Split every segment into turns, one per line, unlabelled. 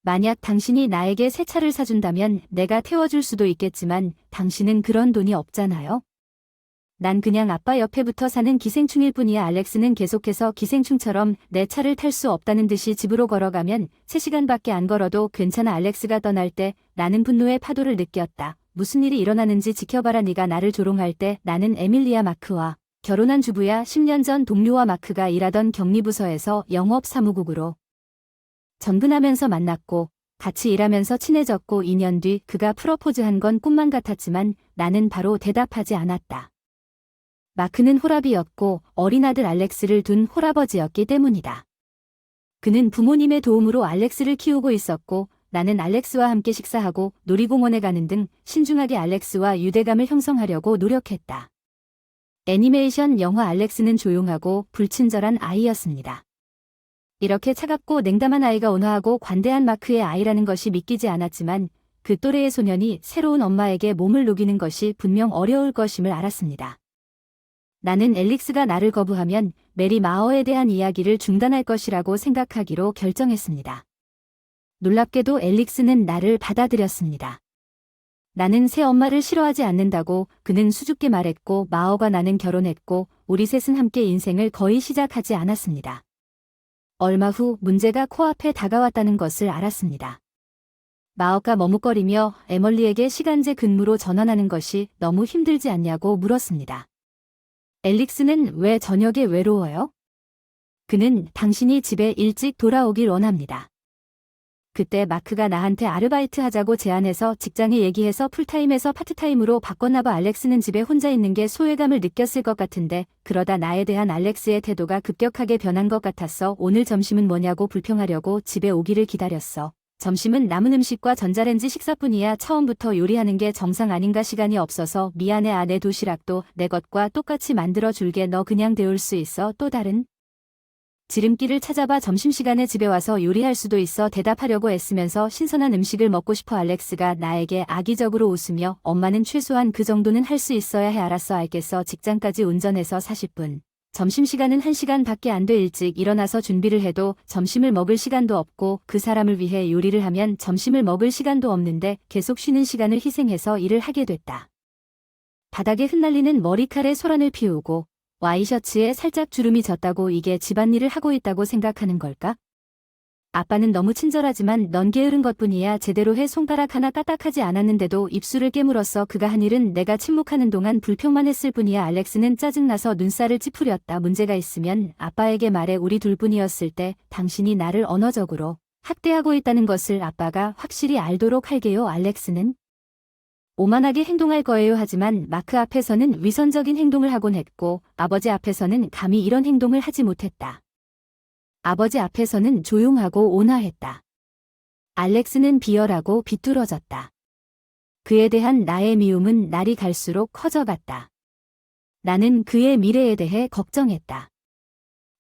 만약 당신이 나에게 새 차를 사준다면 내가 태워줄 수도 있겠지만 당신은 그런 돈이 없잖아요. 난 그냥 아빠 옆에 붙어 사는 기생충일 뿐이야. 알렉스는 계속해서 기생충처럼 내 차를 탈 수 없다는 듯이 집으로 걸어가면 3시간밖에 안 걸어도 괜찮아. 알렉스가 떠날 때 나는 분노의 파도를 느꼈다. 무슨 일이 일어나는지 지켜봐라. 네가 나를 조롱할 때 나는 에밀리아 마크와 결혼한 주부야. 10년 전 동료와 마크가 일하던 격리부서에서 영업사무국으로 전근하면서 만났고 같이 일하면서 친해졌고 2년 뒤 그가 프러포즈한 건 꿈만 같았지만 나는 바로 대답하지 않았다. 마크는 홀아비였고 어린 아들 알렉스를 둔 홀아버지였기 때문이다. 그는 부모님의 도움으로 알렉스를 키우고 있었고 나는 알렉스와 함께 식사하고 놀이공원에 가는 등 신중하게 알렉스와 유대감을 형성하려고 노력했다. 애니메이션 영화 알렉스는 조용하고 불친절한 아이였습니다. 이렇게 차갑고 냉담한 아이가 온화하고 관대한 마크의 아이라는 것이 믿기지 않았지만 그 또래의 소년이 새로운 엄마에게 몸을 녹이는 것이 분명 어려울 것임을 알았습니다. 나는 앨릭스가 나를 거부하면 메리 마어에 대한 이야기를 중단할 것이라고 생각하기로 결정했습니다. 놀랍게도 앨릭스는 나를 받아들였습니다. 나는 새 엄마를 싫어하지 않는다고 그는 수줍게 말했고 마어가 나는 결혼했고 우리 셋은 함께 인생을 거의 시작하지 않았습니다. 얼마 후 문제가 코앞에 다가왔다는 것을 알았습니다. 마어가 머뭇거리며 에멀리에게 시간제 근무로 전환하는 것이 너무 힘들지 않냐고 물었습니다. 앨릭스는 왜 저녁에 외로워요? 그는 당신이 집에 일찍 돌아오길 원합니다. 그때 마크가 나한테 아르바이트 하자고 제안해서 직장에 얘기해서 풀타임에서 파트타임으로 바꿨나봐. 알렉스는 집에 혼자 있는 게 소외감을 느꼈을 것 같은데 그러다 나에 대한 알렉스의 태도가 급격하게 변한 것 같았어. 오늘 점심은 뭐냐고 불평하려고 집에 오기를 기다렸어. 점심은 남은 음식과 전자레인지 식사뿐이야. 처음부터 요리하는 게 정상 아닌가. 시간이 없어서 미안해. 내 도시락도 내 것과 똑같이 만들어 줄게. 너 그냥 데울 수 있어. 또 다른 지름길을 찾아봐. 점심시간에 집에 와서 요리할 수도 있어. 대답하려고 애쓰면서 신선한 음식을 먹고 싶어. 알렉스가 나에게 악의적으로 웃으며 엄마는 최소한 그 정도는 할 수 있어야 해. 알았어 알겠어. 직장까지 운전해서 40분. 점심시간은 1시간 밖에 안 돼. 일찍 일어나서 준비를 해도 점심을 먹을 시간도 없고 그 사람을 위해 요리를 하면 점심을 먹을 시간도 없는데 계속 쉬는 시간을 희생해서 일을 하게 됐다. 바닥에 흩날리는 머리칼에 소란을 피우고 와이셔츠에 살짝 주름이 졌다고 이게 집안일을 하고 있다고 생각하는 걸까? 아빠는 너무 친절하지만 넌 게으른 것뿐이야. 제대로 해. 손가락 하나 까딱하지 않았는데도 입술을 깨물었어. 그가 한 일은 내가 침묵하는 동안 불평만 했을 뿐이야. 알렉스는 짜증나서 눈살을 찌푸렸다. 문제가 있으면 아빠에게 말해. 우리 둘뿐이었을 때 당신이 나를 언어적으로 학대하고 있다는 것을 아빠가 확실히 알도록 할게요. 알렉스는 오만하게 행동할 거예요. 하지만 마크 앞에서는 위선적인 행동을 하곤 했고 아버지 앞에서는 감히 이런 행동을 하지 못했다. 아버지 앞에서는 조용하고 온화했다. 알렉스는 비열하고 비뚤어졌다. 그에 대한 나의 미움은 날이 갈수록 커져갔다. 나는 그의 미래에 대해 걱정했다.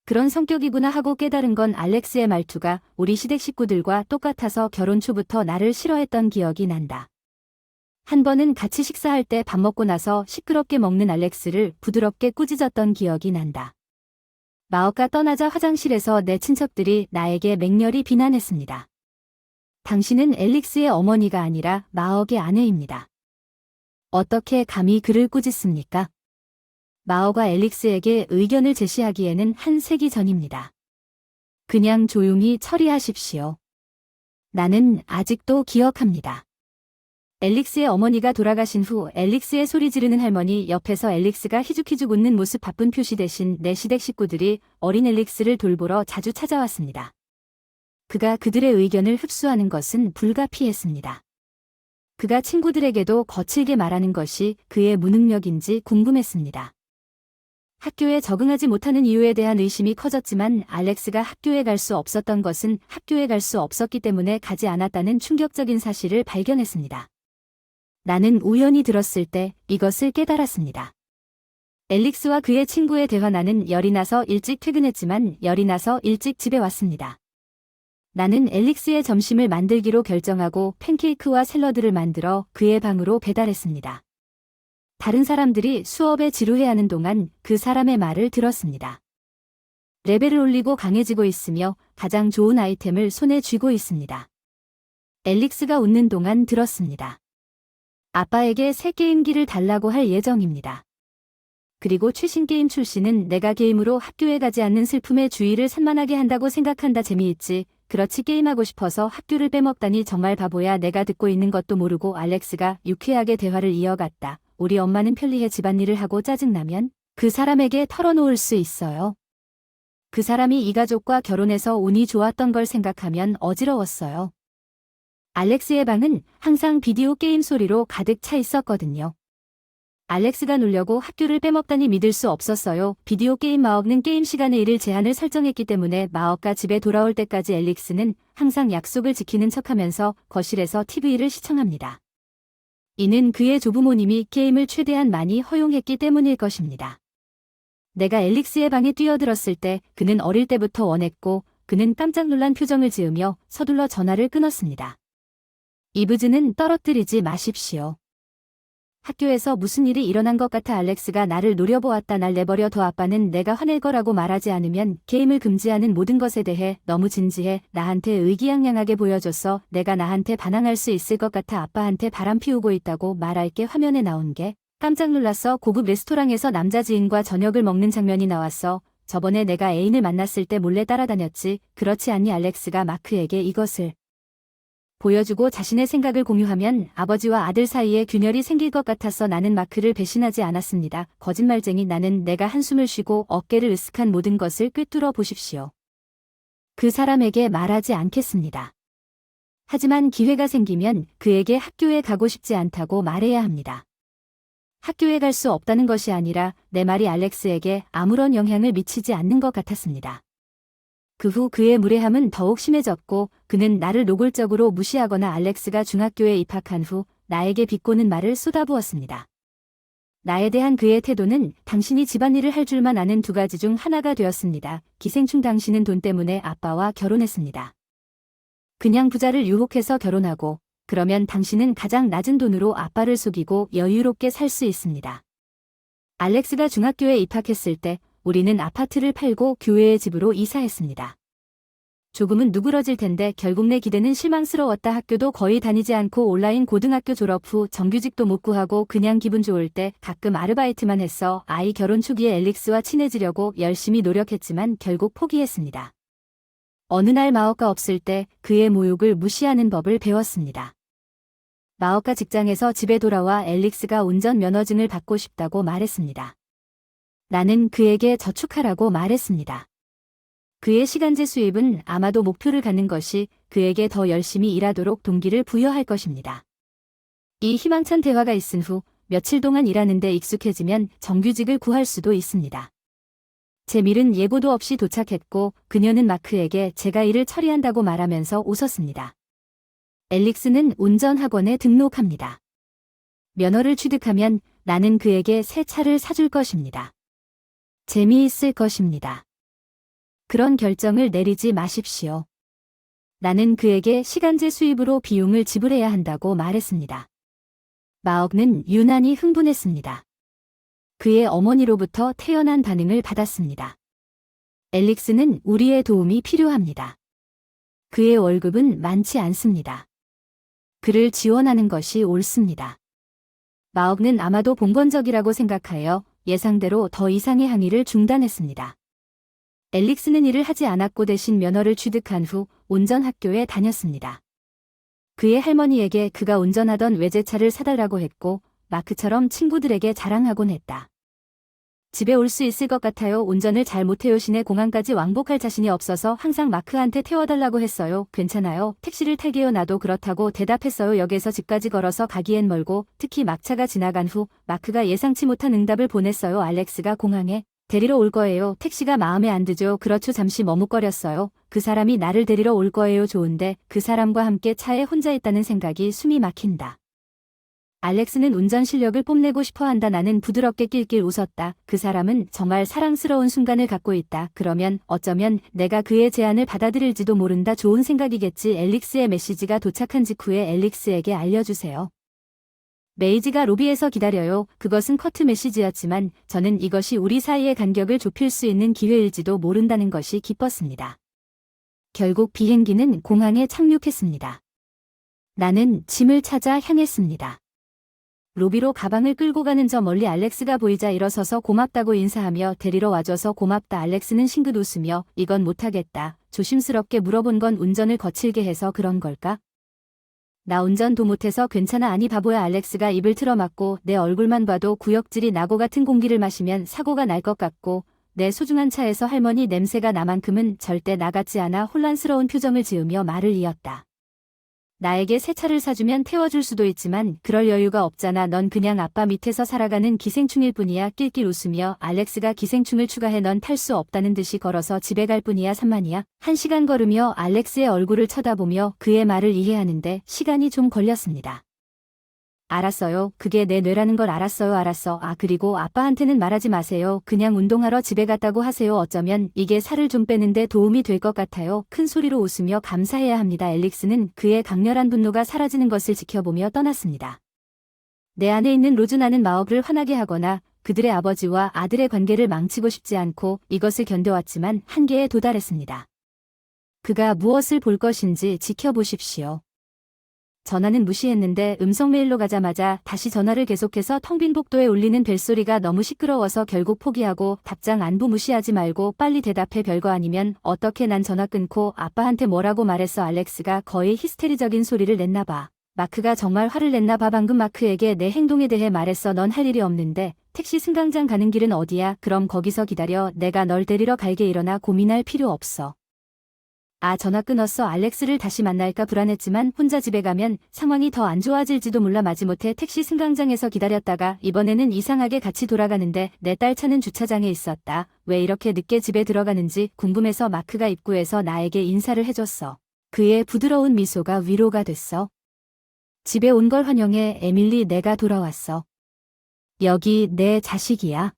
그런 성격이구나 하고 깨달은 건 알렉스의 말투가 우리 시댁 식구들과 똑같아서 결혼 초부터 나를 싫어했던 기억이 난다. 한 번은 같이 식사할 때 밥 먹고 나서 시끄럽게 먹는 알렉스를 부드럽게 꾸짖었던 기억이 난다. 마어가 떠나자 화장실에서 내 친척들이 나에게 맹렬히 비난했습니다. 당신은 앨릭스의 어머니가 아니라 마어의 아내입니다. 어떻게 감히 그를 꾸짖습니까? 마어가 앨릭스에게 의견을 제시하기에는 한 세기 전입니다. 그냥 조용히 처리하십시오. 나는 아직도 기억합니다. 앨릭스의 어머니가 돌아가신 후 앨릭스의 소리 지르는 할머니 옆에서 앨릭스가 희죽희죽 웃는 모습 바쁜 표시 대신 내 시댁 식구들이 어린 앨릭스를 돌보러 자주 찾아왔습니다. 그가 그들의 의견을 흡수하는 것은 불가피했습니다. 그가 친구들에게도 거칠게 말하는 것이 그의 무능력인지 궁금했습니다. 학교에 적응하지 못하는 이유에 대한 의심이 커졌지만 알렉스가 학교에 갈 수 없었던 것은 학교에 갈 수 없었기 때문에 가지 않았다는 충격적인 사실을 발견했습니다. 나는 우연히 들었을 때 이것을 깨달았습니다. 앨릭스와 그의 친구의 대화. 나는 열이 나서 일찍 퇴근했지만 열이 나서 일찍 집에 왔습니다. 나는 앨릭스의 점심을 만들기로 결정하고 팬케이크와 샐러드를 만들어 그의 방으로 배달했습니다. 다른 사람들이 수업에 지루해하는 동안 그 사람의 말을 들었습니다. 레벨을 올리고 강해지고 있으며 가장 좋은 아이템을 손에 쥐고 있습니다. 엘릭스가 웃는 동안 들었습니다. 아빠에게 새 게임기를 달라고 할 예정입니다. 그리고 최신 게임 출시는 내가 게임으로 학교에 가지 않는 슬픔의 주의를 산만하게 한다고 생각한다. 재미있지. 그렇지, 게임하고 싶어서 학교를 빼먹다니 정말 바보야. 내가 듣고 있는 것도 모르고 알렉스가 유쾌하게 대화를 이어갔다. 우리 엄마는 편리해. 집안일을 하고 짜증나면 그 사람에게 털어놓을 수 있어요. 그 사람이 이 가족과 결혼해서 운이 좋았던 걸 생각하면 어지러웠어요. 알렉스의 방은 항상 비디오 게임 소리로 가득 차 있었거든요. 알렉스가 놀려고 학교를 빼먹다니 믿을 수 없었어요. 비디오 게임 마억는 게임 시간의 일일 제한을 설정했기 때문에 마억가 집에 돌아올 때까지 엘릭스는 항상 약속을 지키는 척하면서 거실에서 TV를 시청합니다. 이는 그의 조부모님이 게임을 최대한 많이 허용했기 때문일 것입니다. 내가 엘릭스의 방에 뛰어들었을 때 그는 어릴 때부터 원했고 그는 깜짝 놀란 표정을 지으며 서둘러 전화를 끊었습니다. 이브즈는 떨어뜨리지 마십시오. 학교에서 무슨 일이 일어난 것 같아. 알렉스가 나를 노려보았다. 날 내버려 둬. 아빠는 내가 화낼 거라고 말하지 않으면 게임을 금지하는 모든 것에 대해 너무 진지해. 나한테 의기양양하게 보여줬어. 내가 나한테 반항할 수 있을 것 같아. 아빠한테 바람 피우고 있다고 말할게. 화면에 나온 게 깜짝 놀랐어. 고급 레스토랑에서 남자 지인과 저녁을 먹는 장면이 나왔어. 저번에 내가 애인을 만났을 때 몰래 따라다녔지. 그렇지 않니? 알렉스가 마크에게 이것을 보여주고 자신의 생각을 공유하면 아버지와 아들 사이에 균열이 생길 것 같아서 나는 마크를 배신하지 않았습니다. 거짓말쟁이. 나는 내가 한숨을 쉬고 어깨를 으쓱한 모든 것을 꿰뚫어 보십시오. 그 사람에게 말하지 않겠습니다. 하지만 기회가 생기면 그에게 학교에 가고 싶지 않다고 말해야 합니다. 학교에 갈 수 없다는 것이 아니라 내 말이 알렉스에게 아무런 영향을 미치지 않는 것 같았습니다. 그 후 그의 무례함은 더욱 심해졌고 그는 나를 노골적으로 무시하거나 알렉스가 중학교에 입학한 후 나에게 비꼬는 말을 쏟아부었습니다. 나에 대한 그의 태도는 당신이 집안일을 할 줄만 아는 두 가지 중 하나가 되었습니다. 기생충. 당신은 돈 때문에 아빠와 결혼했습니다. 그냥 부자를 유혹해서 결혼하고 그러면 당신은 가장 낮은 돈으로 아빠를 속이고 여유롭게 살 수 있습니다. 알렉스가 중학교에 입학했을 때 우리는 아파트를 팔고 교회의 집으로 이사했습니다. 조금은 누그러질 텐데 결국 내 기대는 실망스러웠다. 학교도 거의 다니지 않고 온라인 고등학교 졸업 후 정규직도 못 구하고 그냥 기분 좋을 때 가끔 아르바이트만 했어. 아이 결혼 초기에 엘릭스와 친해지려고 열심히 노력했지만 결국 포기했습니다. 어느 날 마어가 없을 때 그의 모욕을 무시하는 법을 배웠습니다. 마어가 직장에서 집에 돌아와 엘릭스가 운전면허증을 받고 싶다고 말했습니다. 나는 그에게 저축하라고 말했습니다. 그의 시간제 수입은 아마도 목표를 갖는 것이 그에게 더 열심히 일하도록 동기를 부여할 것입니다. 이 희망찬 대화가 있은 후 며칠 동안 일하는 데 익숙해지면 정규직을 구할 수도 있습니다. 제 밀은 예고도 없이 도착했고 그녀는 마크에게 제가 일을 처리한다고 말하면서 웃었습니다. 엘릭스는 운전학원에 등록합니다. 면허를 취득하면 나는 그에게 새 차를 사줄 것입니다. 재미있을 것입니다. 그런 결정을 내리지 마십시오. 나는 그에게 시간제 수입으로 비용을 지불해야 한다고 말했습니다. 마억는 유난히 흥분했습니다. 그의 어머니로부터 태연한 반응을 받았습니다. 엘릭스는 우리의 도움이 필요합니다. 그의 월급은 많지 않습니다. 그를 지원하는 것이 옳습니다. 마억는 아마도 봉건적이라고 생각하여 예상대로 더 이상의 항의를 중단했습니다. 엘릭스는 일을 하지 않았고 대신 면허를 취득한 후 운전학교에 다녔습니다. 그의 할머니에게 그가 운전하던 외제차를 사달라고 했고 마크처럼 친구들에게 자랑하곤 했다. 집에 올 수 있을 것 같아요. 운전을 잘 못해요. 시내 공항까지 왕복할 자신이 없어서 항상 마크한테 태워달라고 했어요. 괜찮아요. 택시를 탈게요. 나도 그렇다고 대답했어요. 역에서 집까지 걸어서 가기엔 멀고 특히 막차가 지나간 후 마크가 예상치 못한 응답을 보냈어요. 알렉스가 공항에 데리러 올 거예요. 택시가 마음에 안 들죠. 그렇죠. 잠시 머뭇거렸어요. 그 사람이 나를 데리러 올 거예요. 좋은데 그 사람과 함께 차에 혼자 있다는 생각이 숨이 막힌다. 알렉스는 운전 실력을 뽐내고 싶어 한다. 나는 부드럽게 낄낄 웃었다. 그 사람은 정말 사랑스러운 순간을 갖고 있다. 그러면 어쩌면 내가 그의 제안을 받아들일지도 모른다. 좋은 생각이겠지. 엘릭스의 메시지가 도착한 직후에 엘릭스에게 알려주세요. 메이지가 로비에서 기다려요. 그것은 커트 메시지였지만 저는 이것이 우리 사이의 간격을 좁힐 수 있는 기회일지도 모른다는 것이 기뻤습니다. 결국 비행기는 공항에 착륙했습니다. 나는 짐을 찾아 향했습니다. 로비로 가방을 끌고 가는 저 멀리 알렉스가 보이자 일어서서 고맙다고 인사하며 데리러 와줘서 고맙다. 알렉스는 싱긋 웃으며 이건 못하겠다. 조심스럽게 물어본 건 운전을 거칠게 해서 그런 걸까? 나 운전도 못해서 괜찮아. 아니 바보야. 알렉스가 입을 틀어막고 내 얼굴만 봐도 구역질이 나고 같은 공기를 마시면 사고가 날 것 같고 내 소중한 차에서 할머니 냄새가 나만큼은 절대 나같지 않아 혼란스러운 표정을 지으며 말을 이었다. 나에게 새 차를 사주면 태워줄 수도 있지만 그럴 여유가 없잖아. 넌 그냥 아빠 밑에서 살아가는 기생충일 뿐이야. 낄낄 웃으며 알렉스가 기생충을 추가해 넌 탈 수 없다는 듯이 걸어서 집에 갈 뿐이야. 산만이야. 1시간 걸으며 알렉스의 얼굴을 쳐다보며 그의 말을 이해하는데 시간이 좀 걸렸습니다. 알았어요. 그게 내 뇌라는 걸 알았어요. 알았어. 아 그리고 아빠한테는 말하지 마세요. 그냥 운동하러 집에 갔다고 하세요. 어쩌면 이게 살을 좀 빼는데 도움이 될 것 같아요. 큰 소리로 웃으며 감사해야 합니다. 앨릭스는 그의 강렬한 분노가 사라지는 것을 지켜보며 떠났습니다. 내 안에 있는 로즈 나는 마억을 화나게 하거나 그들의 아버지와 아들의 관계를 망치고 싶지 않고 이것을 견뎌왔지만 한계에 도달했습니다. 그가 무엇을 볼 것인지 지켜보십시오. 전화는 무시했는데 음성 메일로 가자마자 다시 전화를 계속해서 텅 빈 복도에 울리는 벨소리가 너무 시끄러워서 결국 포기하고 답장 안부 무시하지 말고 빨리 대답해. 별거 아니면 어떻게. 난 전화 끊고 아빠한테 뭐라고 말했어. 알렉스가 거의 히스테리적인 소리를 냈나 봐. 마크가 정말 화를 냈나 봐. 방금 마크에게 내 행동에 대해 말했어. 넌 할 일이 없는데 택시 승강장 가는 길은 어디야? 그럼 거기서 기다려. 내가 널 데리러 갈게. 일어나. 고민할 필요 없어. 아 전화 끊었어. 알렉스를 다시 만날까 불안했지만 혼자 집에 가면 상황이 더 안 좋아질지도 몰라. 마지못해 택시 승강장에서 기다렸다가 이번에는 이상하게 같이 돌아가는데 내 딸 차는 주차장에 있었다. 왜 이렇게 늦게 집에 들어가는지 궁금해서 마크가 입구에서 나에게 인사를 해줬어. 그의 부드러운 미소가 위로가 됐어. 집에 온 걸 환영해. 에밀리 내가 돌아왔어. 여기 내 자식이야.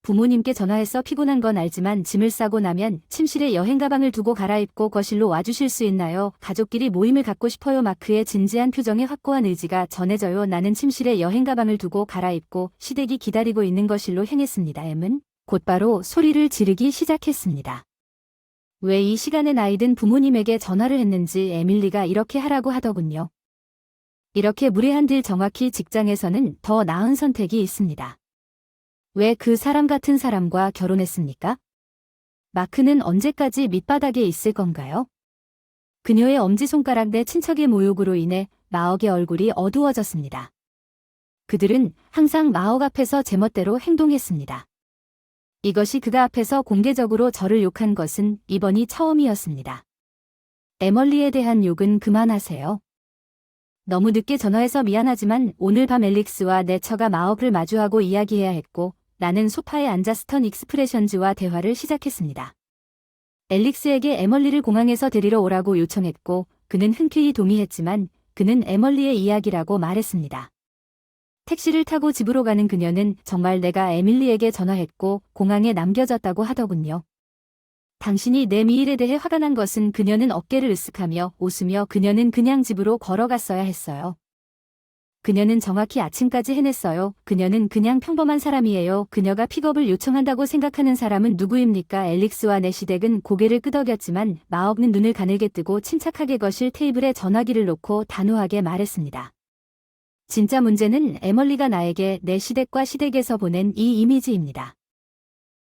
부모님께 전화해서 피곤한 건 알지만 짐을 싸고 나면 침실에 여행 가방을 두고 갈아입고 거실로 와주실 수 있나요? 가족끼리 모임을 갖고 싶어요. 마크의 진지한 표정에 확고한 의지가 전해져요. 나는 침실에 여행 가방을 두고 갈아입고 시댁이 기다리고 있는 거실로 향했습니다. M은 곧바로 소리를 지르기 시작했습니다. 왜 이 시간에 나이든 부모님에게 전화를 했는지 에밀리가 이렇게 하라고 하더군요. 이렇게 무례한 딜 정확히 직장에서는 더 나은 선택이 있습니다. 왜 그 사람 같은 사람과 결혼했습니까? 마크는 언제까지 밑바닥에 있을 건가요? 그녀의 엄지손가락 내 친척의 모욕으로 인해 마억의 얼굴이 어두워졌습니다. 그들은 항상 마억 앞에서 제멋대로 행동했습니다. 이것이 그가 앞에서 공개적으로 저를 욕한 것은 이번이 처음이었습니다. 에멀리에 대한 욕은 그만하세요. 너무 늦게 전화해서 미안하지만 오늘 밤 앨릭스와 내 처가 마억을 마주하고 이야기해야 했고 나는 소파에 앉아 스턴 익스프레션즈와 대화를 시작했습니다. 앨릭스에게 에멀리를 공항에서 데리러 오라고 요청했고 그는 흔쾌히 동의했지만 그는 에멀리의 이야기라고 말했습니다. 택시를 타고 집으로 가는 그녀는 정말 내가 에밀리에게 전화했고 공항에 남겨졌다고 하더군요. 당신이 내 미일에 대해 화가 난 것은 그녀는 어깨를 으쓱하며 웃으며 그녀는 그냥 집으로 걸어갔어야 했어요. 그녀는 정확히 아침까지 해냈어요. 그녀는 그냥 평범한 사람이에요. 그녀가 픽업을 요청한다고 생각하는 사람은 누구입니까? 앨릭스와 내 시댁은 고개를 끄덕였지만 마억는 눈을 가늘게 뜨고 침착하게 거실 테이블에 전화기를 놓고 단호하게 말했습니다. 진짜 문제는 에멀리가 나에게 내 시댁과 시댁에서 보낸 이 이미지입니다.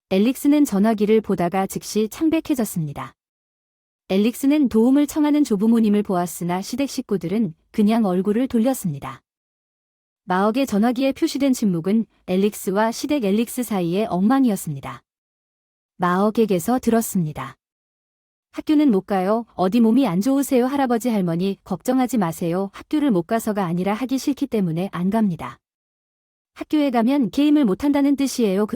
앨릭스는 전화기를 보다가 즉시 창백해졌습니다. 앨릭스는 도움을 청하는 조부모님을 보았으나 시댁 식구들은 그냥 얼굴을 돌렸습니다. 마억의 전화기에 표시된 침묵은 앨릭스와 시댁 앨릭스 사이의 엉망이었습니다. 마억에게서 들었습니다. 학교는 못 가요. 어디 몸이 안 좋으세요? 할아버지 할머니 걱정하지 마세요. 학교를 못 가서가 아니라 하기 싫기 때문에 안 갑니다. 학교에 가면 게임을 못 한다는 뜻이에요.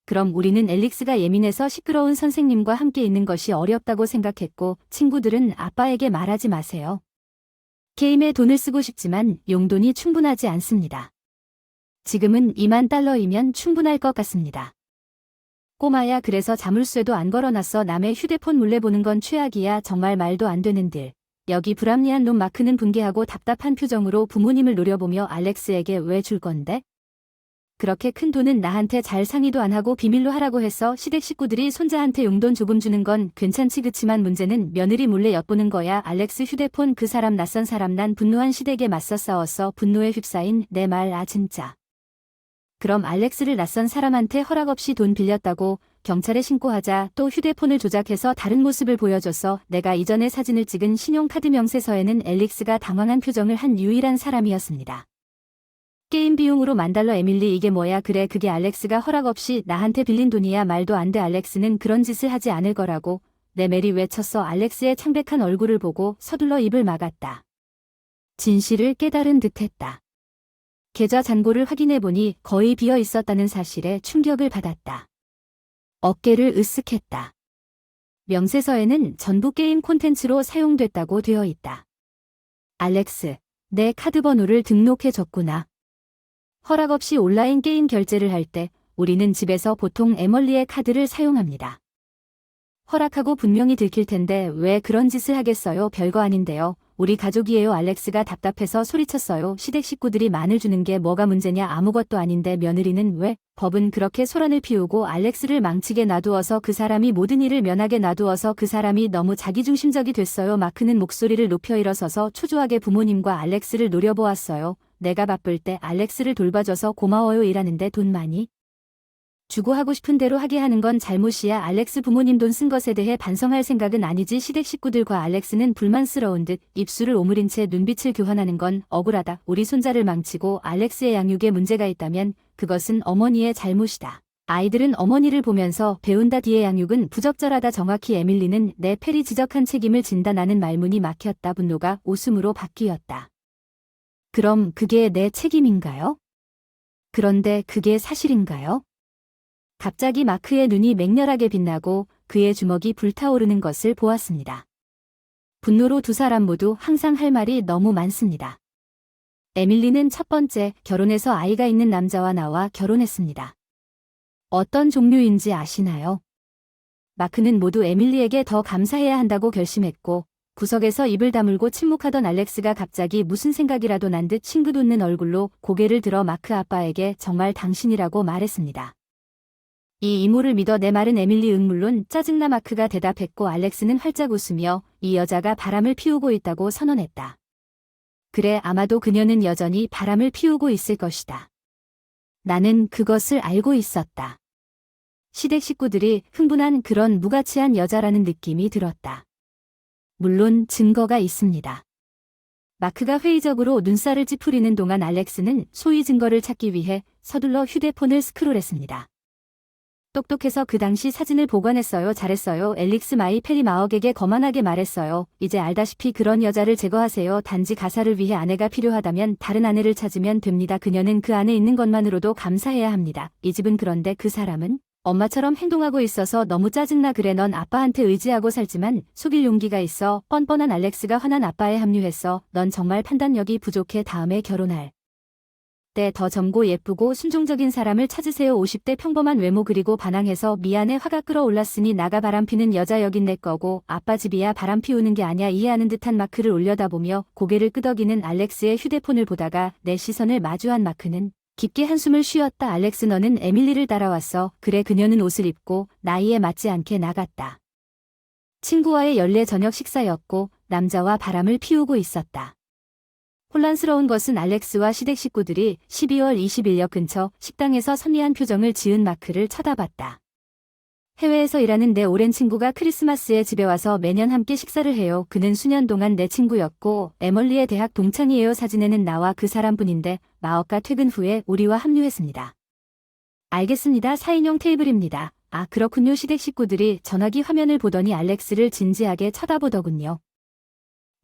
그럼 우리는 앨릭스가 예민해서 시끄러운 선생님과 함께 있는 것이 어렵다고 생각했고 친구들은 아빠에게 말하지 마세요. 게임에 돈을 쓰고 싶지만 용돈이 충분하지 않습니다. 지금은 $20,000이면 충분할 것 같습니다. 꼬마야 그래서 자물쇠도 안 걸어놨어. 남의 휴대폰 몰래 보는 건 최악이야. 정말 말도 안 되는 들. 여기 불합리한 놈. 마크는 분개하고 답답한 표정으로 부모님을 노려보며 알렉스에게 왜 줄 건데? 그렇게 큰 돈은 나한테 잘 상의도 안 하고 비밀로 하라고 해서 시댁 식구들이 손자한테 용돈 조금 주는 건 괜찮지. 그치만 문제는 며느리 몰래 엿보는 거야. 알렉스 휴대폰. 그 사람 낯선 사람. 난 분노한 시댁에 맞서 싸웠어. 분노에 휩싸인 내 말. 아 진짜. 그럼 알렉스를 낯선 사람한테 허락 없이 돈 빌렸다고 경찰에 신고하자. 또 휴대폰을 조작해서 다른 모습을 보여줘서 내가 이전에 사진을 찍은 신용카드 명세서에는 앨릭스가 당황한 표정을 한 유일한 사람이었습니다. 게임 비용으로 $10,000. 에밀리 이게 뭐야. 그래 그게 알렉스가 허락 없이 나한테 빌린 돈이야. 말도 안 돼. 알렉스는 그런 짓을 하지 않을 거라고 내 메리 외쳤어. 알렉스의 창백한 얼굴을 보고 서둘러 입을 막았다. 진실을 깨달은 듯했다. 계좌 잔고를 확인해보니 거의 비어 있었다는 사실에 충격을 받았다. 어깨를 으쓱했다. 명세서에는 전부 게임 콘텐츠로 사용됐다고 되어 있다. 알렉스, 내 카드 번호를 등록해줬구나. 허락 없이 온라인 게임 결제를 할 때 우리는 집에서 보통 에멀리의 카드를 사용합니다. 허락하고 분명히 들킬 텐데 왜 그런 짓을 하겠어요? 별거 아닌데요. 우리 가족이에요. 알렉스가 답답해서 소리쳤어요. 시댁 식구들이 마늘 주는 게 뭐가 문제냐. 아무것도 아닌데 며느리는 왜? 법은 그렇게 소란을 피우고 알렉스를 망치게 놔두어서 그 사람이 모든 일을 면하게 놔두어서 그 사람이 너무 자기중심적이 됐어요. 마크는 목소리를 높여 일어서서 초조하게 부모님과 알렉스를 노려보았어요. 내가 바쁠 때 알렉스를 돌봐줘서 고마워요. 일하는데 돈 많이 주고 하고 싶은 대로 하게 하는 건 잘못이야. 알렉스 부모님 돈 쓴 것에 대해 반성할 생각은 아니지. 시댁 식구들과 알렉스는 불만스러운 듯 입술을 오므린 채 눈빛을 교환하는 건 억울하다. 우리 손자를 망치고 알렉스의 양육에 문제가 있다면 그것은 어머니의 잘못이다. 아이들은 어머니를 보면서 배운다. 뒤의 양육은 부적절하다. 정확히 에밀리는 내 패리 지적한 책임을 진다. 나는 말문이 막혔다. 분노가 웃음으로 바뀌었다. 그럼 그게 내 책임인가요? 그런데 그게 사실인가요? 갑자기 마크의 눈이 맹렬하게 빛나고 그의 주먹이 불타오르는 것을 보았습니다. 분노로 두 사람 모두 항상 할 말이 너무 많습니다. 에밀리는 첫 번째 결혼해서 아이가 있는 남자와 나와 결혼했습니다. 어떤 종류인지 아시나요? 마크는 모두 에밀리에게 더 감사해야 한다고 결심했고 구석에서 입을 다물고 침묵하던 알렉스가 갑자기 무슨 생각이라도 난 듯 싱긋 웃는 얼굴로 고개를 들어 마크 아빠에게 정말 당신이라고 말했습니다. 이 이모를 믿어. 내 말은 에밀리. 응 물론. 짜증나. 마크가 대답했고 알렉스는 활짝 웃으며 이 여자가 바람을 피우고 있다고 선언했다. 그래 아마도 그녀는 여전히 바람을 피우고 있을 것이다. 나는 그것을 알고 있었다. 시댁 식구들이 흥분한 그런 무가치한 여자라는 느낌이 들었다. 물론 증거가 있습니다. 마크가 회의적으로 눈살을 찌푸리는 동안 알렉스는 소위 증거를 찾기 위해 서둘러 휴대폰을 스크롤했습니다. 똑똑해서 그 당시 사진을 보관했어요. 잘했어요. 앨릭스 마이 페리 마억에게 거만하게 말했어요. 이제 알다시피 그런 여자를 제거하세요. 단지 가사를 위해 아내가 필요하다면 다른 아내를 찾으면 됩니다. 그녀는 그 안에 있는 것만으로도 감사해야 합니다. 이 집은 그런데 그 사람은 엄마처럼 행동하고 있어서 너무 짜증나. 그래 넌 아빠한테 의지하고 살지만 속일 용기가 있어. 뻔뻔한 알렉스가 화난 아빠에 합류했어. 넌 정말 판단력이 부족해. 다음에 결혼할 때 더 젊고 예쁘고 순종적인 사람을 찾으세요. 50대 평범한 외모. 그리고 반항해서 미안해. 화가 끌어올랐으니 나가. 바람피는 여자 여긴 내 거고 아빠 집이야. 바람 피우는 게 아니야. 이해하는 듯한 마크를 올려다보며 고개를 끄덕이는 알렉스의 휴대폰을 보다가 내 시선을 마주한 마크는 깊게 한숨을 쉬었다. 알렉스 너는 에밀리를 따라왔어. 그래 그녀는 옷을 입고 나이에 맞지 않게 나갔다. 친구와의 연례 저녁 식사였고 남자와 바람을 피우고 있었다. 혼란스러운 것은 알렉스와 시댁 식구들이 12월 20일역 근처 식당에서 선리한 표정을 지은 마크를 쳐다봤다. 해외에서 일하는 내 오랜 친구가 크리스마스에 집에 와서 매년 함께 식사를 해요. 그는 수년 동안 내 친구였고 에멀리의 대학 동창이에요. 사진에는 나와 그 사람뿐인데 마엇가 퇴근 후에 우리와 합류했습니다. 알겠습니다. 4인용 테이블입니다. 아 그렇군요. 시댁 식구들이 전화기 화면을 보더니 알렉스를 진지하게 쳐다보더군요.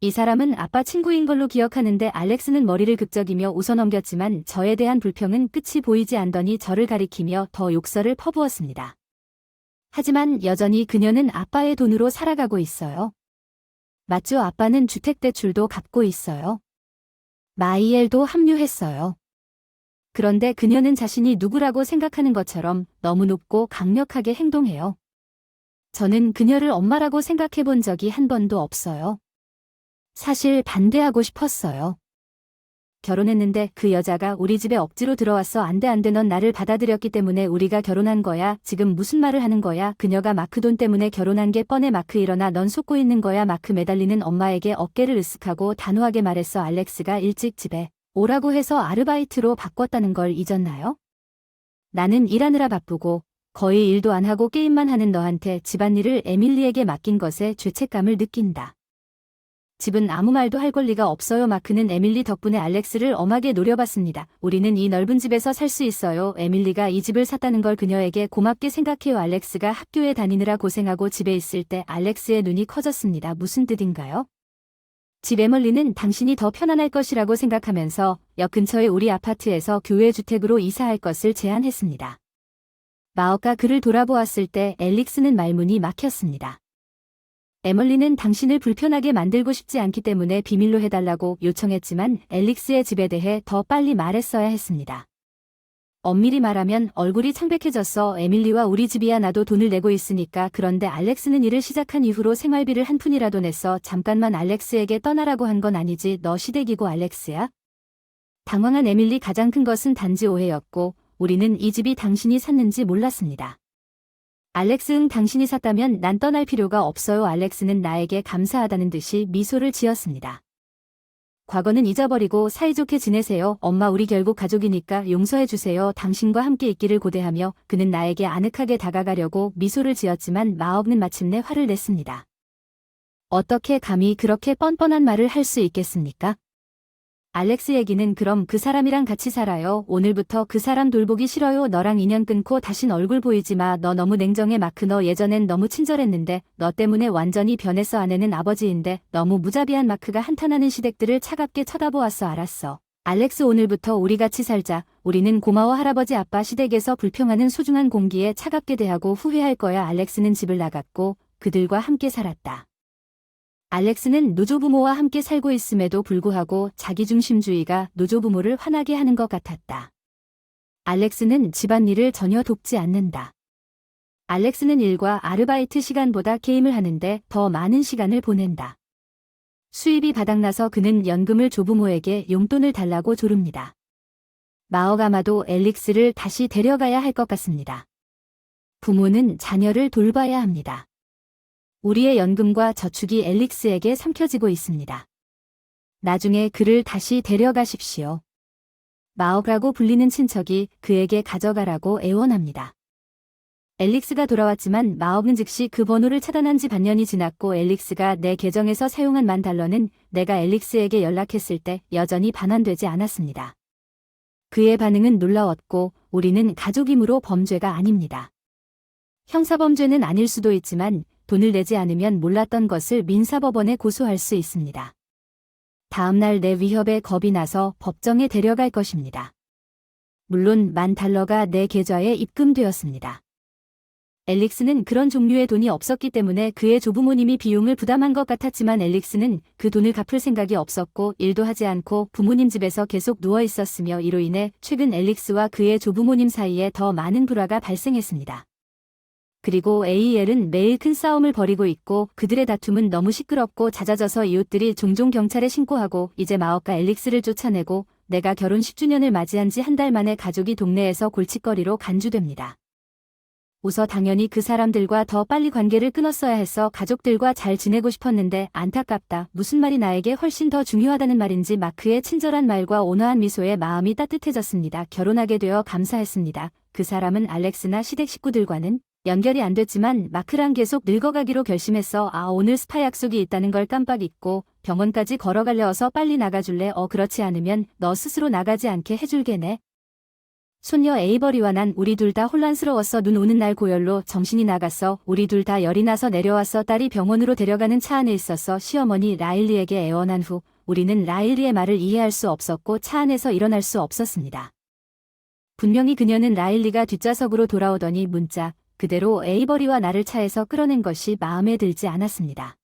이 사람은 아빠 친구인 걸로 기억하는데 알렉스는 머리를 극적이며 웃어넘겼지만 저에 대한 불평은 끝이 보이지 않더니 저를 가리키며 더 욕설을 퍼부었습니다. 하지만 여전히 그녀는 아빠의 돈으로 살아가고 있어요. 맞죠? 아빠는 주택대출도 갚고 있어요. 마이엘도 합류했어요. 그런데 그녀는 자신이 누구라고 생각하는 것처럼 너무 높고 강력하게 행동해요. 저는 그녀를 엄마라고 생각해 본 적이 한 번도 없어요. 사실 반대하고 싶었어요. 결혼했는데 그 여자가 우리 집에 억지로 들어왔어. 안 돼, 안 돼. 넌 나를 받아들였기 때문에 우리가 결혼한 거야. 지금 무슨 말을 하는 거야. 그녀가 마크 돈 때문에 결혼한 게 뻔해. 마크 일어나. 넌 속고 있는 거야. 마크 매달리는 엄마에게 어깨를 으쓱하고 단호하게 말했어. 알렉스가 일찍 집에 오라고 해서 아르바이트로 바꿨다는 걸 잊었나요? 나는 일하느라 바쁘고 거의 일도 안 하고 게임만 하는 너한테 집안일을 에밀리에게 맡긴 것에 죄책감을 느낀다. 집은 아무 말도 할 권리가 없어요. 마크는 에밀리 덕분에 알렉스를 엄하게 노려봤습니다. 우리는 이 넓은 집에서 살 수 있어요. 에밀리가 이 집을 샀다는 걸 그녀에게 고맙게 생각해요. 알렉스가 학교에 다니느라 고생하고 집에 있을 때 알렉스의 눈이 커졌습니다. 무슨 뜻인가요? 집 에밀리는 당신이 더 편안할 것이라고 생각하면서 역 근처의 우리 아파트에서 교회 주택으로 이사할 것을 제안했습니다. 마어가 그를 돌아보았을 때 앨릭스는 말문이 막혔습니다. 에멀리는 당신을 불편하게 만들고 싶지 않기 때문에 비밀로 해달라고 요청했지만 앨릭스의 집에 대해 더 빨리 말했어야 했습니다. 엄밀히 말하면 얼굴이 창백해졌어. 에밀리와 우리 집이야. 나도 돈을 내고 있으니까. 그런데 알렉스는 일을 시작한 이후로 생활비를 한 푼이라도 냈어. 잠깐만 알렉스에게 떠나라고 한 건 아니지. 너 시댁이고 알렉스야? 당황한 에밀리 가장 큰 것은 단지 오해였고 우리는 이 집이 당신이 샀는지 몰랐습니다. 알렉스 응 당신이 샀다면 난 떠날 필요가 없어요. 알렉스는 나에게 감사하다는 듯이 미소를 지었습니다. 과거는 잊어버리고 사이좋게 지내세요. 엄마 우리 결국 가족이니까 용서해주세요. 당신과 함께 있기를 고대하며 그는 나에게 아늑하게 다가가려고 미소를 지었지만 마업는 마침내 화를 냈습니다. 어떻게 감히 그렇게 뻔뻔한 말을 할 수 있겠습니까? 알렉스 얘기는 그럼 그 사람이랑 같이 살아요. 오늘부터 그 사람 돌보기 싫어요. 너랑 인연 끊고 다신 얼굴 보이지 마. 너 너무 냉정해. 마크 너 예전엔 너무 친절했는데 너 때문에 완전히 변했어. 아내는 아버지인데 너무 무자비한. 마크가 한탄하는 시댁들을 차갑게 쳐다보았어. 알았어. 알렉스 오늘부터 우리 같이 살자. 우리는 고마워 할아버지 아빠. 시댁에서 불평하는 소중한 공기에 차갑게 대하고 후회할 거야. 알렉스는 집을 나갔고 그들과 함께 살았다. 알렉스는 노조부모와 함께 살고 있음에도 불구하고 자기중심주의가 노조부모를 화나게 하는 것 같았다. 알렉스는 집안일을 전혀 돕지 않는다. 알렉스는 일과 아르바이트 시간보다 게임을 하는데 더 많은 시간을 보낸다. 수입이 바닥나서 그는 연금을 조부모에게 용돈을 달라고 조릅니다. 마어가마도 앨릭스를 다시 데려가야 할 것 같습니다. 부모는 자녀를 돌봐야 합니다. 우리의 연금과 저축이 앨릭스에게 삼켜지고 있습니다. 나중에 그를 다시 데려가십시오. 마어라고 불리는 친척이 그에게 가져가라고 애원합니다. 앨릭스가 돌아왔지만 마어는 즉시 그 번호를 차단한 지 반년이 지났고 앨릭스가 내 계정에서 사용한 $10,000는 내가 앨릭스에게 연락했을 때 여전히 반환되지 않았습니다. 그의 반응은 놀라웠고 우리는 가족이므로 범죄가 아닙니다. 형사범죄는 아닐 수도 있지만 돈을 내지 않으면 몰랐던 것을 민사법원에 고소할 수 있습니다. 다음 날 내 위협에 겁이 나서 법정에 데려갈 것입니다. 물론 $10,000가 내 계좌에 입금되었습니다. 앨릭스는 그런 종류의 돈이 없었기 때문에 그의 조부모님이 비용을 부담한 것 같았지만 앨릭스는 그 돈을 갚을 생각이 없었고 일도 하지 않고 부모님 집에서 계속 누워 있었으며 이로 인해 최근 앨릭스와 그의 조부모님 사이에 더 많은 불화가 발생했습니다. 그리고 AEL은 매일 큰 싸움을 벌이고 있고 그들의 다툼은 너무 시끄럽고 잦아져서 이웃들이 종종 경찰에 신고하고 이제 마어가 앨릭스를 쫓아내고 내가 결혼 10주년을 맞이한 지 한 달 만에 가족이 동네에서 골칫거리로 간주됩니다. 웃어 당연히 그 사람들과 더 빨리 관계를 끊었어야 해서 가족들과 잘 지내고 싶었는데 안타깝다. 무슨 말이 나에게 훨씬 더 중요하다는 말인지 마크의 친절한 말과 온화한 미소에 마음이 따뜻해졌습니다. 결혼하게 되어 감사했습니다. 그 사람은 알렉스나 시댁 식구들과는 연결이 안 됐지만 마크랑 계속 늙어가기로 결심했어. 오늘 스파 약속이 있다는 걸 깜빡 잊고 병원까지 걸어갈래. 어서 빨리 나가줄래? 그렇지 않으면 너 스스로 나가지 않게 해줄게네. 손녀 에이버리와 난 우리 둘 다 혼란스러웠어. 눈 오는 날 고열로 정신이 나갔어. 우리 둘 다 열이 나서 내려왔어. 딸이 병원으로 데려가는 차 안에 있었어. 시어머니 라일리에게 애원한 후 우리는 라일리의 말을 이해할 수 없었고 차 안에서 일어날 수 없었습니다. 분명히 그녀는 라일리가 뒷좌석으로 돌아오더니 문자 그대로 에이버리와 나를 차에서 끌어낸 것이 마음에 들지 않았습니다.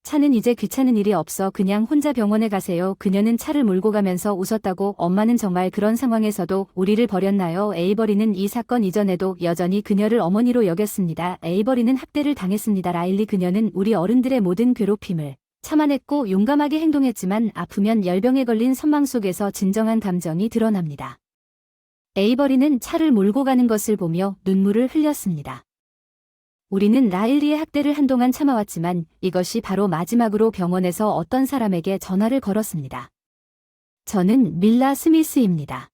차는 이제 귀찮은 일이 없어 그냥 혼자 병원에 가세요. 그녀는 차를 몰고 가면서 웃었다고. 엄마는 정말 그런 상황에서도 우리를 버렸나요? 에이버리는 이 사건 이전에도 여전히 그녀를 어머니로 여겼습니다. 에이버리는 학대를 당했습니다. 라일리 그녀는 우리 어른들의 모든 괴롭힘을 참아냈고 용감하게 행동했지만 아프면 열병에 걸린 선망 속에서 진정한 감정이 드러납니다. 에이버리는 차를 몰고 가는 것을 보며 눈물을 흘렸습니다. 우리는 라일리의 학대를 한동안 참아왔지만 이것이 바로 마지막으로 병원에서 어떤 사람에게 전화를 걸었습니다. 저는 밀라 스미스입니다.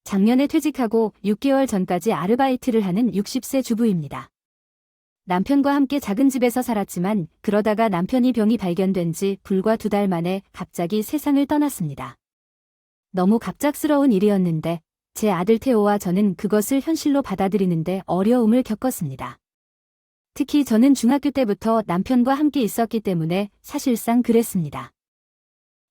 작년에 퇴직하고 6개월 전까지 아르바이트를 하는 60세 주부입니다. 남편과 함께 작은 집에서 살았지만 그러다가 남편이 병이 발견된 지 불과 2달 만에 갑자기 세상을 떠났습니다. 너무 갑작스러운 일이었는데 제 아들 테오와 저는 그것을 현실로 받아들이는데 어려움을 겪었습니다. 특히 저는 중학교 때부터 남편과 함께 있었기 때문에 사실상 그랬습니다.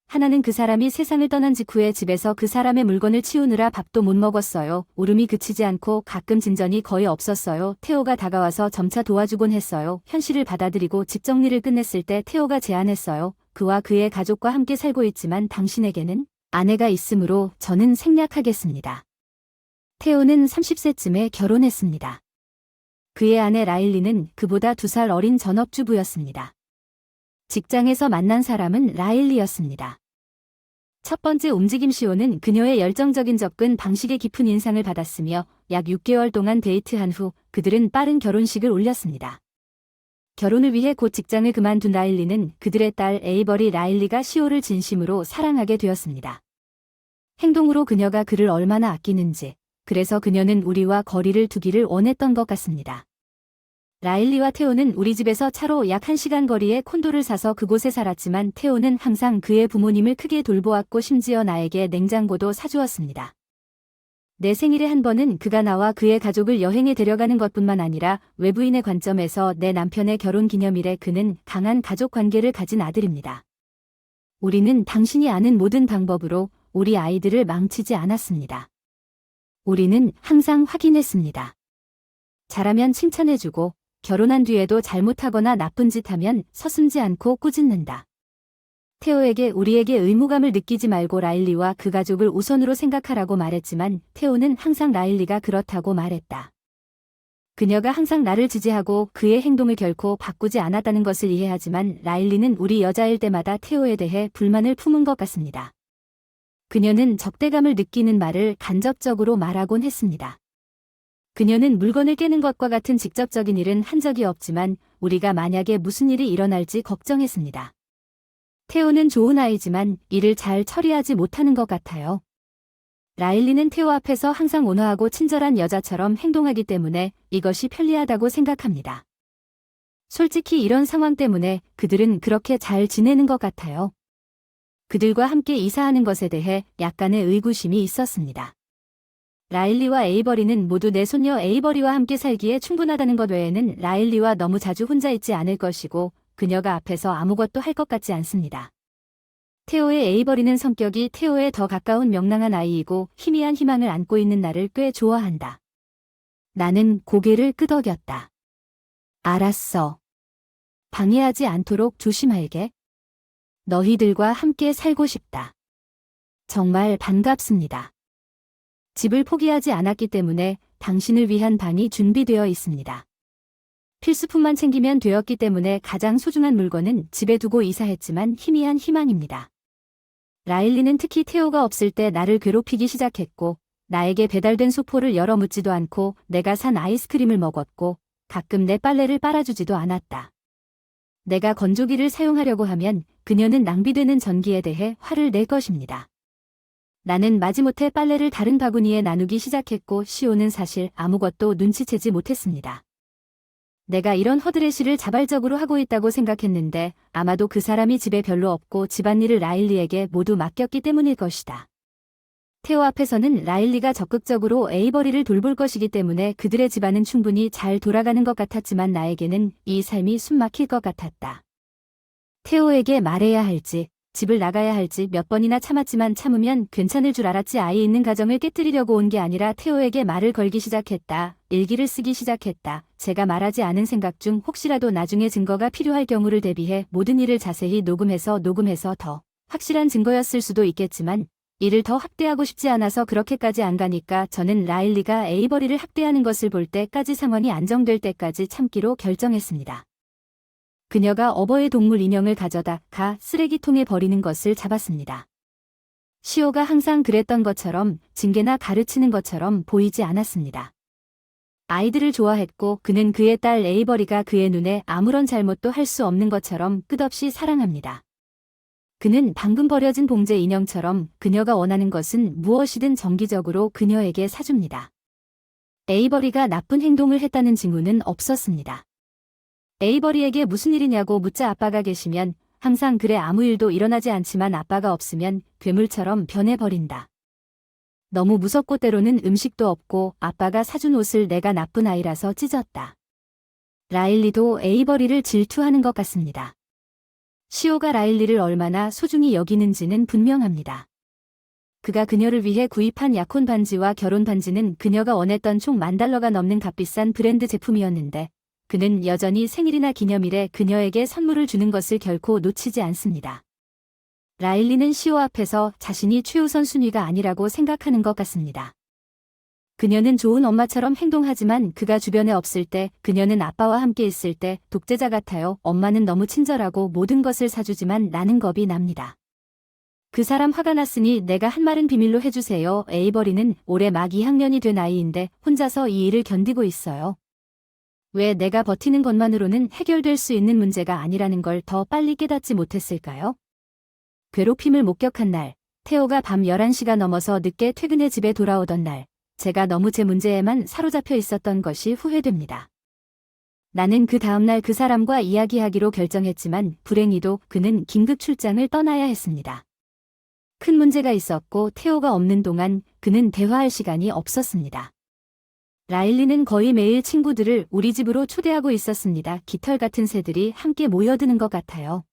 하나는 그 사람이 세상을 떠난 직후에 집에서 그 사람의 물건을 치우느라 밥도 못 먹었어요. 울음이 그치지 않고 가끔 진전이 거의 없었어요. 테오가 다가와서 점차 도와주곤 했어요. 현실을 받아들이고 집 정리를 끝냈을 때 테오가 제안했어요. 그와 그의 가족과 함께 살고 있지만 당신에게는 아내가 있으므로 저는 생략하겠습니다. 테오는 30세쯤에 결혼했습니다. 그의 아내 라일리는 그보다 2살 어린 전업주부였습니다. 직장에서 만난 사람은 라일리였습니다. 첫 번째 움직임 시오는 그녀의 열정적인 접근 방식에 깊은 인상을 받았으며 약 6개월 동안 데이트한 후 그들은 빠른 결혼식을 올렸습니다. 결혼을 위해 곧 직장을 그만둔 라일리는 그들의 딸 에이버리 라일리가 시오를 진심으로 사랑하게 되었습니다. 행동으로 그녀가 그를 얼마나 아끼는지, 그래서 그녀는 우리와 거리를 두기를 원했던 것 같습니다. 라일리와 테오는 우리 집에서 차로 약 1시간 거리에 콘도를 사서 그곳에 살았지만 테오는 항상 그의 부모님을 크게 돌보았고 심지어 나에게 냉장고도 사주었습니다. 내 생일에 한 번은 그가 나와 그의 가족을 여행에 데려가는 것뿐만 아니라 외부인의 관점에서 내 남편의 결혼 기념일에 그는 강한 가족 관계를 가진 아들입니다. 우리는 당신이 아는 모든 방법으로 우리 아이들을 망치지 않았습니다. 우리는 항상 확인했습니다. 잘하면 칭찬해주고 결혼한 뒤에도 잘못하거나 나쁜 짓 하면 서슴지 않고 꾸짖는다. 테오에게 우리에게 의무감을 느끼지 말고 라일리와 그 가족을 우선으로 생각하라고 말했지만 테오는 항상 라일리가 그렇다고 말했다. 그녀가 항상 나를 지지하고 그의 행동을 결코 바꾸지 않았다는 것을 이해하지만 라일리는 우리 여자일 때마다 테오에 대해 불만을 품은 것 같습니다. 그녀는 적대감을 느끼는 말을 간접적으로 말하곤 했습니다. 그녀는 물건을 깨는 것과 같은 직접적인 일은 한 적이 없지만 우리가 만약에 무슨 일이 일어날지 걱정했습니다. 테오는 좋은 아이지만 일을 잘 처리하지 못하는 것 같아요. 라일리는 테오 앞에서 항상 온화하고 친절한 여자처럼 행동하기 때문에 이것이 편리하다고 생각합니다. 솔직히 이런 상황 때문에 그들은 그렇게 잘 지내는 것 같아요. 그들과 함께 이사하는 것에 대해 약간의 의구심이 있었습니다. 라일리와 에이버리는 모두 내 손녀 에이버리와 함께 살기에 충분하다는 것 외에는 라일리와 너무 자주 혼자 있지 않을 것이고 그녀가 앞에서 아무것도 할 것 같지 않습니다. 테오의 에이버리는 성격이 테오에 더 가까운 명랑한 아이이고 희미한 희망을 안고 있는 나를 꽤 좋아한다. 나는 고개를 끄덕였다. 알았어. 방해하지 않도록 조심할게. 너희들과 함께 살고 싶다. 정말 반갑습니다. 집을 포기하지 않았기 때문에 당신을 위한 방이 준비되어 있습니다. 필수품만 챙기면 되었기 때문에 가장 소중한 물건은 집에 두고 이사했지만 희미한 희망입니다. 라일리는 특히 테오가 없을 때 나를 괴롭히기 시작했고 나에게 배달된 소포를 열어 묻지도 않고 내가 산 아이스크림을 먹었고 가끔 내 빨래를 빨아주지도 않았다. 내가 건조기를 사용하려고 하면 그녀는 낭비되는 전기에 대해 화를 낼 것입니다. 나는 마지못해 빨래를 다른 바구니에 나누기 시작했고 시오는 사실 아무것도 눈치채지 못했습니다. 내가 이런 허드렛일을 자발적으로 하고 있다고 생각했는데 아마도 그 사람이 집에 별로 없고 집안일을 라일리에게 모두 맡겼기 때문일 것이다. 테오 앞에서는 라일리가 적극적으로 에이버리를 돌볼 것이기 때문에 그들의 집안은 충분히 잘 돌아가는 것 같았지만 나에게는 이 삶이 숨막힐 것 같았다. 테오에게 말해야 할지 집을 나가야 할지 몇 번이나 참았지만 참으면 괜찮을 줄 알았지. 아이 있는 가정을 깨뜨리려고 온 게 아니라 테오에게 말을 걸기 시작했다. 일기를 쓰기 시작했다. 제가 말하지 않은 생각 중 혹시라도 나중에 증거가 필요할 경우를 대비해 모든 일을 자세히 녹음해서 더 확실한 증거였을 수도 있겠지만 이를 더 확대하고 싶지 않아서 그렇게까지 안 가니까 저는 라일리가 에이버리를 학대하는 것을 볼 때까지 상황이 안정될 때까지 참기로 결정했습니다. 그녀가 어버이 동물 인형을 가져다 가 쓰레기통에 버리는 것을 잡았습니다. 시오가 항상 그랬던 것처럼 징계나 가르치는 것처럼 보이지 않았습니다. 아이들을 좋아했고 그는 그의 딸 에이버리가 그의 눈에 아무런 잘못도 할 수 없는 것처럼 끝없이 사랑합니다. 그는 방금 버려진 봉제 인형처럼 그녀가 원하는 것은 무엇이든 정기적으로 그녀에게 사줍니다. 에이버리가 나쁜 행동을 했다는 징후는 없었습니다. 에이버리에게 무슨 일이냐고 묻자 아빠가 계시면 항상 그래 아무 일도 일어나지 않지만 아빠가 없으면 괴물처럼 변해버린다. 너무 무섭고 때로는 음식도 없고 아빠가 사준 옷을 내가 나쁜 아이라서 찢었다. 라일리도 에이버리를 질투하는 것 같습니다. 시오가 라일리를 얼마나 소중히 여기는지는 분명합니다. 그가 그녀를 위해 구입한 약혼 반지와 결혼 반지는 그녀가 원했던 총 $10,000가 넘는 값비싼 브랜드 제품이었는데 그는 여전히 생일이나 기념일에 그녀에게 선물을 주는 것을 결코 놓치지 않습니다. 라일리는 시오 앞에서 자신이 최우선 순위가 아니라고 생각하는 것 같습니다. 그녀는 좋은 엄마처럼 행동하지만 그가 주변에 없을 때, 그녀는 아빠와 함께 있을 때 독재자 같아요. 엄마는 너무 친절하고 모든 것을 사주지만 나는 겁이 납니다. 그 사람 화가 났으니 내가 한 말은 비밀로 해주세요. 에이버리는 올해 막 2학년이 된 아이인데 혼자서 이 일을 견디고 있어요. 왜 내가 버티는 것만으로는 해결될 수 있는 문제가 아니라는 걸 더 빨리 깨닫지 못했을까요? 괴롭힘을 목격한 날, 테오가 밤 11시가 넘어서 늦게 퇴근해 집에 돌아오던 날, 제가 너무 제 문제에만 사로잡혀 있었던 것이 후회됩니다. 나는 그 다음날 그 사람과 이야기하기로 결정했지만 불행히도 그는 긴급 출장을 떠나야 했습니다. 큰 문제가 있었고 테오가 없는 동안 그는 대화할 시간이 없었습니다. 라일리는 거의 매일 친구들을 우리 집으로 초대하고 있었습니다. 깃털 같은 새들이 함께 모여드는 것 같아요.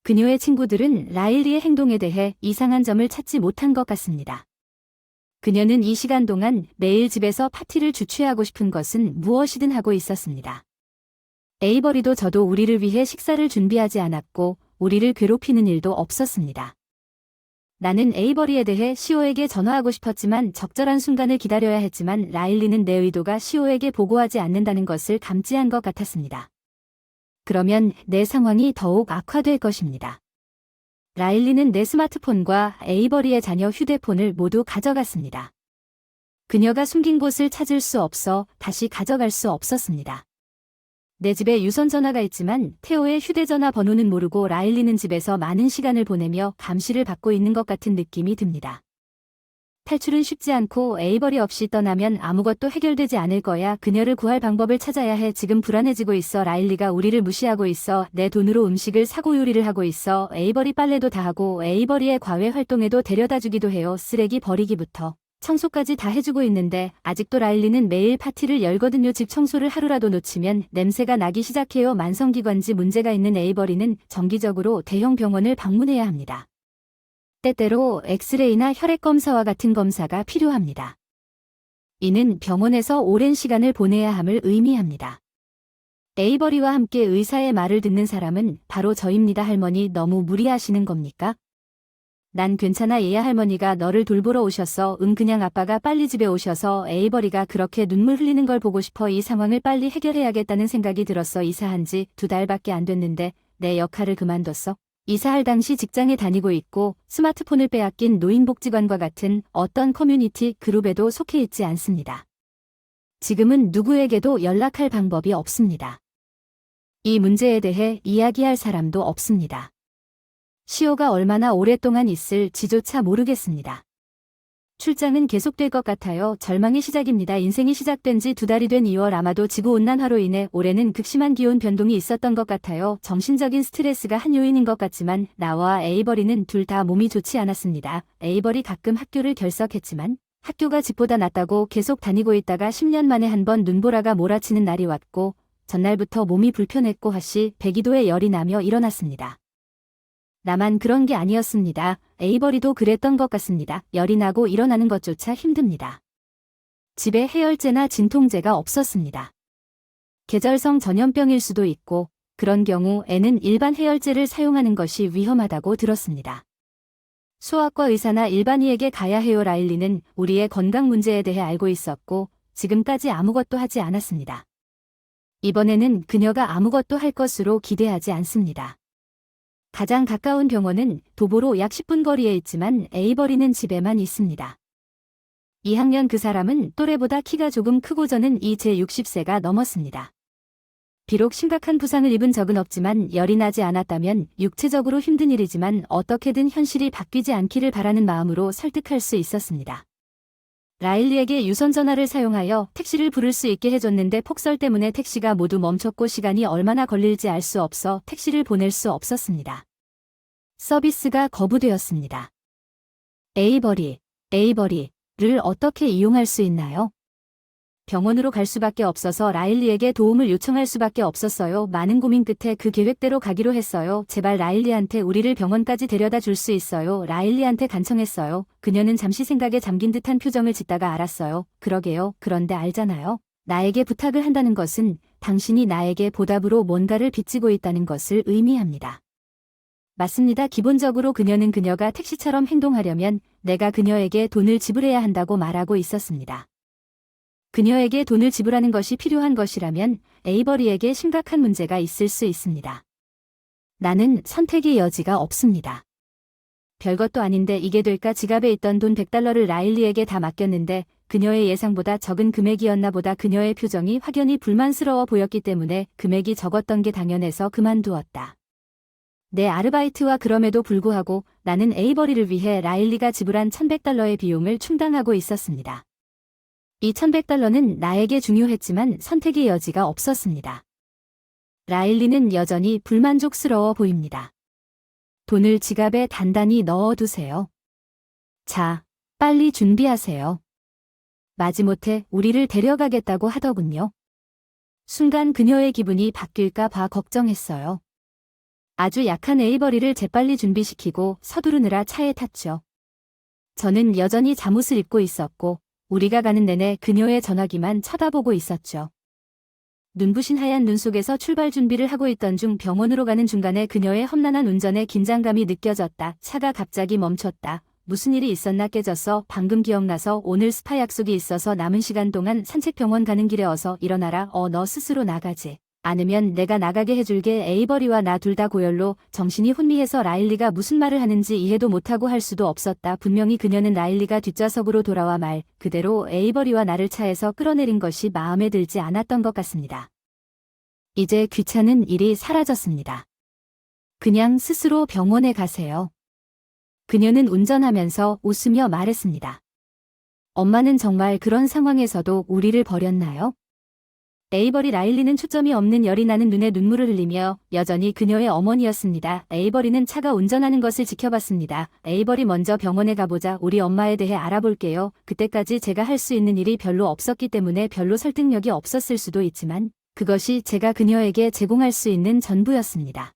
그녀의 친구들은 라일리의 행동에 대해 이상한 점을 찾지 못한 것 같습니다. 그녀는 이 시간 동안 매일 집에서 파티를 주최하고 싶은 것은 무엇이든 하고 있었습니다. 에이버리도 저도 우리를 위해 식사를 준비하지 않았고 우리를 괴롭히는 일도 없었습니다. 나는 에이버리에 대해 시오에게 전화하고 싶었지만 적절한 순간을 기다려야 했지만 라일리는 내 의도가 시오에게 보고하지 않는다는 것을 감지한 것 같았습니다. 그러면 내 상황이 더욱 악화될 것입니다. 라일리는 내 스마트폰과 에이버리의 자녀 휴대폰을 모두 가져갔습니다. 그녀가 숨긴 곳을 찾을 수 없어 다시 가져갈 수 없었습니다. 내 집에 유선 전화가 있지만 테오의 휴대전화 번호는 모르고 라일리는 집에서 많은 시간을 보내며 감시를 받고 있는 것 같은 느낌이 듭니다. 탈출은 쉽지 않고 에이버리 없이 떠나면 아무것도 해결되지 않을 거야. 그녀를 구할 방법을 찾아야 해. 지금 불안해지고 있어. 라일리가 우리를 무시하고 있어. 내 돈으로 음식을 사고 요리를 하고 있어. 에이버리 빨래도 다 하고 에이버리의 과외 활동에도 데려다 주기도 해요. 쓰레기 버리기부터 청소까지 다 해주고 있는데 아직도 라일리는 매일 파티를 열거든요. 집 청소를 하루라도 놓치면 냄새가 나기 시작해요. 만성기관지 문제가 있는 에이버리는 정기적으로 대형 병원을 방문해야 합니다. 때때로 엑스레이나 혈액 검사와 같은 검사가 필요합니다. 이는 병원에서 오랜 시간을 보내야 함을 의미합니다. 에이버리와 함께 의사의 말을 듣는 사람은 바로 저입니다. 할머니 너무 무리하시는 겁니까? 난 괜찮아. 얘야 할머니가 너를 돌보러 오셨어. 그냥 아빠가 빨리 집에 오셔서 에이버리가 그렇게 눈물 흘리는 걸 보고 싶어. 이 상황을 빨리 해결해야겠다는 생각이 들었어. 이사한 지 2달밖에 안 됐는데 내 역할을 그만뒀어. 이사할 당시 직장에 다니고 있고 스마트폰을 빼앗긴 노인복지관과 같은 어떤 커뮤니티 그룹에도 속해 있지 않습니다. 지금은 누구에게도 연락할 방법이 없습니다. 이 문제에 대해 이야기할 사람도 없습니다. 시오가 얼마나 오랫동안 있을지조차 모르겠습니다. 출장은 계속될 것 같아요. 절망의 시작입니다. 인생이 시작된 지 2달이 된 2월 아마도 지구온난화로 인해 올해는 극심한 기온 변동이 있었던 것 같아요. 정신적인 스트레스가 한 요인인 것 같지만 나와 에이버리는 둘 다 몸이 좋지 않았습니다. 에이버리 가끔 학교를 결석했지만 학교가 집보다 낫다고 계속 다니고 있다가 10년 만에 한 번 눈보라가 몰아치는 날이 왔고 전날부터 몸이 불편했고 하시 102도의 열이 나며 일어났습니다. 나만 그런 게 아니었습니다. 에이버리도 그랬던 것 같습니다. 열이 나고 일어나는 것조차 힘듭니다. 집에 해열제나 진통제가 없었습니다. 계절성 전염병일 수도 있고 그런 경우 애는 일반 해열제를 사용하는 것이 위험하다고 들었습니다. 소아과 의사나 일반의에게 가야 해요. 라일리는 우리의 건강 문제에 대해 알고 있었고 지금까지 아무것도 하지 않았습니다. 이번에는 그녀가 아무것도 할 것으로 기대하지 않습니다. 가장 가까운 병원은 도보로 약 10분 거리에 있지만 에이버리는 집에만 있습니다. 2학년 그 사람은 또래보다 키가 조금 크고 저는 이제 60세가 넘었습니다. 비록 심각한 부상을 입은 적은 없지만 열이 나지 않았다면 육체적으로 힘든 일이지만 어떻게든 현실이 바뀌지 않기를 바라는 마음으로 설득할 수 있었습니다. 라일리에게 유선 전화를 사용하여 택시를 부를 수 있게 해줬는데 폭설 때문에 택시가 모두 멈췄고 시간이 얼마나 걸릴지 알 수 없어 택시를 보낼 수 없었습니다. 서비스가 거부되었습니다. 에이버리를 어떻게 이용할 수 있나요? 병원으로 갈 수밖에 없어서 라일리에게 도움을 요청할 수밖에 없었어요. 많은 고민 끝에 그 계획대로 가기로 했어요. 제발 라일리한테 우리를 병원까지 데려다 줄 수 있어요. 라일리한테 간청했어요. 그녀는 잠시 생각에 잠긴 듯한 표정을 짓다가 알았어요. 그러게요. 그런데 알잖아요. 나에게 부탁을 한다는 것은 당신이 나에게 보답으로 뭔가를 빚지고 있다는 것을 의미합니다. 맞습니다. 기본적으로 그녀는 그녀가 택시처럼 행동하려면 내가 그녀에게 돈을 지불해야 한다고 말하고 있었습니다. 그녀에게 돈을 지불하는 것이 필요한 것이라면 에이버리에게 심각한 문제가 있을 수 있습니다. 나는 선택의 여지가 없습니다. 별것도 아닌데 이게 될까 지갑에 있던 돈 $100를 라일리에게 다 맡겼는데 그녀의 예상보다 적은 금액이었나 보다. 그녀의 표정이 확연히 불만스러워 보였기 때문에 금액이 적었던 게 당연해서 그만두었다. 내 아르바이트와 그럼에도 불구하고 나는 에이버리를 위해 라일리가 지불한 $1100의 비용을 충당하고 있었습니다. 이 $1100는 나에게 중요했지만 선택의 여지가 없었습니다. 라일리는 여전히 불만족스러워 보입니다. 돈을 지갑에 단단히 넣어두세요. 자, 빨리 준비하세요. 마지못해 우리를 데려가겠다고 하더군요. 순간 그녀의 기분이 바뀔까 봐 걱정했어요. 아주 약한 에이버리를 재빨리 준비시키고 서두르느라 차에 탔죠. 저는 여전히 잠옷을 입고 있었고 우리가 가는 내내 그녀의 전화기만 쳐다보고 있었죠. 눈부신 하얀 눈 속에서 출발 준비를 하고 있던 중 병원으로 가는 중간에 그녀의 험난한 운전에 긴장감이 느껴졌다. 차가 갑자기 멈췄다. 무슨 일이 있었나 깨졌어. 방금 기억나서 오늘 스파 약속이 있어서 남은 시간 동안 산책 병원 가는 길에 어서 일어나라. 너 스스로 나가지. 않으면 내가 나가게 해줄게. 에이버리와 나 둘 다 고열로 정신이 혼미해서 라일리가 무슨 말을 하는지 이해도 못하고 할 수도 없었다. 분명히 그녀는 라일리가 뒷좌석으로 돌아와 말 그대로 에이버리와 나를 차에서 끌어내린 것이 마음에 들지 않았던 것 같습니다. 이제 귀찮은 일이 사라졌습니다. 그냥 스스로 병원에 가세요. 그녀는 운전하면서 웃으며 말했습니다. 엄마는 정말 그런 상황에서도 우리를 버렸나요? 에이버리 라일리는 초점이 없는 열이 나는 눈에 눈물을 흘리며 여전히 그녀의 어머니였습니다. 에이버리는 차가 운전하는 것을 지켜봤습니다. 에이버리 먼저 병원에 가보자. 우리 엄마에 대해 알아볼게요. 그때까지 제가 할 수 있는 일이 별로 없었기 때문에 별로 설득력이 없었을 수도 있지만 그것이 제가 그녀에게 제공할 수 있는 전부였습니다.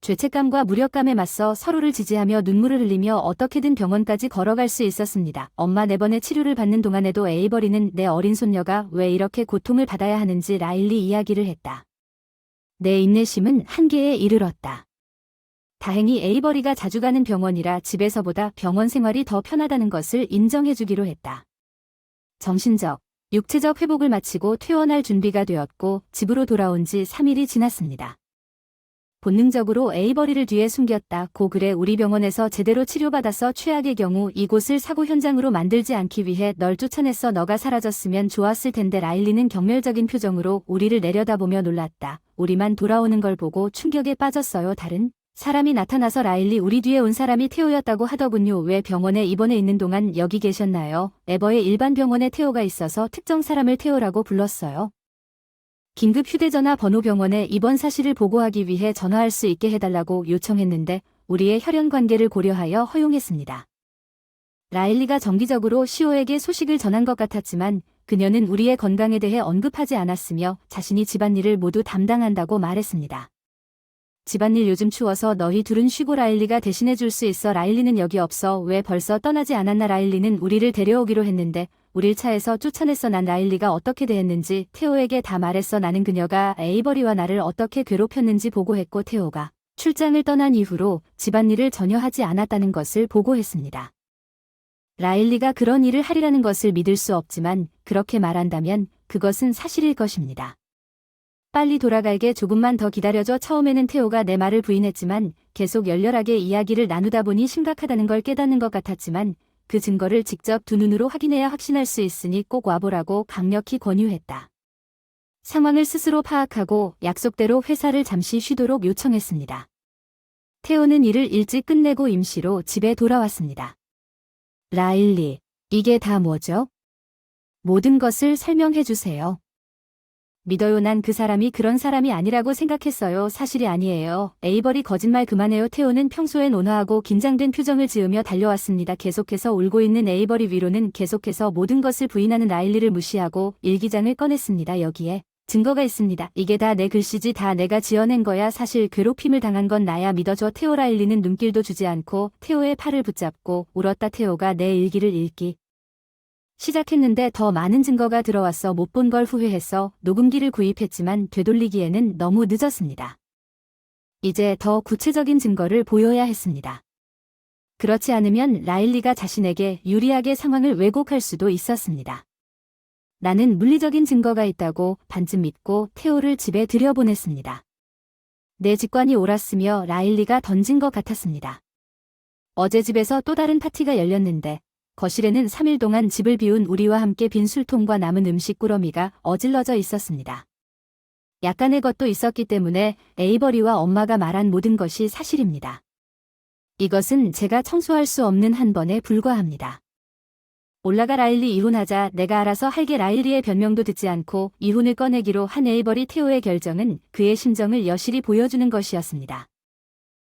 죄책감과 무력감에 맞서 서로를 지지하며 눈물을 흘리며 어떻게든 병원까지 걸어갈 수 있었습니다. 엄마 4번의 치료를 받는 동안에도 에이버리는 내 어린 손녀가 왜 이렇게 고통을 받아야 하는지 라일리 이야기를 했다. 내 인내심은 한계에 이르렀다. 다행히 에이버리가 자주 가는 병원이라 집에서보다 병원 생활이 더 편하다는 것을 인정해주기로 했다. 정신적, 육체적 회복을 마치고 퇴원할 준비가 되었고 집으로 돌아온 지 3일이 지났습니다. 본능적으로 에이버리를 뒤에 숨겼다. 그래 우리 병원에서 제대로 치료받아서 최악의 경우 이곳을 사고 현장으로 만들지 않기 위해 널 쫓아냈어. 너가 사라졌으면 좋았을 텐데. 라일리는 경멸적인 표정으로 우리를 내려다보며 놀랐다. 우리만 돌아오는 걸 보고 충격에 빠졌어요. 다른 사람이 나타나서 라일리 우리 뒤에 온 사람이 테오였다고 하더군요. 왜 병원에 입원해 있는 동안 여기 계셨나요? 에버의 일반 병원에 테오가 있어서 특정 사람을 테오라고 불렀어요. 긴급 휴대전화 번호 병원에 입원 사실을 보고하기 위해 전화할 수 있게 해달라고 요청했는데 우리의 혈연 관계를 고려하여 허용했습니다. 라일리가 정기적으로 시오에게 소식을 전한 것 같았지만 그녀는 우리의 건강에 대해 언급하지 않았으며 자신이 집안일을 모두 담당한다고 말했습니다. 집안일 요즘 추워서 너희 둘은 쉬고 라일리가 대신해 줄 수 있어. 라일리는 여기 없어. 왜 벌써 떠나지 않았나? 라일리는 우리를 데려오기로 했는데 우릴 차에서 쫓아냈어. 난 라일리가 어떻게 대했는지 테오에게 다 말했어. 나는 그녀가 에이버리와 나를 어떻게 괴롭혔는지 보고했고 테오가 출장을 떠난 이후로 집안일을 전혀 하지 않았다는 것을 보고했습니다. 라일리가 그런 일을 하리라는 것을 믿을 수 없지만 그렇게 말한다면 그것은 사실일 것입니다. 빨리 돌아갈게 조금만 더 기다려줘. 처음에는 태호가 내 말을 부인했지만 계속 열렬하게 이야기를 나누다 보니 심각하다는 걸 깨닫는 것 같았지만 그 증거를 직접 두 눈으로 확인해야 확신할 수 있으니 꼭 와보라고 강력히 권유했다. 상황을 스스로 파악하고 약속대로 회사를 잠시 쉬도록 요청했습니다. 태호는 일을 일찍 끝내고 임시로 집에 돌아왔습니다. 라일리, 이게 다 뭐죠? 모든 것을 설명해 주세요. 믿어요. 난 그 사람이 그런 사람이 아니라고 생각했어요. 사실이 아니에요. 에이버리 거짓말 그만해요. 태호는 평소엔 온화하고 긴장된 표정을 지으며 달려왔습니다. 계속해서 울고 있는 에이버리 위로는 계속해서 모든 것을 부인하는 라일리를 무시하고 일기장을 꺼냈습니다. 여기에 증거가 있습니다. 이게 다 내 글씨지. 다 내가 지어낸 거야. 사실 괴롭힘을 당한 건 나야. 믿어줘. 태호. 라일리는 눈길도 주지 않고 태호의 팔을 붙잡고 울었다. 태호가 내 일기를 읽기 시작했는데 더 많은 증거가 들어왔어. 못 본 걸 후회했어. 녹음기를 구입했지만 되돌리기에는 너무 늦었습니다. 이제 더 구체적인 증거를 보여야 했습니다. 그렇지 않으면 라일리가 자신에게 유리하게 상황을 왜곡할 수도 있었습니다. 나는 물리적인 증거가 있다고 반쯤 믿고 태호를 집에 들여보냈습니다. 내 직관이 옳았으며 라일리가 던진 것 같았습니다. 어제 집에서 또 다른 파티가 열렸는데 거실에는 3일 동안 집을 비운 우리와 함께 빈 술통과 남은 음식 꾸러미가 어질러져 있었습니다. 약간의 것도 있었기 때문에 에이버리와 엄마가 말한 모든 것이 사실입니다. 이것은 제가 청소할 수 없는 한 번에 불과합니다. 올라가. 라일리 이혼하자. 내가 알아서 할게. 라일리의 변명도 듣지 않고 이혼을 꺼내기로 한 에이버리. 태호의 결정은 그의 심정을 여실히 보여주는 것이었습니다.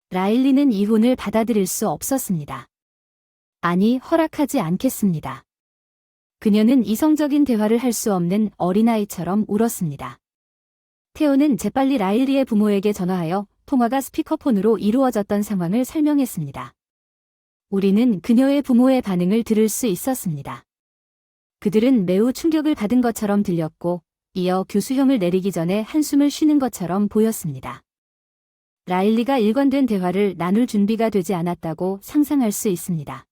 라일리는 이혼을 받아들일 수 없었습니다. 아니, 허락하지 않겠습니다. 그녀는 이성적인 대화를 할 수 없는 어린아이처럼 울었습니다. 태호는 재빨리 라일리의 부모에게 전화하여 통화가 스피커폰으로 이루어졌던 상황을 설명했습니다. 우리는 그녀의 부모의 반응을 들을 수 있었습니다. 그들은 매우 충격을 받은 것처럼 들렸고 이어 교수형을 내리기 전에 한숨을 쉬는 것처럼 보였습니다. 라일리가 일관된 대화를 나눌 준비가 되지 않았다고 상상할 수 있습니다.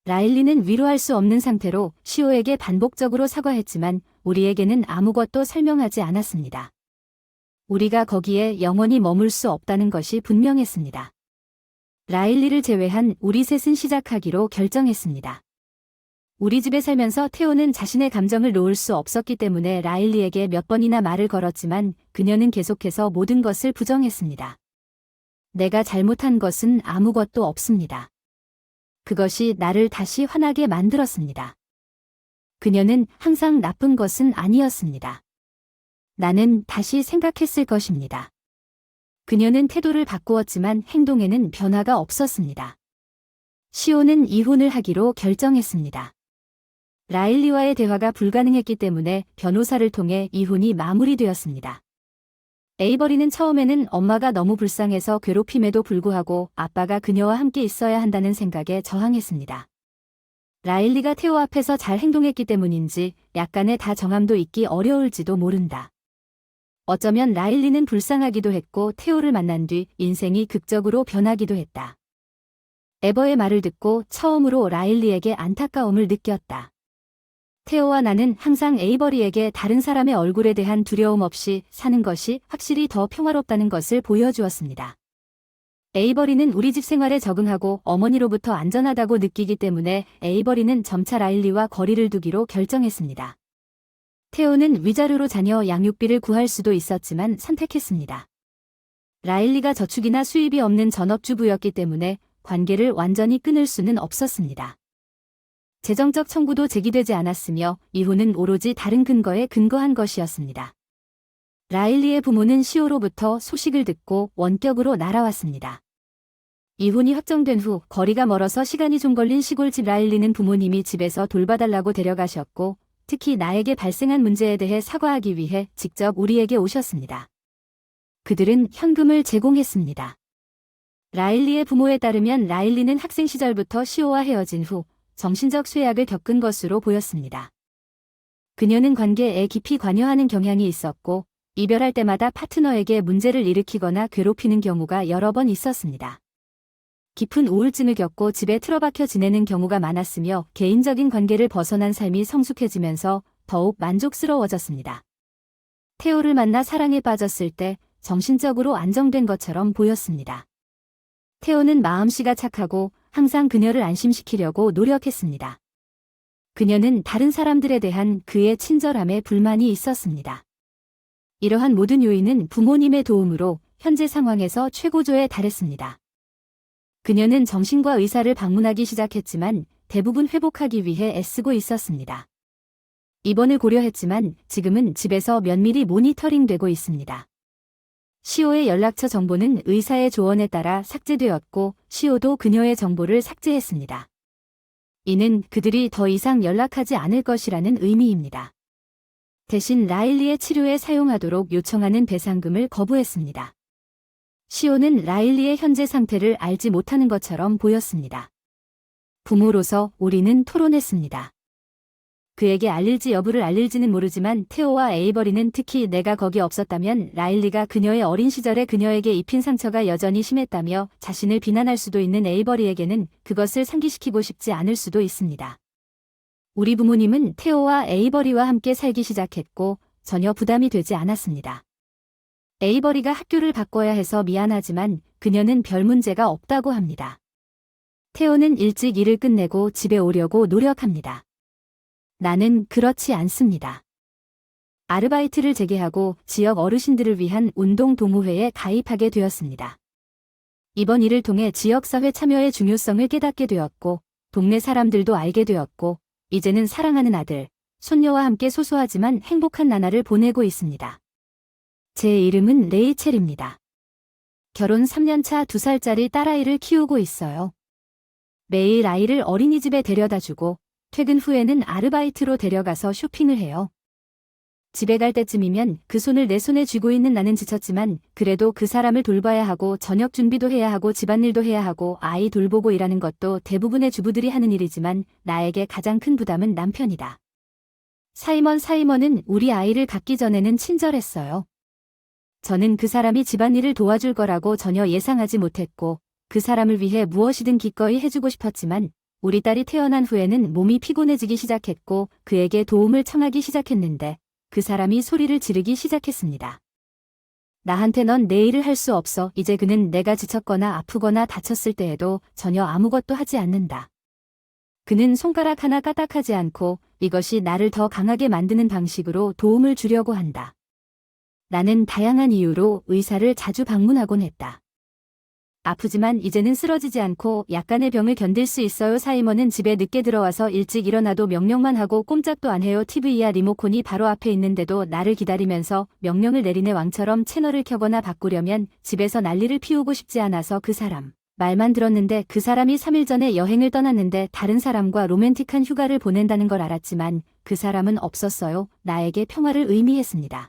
라일리는 위로할 수 없는 상태로 시오에게 반복적으로 사과했지만 우리에게는 아무것도 설명하지 않았습니다. 우리가 거기에 영원히 머물 수 없다는 것이 분명했습니다. 라일리를 제외한 우리 셋은 시작하기로 결정했습니다. 우리 집에 살면서 태호는 자신의 감정을 놓을 수 없었기 때문에 라일리에게 몇 번이나 말을 걸었지만 그녀는 계속해서 모든 것을 부정했습니다. 내가 잘못한 것은 아무것도 없습니다. 그것이 나를 다시 화나게 만들었습니다. 그녀는 항상 나쁜 것은 아니었습니다. 나는 다시 생각했을 것입니다. 그녀는 태도를 바꾸었지만 행동에는 변화가 없었습니다. 시오는 이혼을 하기로 결정했습니다. 라일리와의 대화가 불가능했기 때문에 변호사를 통해 이혼이 마무리되었습니다. 에이버리는 처음에는 엄마가 너무 불쌍해서 괴롭힘에도 불구하고 아빠가 그녀와 함께 있어야 한다는 생각에 저항했습니다. 라일리가 태호 앞에서 잘 행동했기 때문인지 약간의 다정함도 있기 어려울지도 모른다. 어쩌면 라일리는 불쌍하기도 했고 태호를 만난 뒤 인생이 극적으로 변하기도 했다. 에버의 말을 듣고 처음으로 라일리에게 안타까움을 느꼈다. 태호와 나는 항상 에이버리에게 다른 사람의 얼굴에 대한 두려움 없이 사는 것이 확실히 더 평화롭다는 것을 보여주었습니다. 에이버리는 우리 집 생활에 적응하고 어머니로부터 안전하다고 느끼기 때문에 에이버리는 점차 라일리와 거리를 두기로 결정했습니다. 태호는 위자료로 자녀 양육비를 구할 수도 있었지만 선택했습니다. 라일리가 저축이나 수입이 없는 전업주부였기 때문에 관계를 완전히 끊을 수는 없었습니다. 재정적 청구도 제기되지 않았으며 이혼은 오로지 다른 근거에 근거한 것이었습니다. 라일리의 부모는 시오로부터 소식을 듣고 원격으로 날아왔습니다. 이혼이 확정된 후 거리가 멀어서 시간이 좀 걸린 시골집. 라일리는 부모님이 집에서 돌봐달라고 데려가셨고 특히 나에게 발생한 문제에 대해 사과하기 위해 직접 우리에게 오셨습니다. 그들은 현금을 제공했습니다. 라일리의 부모에 따르면 라일리는 학생 시절부터 시오와 헤어진 후 정신적 쇠약을 겪은 것으로 보였습니다. 그녀는 관계에 깊이 관여하는 경향이 있었고 이별할 때마다 파트너에게 문제를 일으키거나 괴롭히는 경우가 여러 번 있었습니다. 깊은 우울증을 겪고 집에 틀어박혀 지내는 경우가 많았으며 개인적인 관계를 벗어난 삶이 성숙해지면서 더욱 만족스러워졌습니다. 태호를 만나 사랑에 빠졌을 때 정신적으로 안정된 것처럼 보였습니다. 태호는 마음씨가 착하고 항상 그녀를 안심시키려고 노력했습니다. 그녀는 다른 사람들에 대한 그의 친절함에 불만이 있었습니다. 이러한 모든 요인은 부모님의 도움으로 현재 상황에서 최고조에 달했습니다. 그녀는 정신과 의사를 방문하기 시작했지만 대부분 회복하기 위해 애쓰고 있었습니다. 입원을 고려했지만 지금은 집에서 면밀히 모니터링되고 있습니다. 시오의 연락처 정보는 의사의 조언에 따라 삭제되었고 시오도 그녀의 정보를 삭제했습니다. 이는 그들이 더 이상 연락하지 않을 것이라는 의미입니다. 대신 라일리의 치료에 사용하도록 요청하는 배상금을 거부했습니다. 시오는 라일리의 현재 상태를 알지 못하는 것처럼 보였습니다. 부모로서 우리는 토론했습니다. 그에게 알릴지 여부를 알릴지는 모르지만 태호와 에이버리는 특히 내가 거기 없었다면 라일리가 그녀의 어린 시절에 그녀에게 입힌 상처가 여전히 심했다며 자신을 비난할 수도 있는 에이버리에게는 그것을 상기시키고 싶지 않을 수도 있습니다. 우리 부모님은 태호와 에이버리와 함께 살기 시작했고 전혀 부담이 되지 않았습니다. 에이버리가 학교를 바꿔야 해서 미안하지만 그녀는 별 문제가 없다고 합니다. 태호는 일찍 일을 끝내고 집에 오려고 노력합니다. 나는 그렇지 않습니다. 아르바이트를 재개하고 지역 어르신들을 위한 운동 동호회에 가입하게 되었습니다. 이번 일을 통해 지역사회 참여의 중요성을 깨닫게 되었고 동네 사람들도 알게 되었고 이제는 사랑하는 아들, 손녀와 함께 소소하지만 행복한 나날을 보내고 있습니다. 제 이름은 레이첼입니다. 결혼 3년차 2살짜리 딸아이를 키우고 있어요. 매일 아이를 어린이집에 데려다주고 퇴근 후에는 아르바이트로 데려가서 쇼핑을 해요. 집에 갈 때쯤이면 그 손을 내 손에 쥐고 있는 나는 지쳤지만 그래도 그 사람을 돌봐야 하고 저녁 준비도 해야 하고 집안일도 해야 하고 아이 돌보고 일하는 것도 대부분의 주부들이 하는 일이지만 나에게 가장 큰 부담은 남편이다. 사이먼은 우리 아이를 갖기 전에는 친절했어요. 저는 그 사람이 집안일을 도와줄 거라고 전혀 예상하지 못했고 그 사람을 위해 무엇이든 기꺼이 해주고 싶었지만 우리 딸이 태어난 후에는 몸이 피곤해지기 시작했고 그에게 도움을 청하기 시작했는데 그 사람이 소리를 지르기 시작했습니다. 나한테 넌 내 일을 할 수 없어. 이제 그는 내가 지쳤거나 아프거나 다쳤을 때에도 전혀 아무것도 하지 않는다. 그는 손가락 하나 까딱하지 않고 이것이 나를 더 강하게 만드는 방식으로 도움을 주려고 한다. 나는 다양한 이유로 의사를 자주 방문하곤 했다. 아프지만 이제는 쓰러지지 않고 약간의 병을 견딜 수 있어요. 사이먼은 집에 늦게 들어와서 일찍 일어나도 명령만 하고 꼼짝도 안 해요. TV야 리모컨이 바로 앞에 있는데도 나를 기다리면서 명령을 내리네. 왕처럼 채널을 켜거나 바꾸려면 집에서 난리를 피우고 싶지 않아서 그 사람 말만 들었는데 그 사람이 3일 전에 여행을 떠났는데 다른 사람과 로맨틱한 휴가를 보낸다는 걸 알았지만 그 사람은 없었어요. 나에게 평화를 의미했습니다.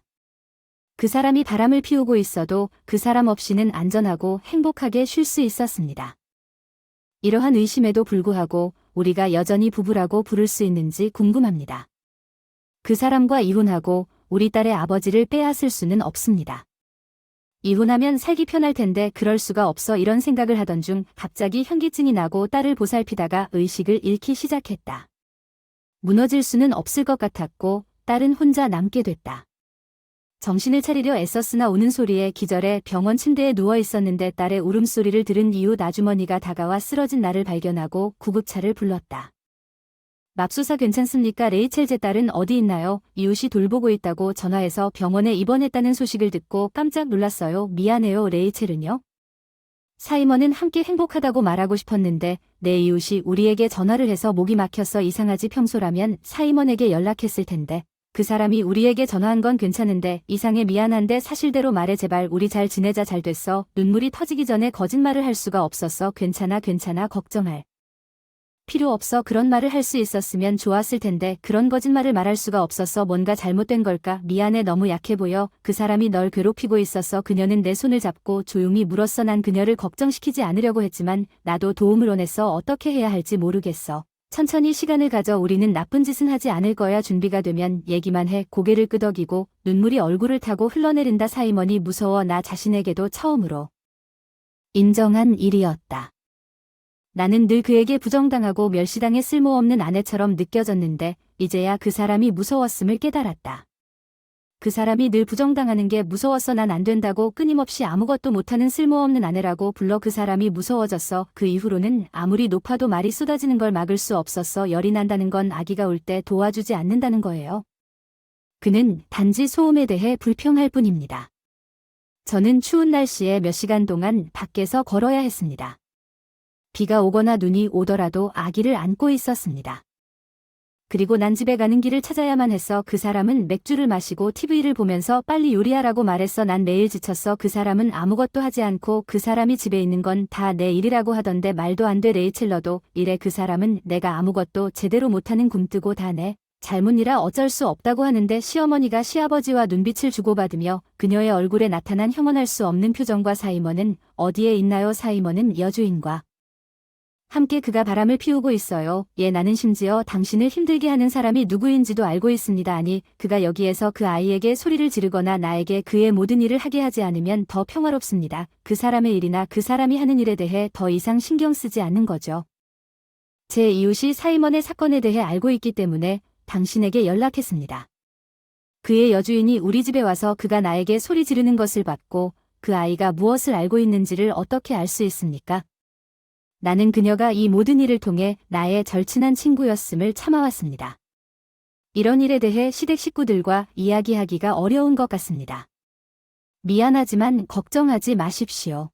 그 사람이 바람을 피우고 있어도 그 사람 없이는 안전하고 행복하게 쉴 수 있었습니다. 이러한 의심에도 불구하고 우리가 여전히 부부라고 부를 수 있는지 궁금합니다. 그 사람과 이혼하고 우리 딸의 아버지를 빼앗을 수는 없습니다. 이혼하면 살기 편할 텐데 그럴 수가 없어 이런 생각을 하던 중 갑자기 현기증이 나고 딸을 보살피다가 의식을 잃기 시작했다. 무너질 수는 없을 것 같았고 딸은 혼자 남게 됐다. 정신을 차리려 애썼으나 우는 소리에 기절해 병원 침대에 누워 있었는데 딸의 울음소리를 들은 이웃 아주머니가 다가와 쓰러진 나를 발견하고 구급차를 불렀다. 맙소사 괜찮습니까? 레이첼 제 딸은 어디 있나요? 이웃이 돌보고 있다고 전화해서 병원에 입원했다는 소식을 듣고 깜짝 놀랐어요. 미안해요. 레이첼은요? 사이먼은 함께 행복하다고 말하고 싶었는데 내 이웃이 우리에게 전화를 해서 목이 막혀서 이상하지. 평소라면 사이먼에게 연락했을 텐데 그 사람이 우리에게 전화한 건 괜찮은데 이상해. 미안한데 사실대로 말해. 제발 우리 잘 지내자. 잘 됐어. 눈물이 터지기 전에 거짓말을 할 수가 없었어. 괜찮아 걱정할 필요 없어. 그런 말을 할 수 있었으면 좋았을 텐데 그런 거짓말을 말할 수가 없었어. 뭔가 잘못된 걸까? 미안해. 너무 약해 보여. 그 사람이 널 괴롭히고 있었어. 그녀는 내 손을 잡고 조용히 물었어. 난 그녀를 걱정시키지 않으려고 했지만 나도 도움을 원했어. 어떻게 해야 할지 모르겠어. 천천히 시간을 가져. 우리는 나쁜 짓은 하지 않을 거야. 준비가 되면 얘기만 해. 고개를 끄덕이고 눈물이 얼굴을 타고 흘러내린다. 사이먼이 무서워. 나 자신에게도 처음으로 인정한 일이었다. 나는 늘 그에게 부정당하고 멸시당해 쓸모없는 아내처럼 느껴졌는데 이제야 그 사람이 무서웠음을 깨달았다. 그 사람이 늘 부정당하는 게 무서웠어. 난 안 된다고 끊임없이 아무것도 못하는 쓸모없는 아내라고 불러. 그 사람이 무서워졌어. 그 이후로는 아무리 높아도 말이 쏟아지는 걸 막을 수 없었어. 열이 난다는 건 아기가 울 때 도와주지 않는다는 거예요. 그는 단지 소음에 대해 불평할 뿐입니다. 저는 추운 날씨에 몇 시간 동안 밖에서 걸어야 했습니다. 비가 오거나 눈이 오더라도 아기를 안고 있었습니다. 그리고 난 집에 가는 길을 찾아야만 했어. 그 사람은 맥주를 마시고 TV를 보면서 빨리 요리하라고 말했어. 난 매일 지쳤어. 그 사람은 아무것도 하지 않고 그 사람이 집에 있는 건 다 내 일이라고 하던데 말도 안 돼. 레이첼 너도 이래. 그 사람은 내가 아무것도 제대로 못하는 굼뜨고 다 내 잘못이라 어쩔 수 없다고 하는데 시어머니가 시아버지와 눈빛을 주고받으며 그녀의 얼굴에 나타난 형언할 수 없는 표정과 사이먼은 어디에 있나요? 사이먼은 여주인과 함께 그가 바람을 피우고 있어요. 예, 나는 심지어 당신을 힘들게 하는 사람이 누구인지도 알고 있습니다. 아니, 그가 여기에서 그 아이에게 소리를 지르거나 나에게 그의 모든 일을 하게 하지 않으면 더 평화롭습니다. 그 사람의 일이나 그 사람이 하는 일에 대해 더 이상 신경 쓰지 않는 거죠. 제 이웃이 사이먼의 사건에 대해 알고 있기 때문에 당신에게 연락했습니다. 그의 여주인이 우리 집에 와서 그가 나에게 소리 지르는 것을 봤고 그 아이가 무엇을 알고 있는지를 어떻게 알 수 있습니까? 나는 그녀가 이 모든 일을 통해 나의 절친한 친구였음을 참아왔습니다. 이런 일에 대해 시댁 식구들과 이야기하기가 어려운 것 같습니다. 미안하지만 걱정하지 마십시오.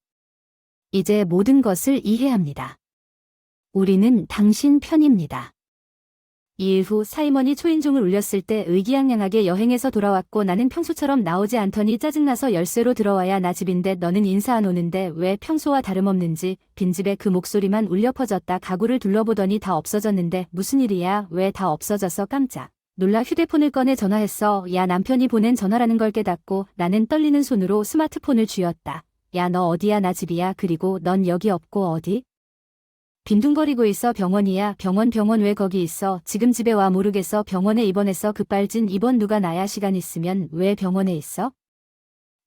이제 모든 것을 이해합니다. 우리는 당신 편입니다. 이일 후 사이먼이 초인종을 울렸을 때 의기양양하게 여행에서 돌아왔고 나는 평소처럼 나오지 않더니 짜증나서 열쇠로 들어와야 나 집인데 너는 인사 안 오는데 왜 평소와 다름없는지 빈집에 그 목소리만 울려 퍼졌다. 가구를 둘러보더니 다 없어졌는데 무슨 일이야? 왜 다 없어져서 깜짝 놀라 휴대폰을 꺼내 전화했어. 야, 남편이 보낸 전화라는 걸 깨닫고 나는 떨리는 손으로 스마트폰을 쥐었다. 야, 너 어디야? 나 집이야. 그리고 넌 여기 없고 어디? 빈둥거리고 있어. 병원이야. 병원 왜 거기 있어? 지금 집에 와. 모르겠어. 병원에 입원했어. 급발진 입원. 누가 나야? 시간 있으면 왜 병원에 있어?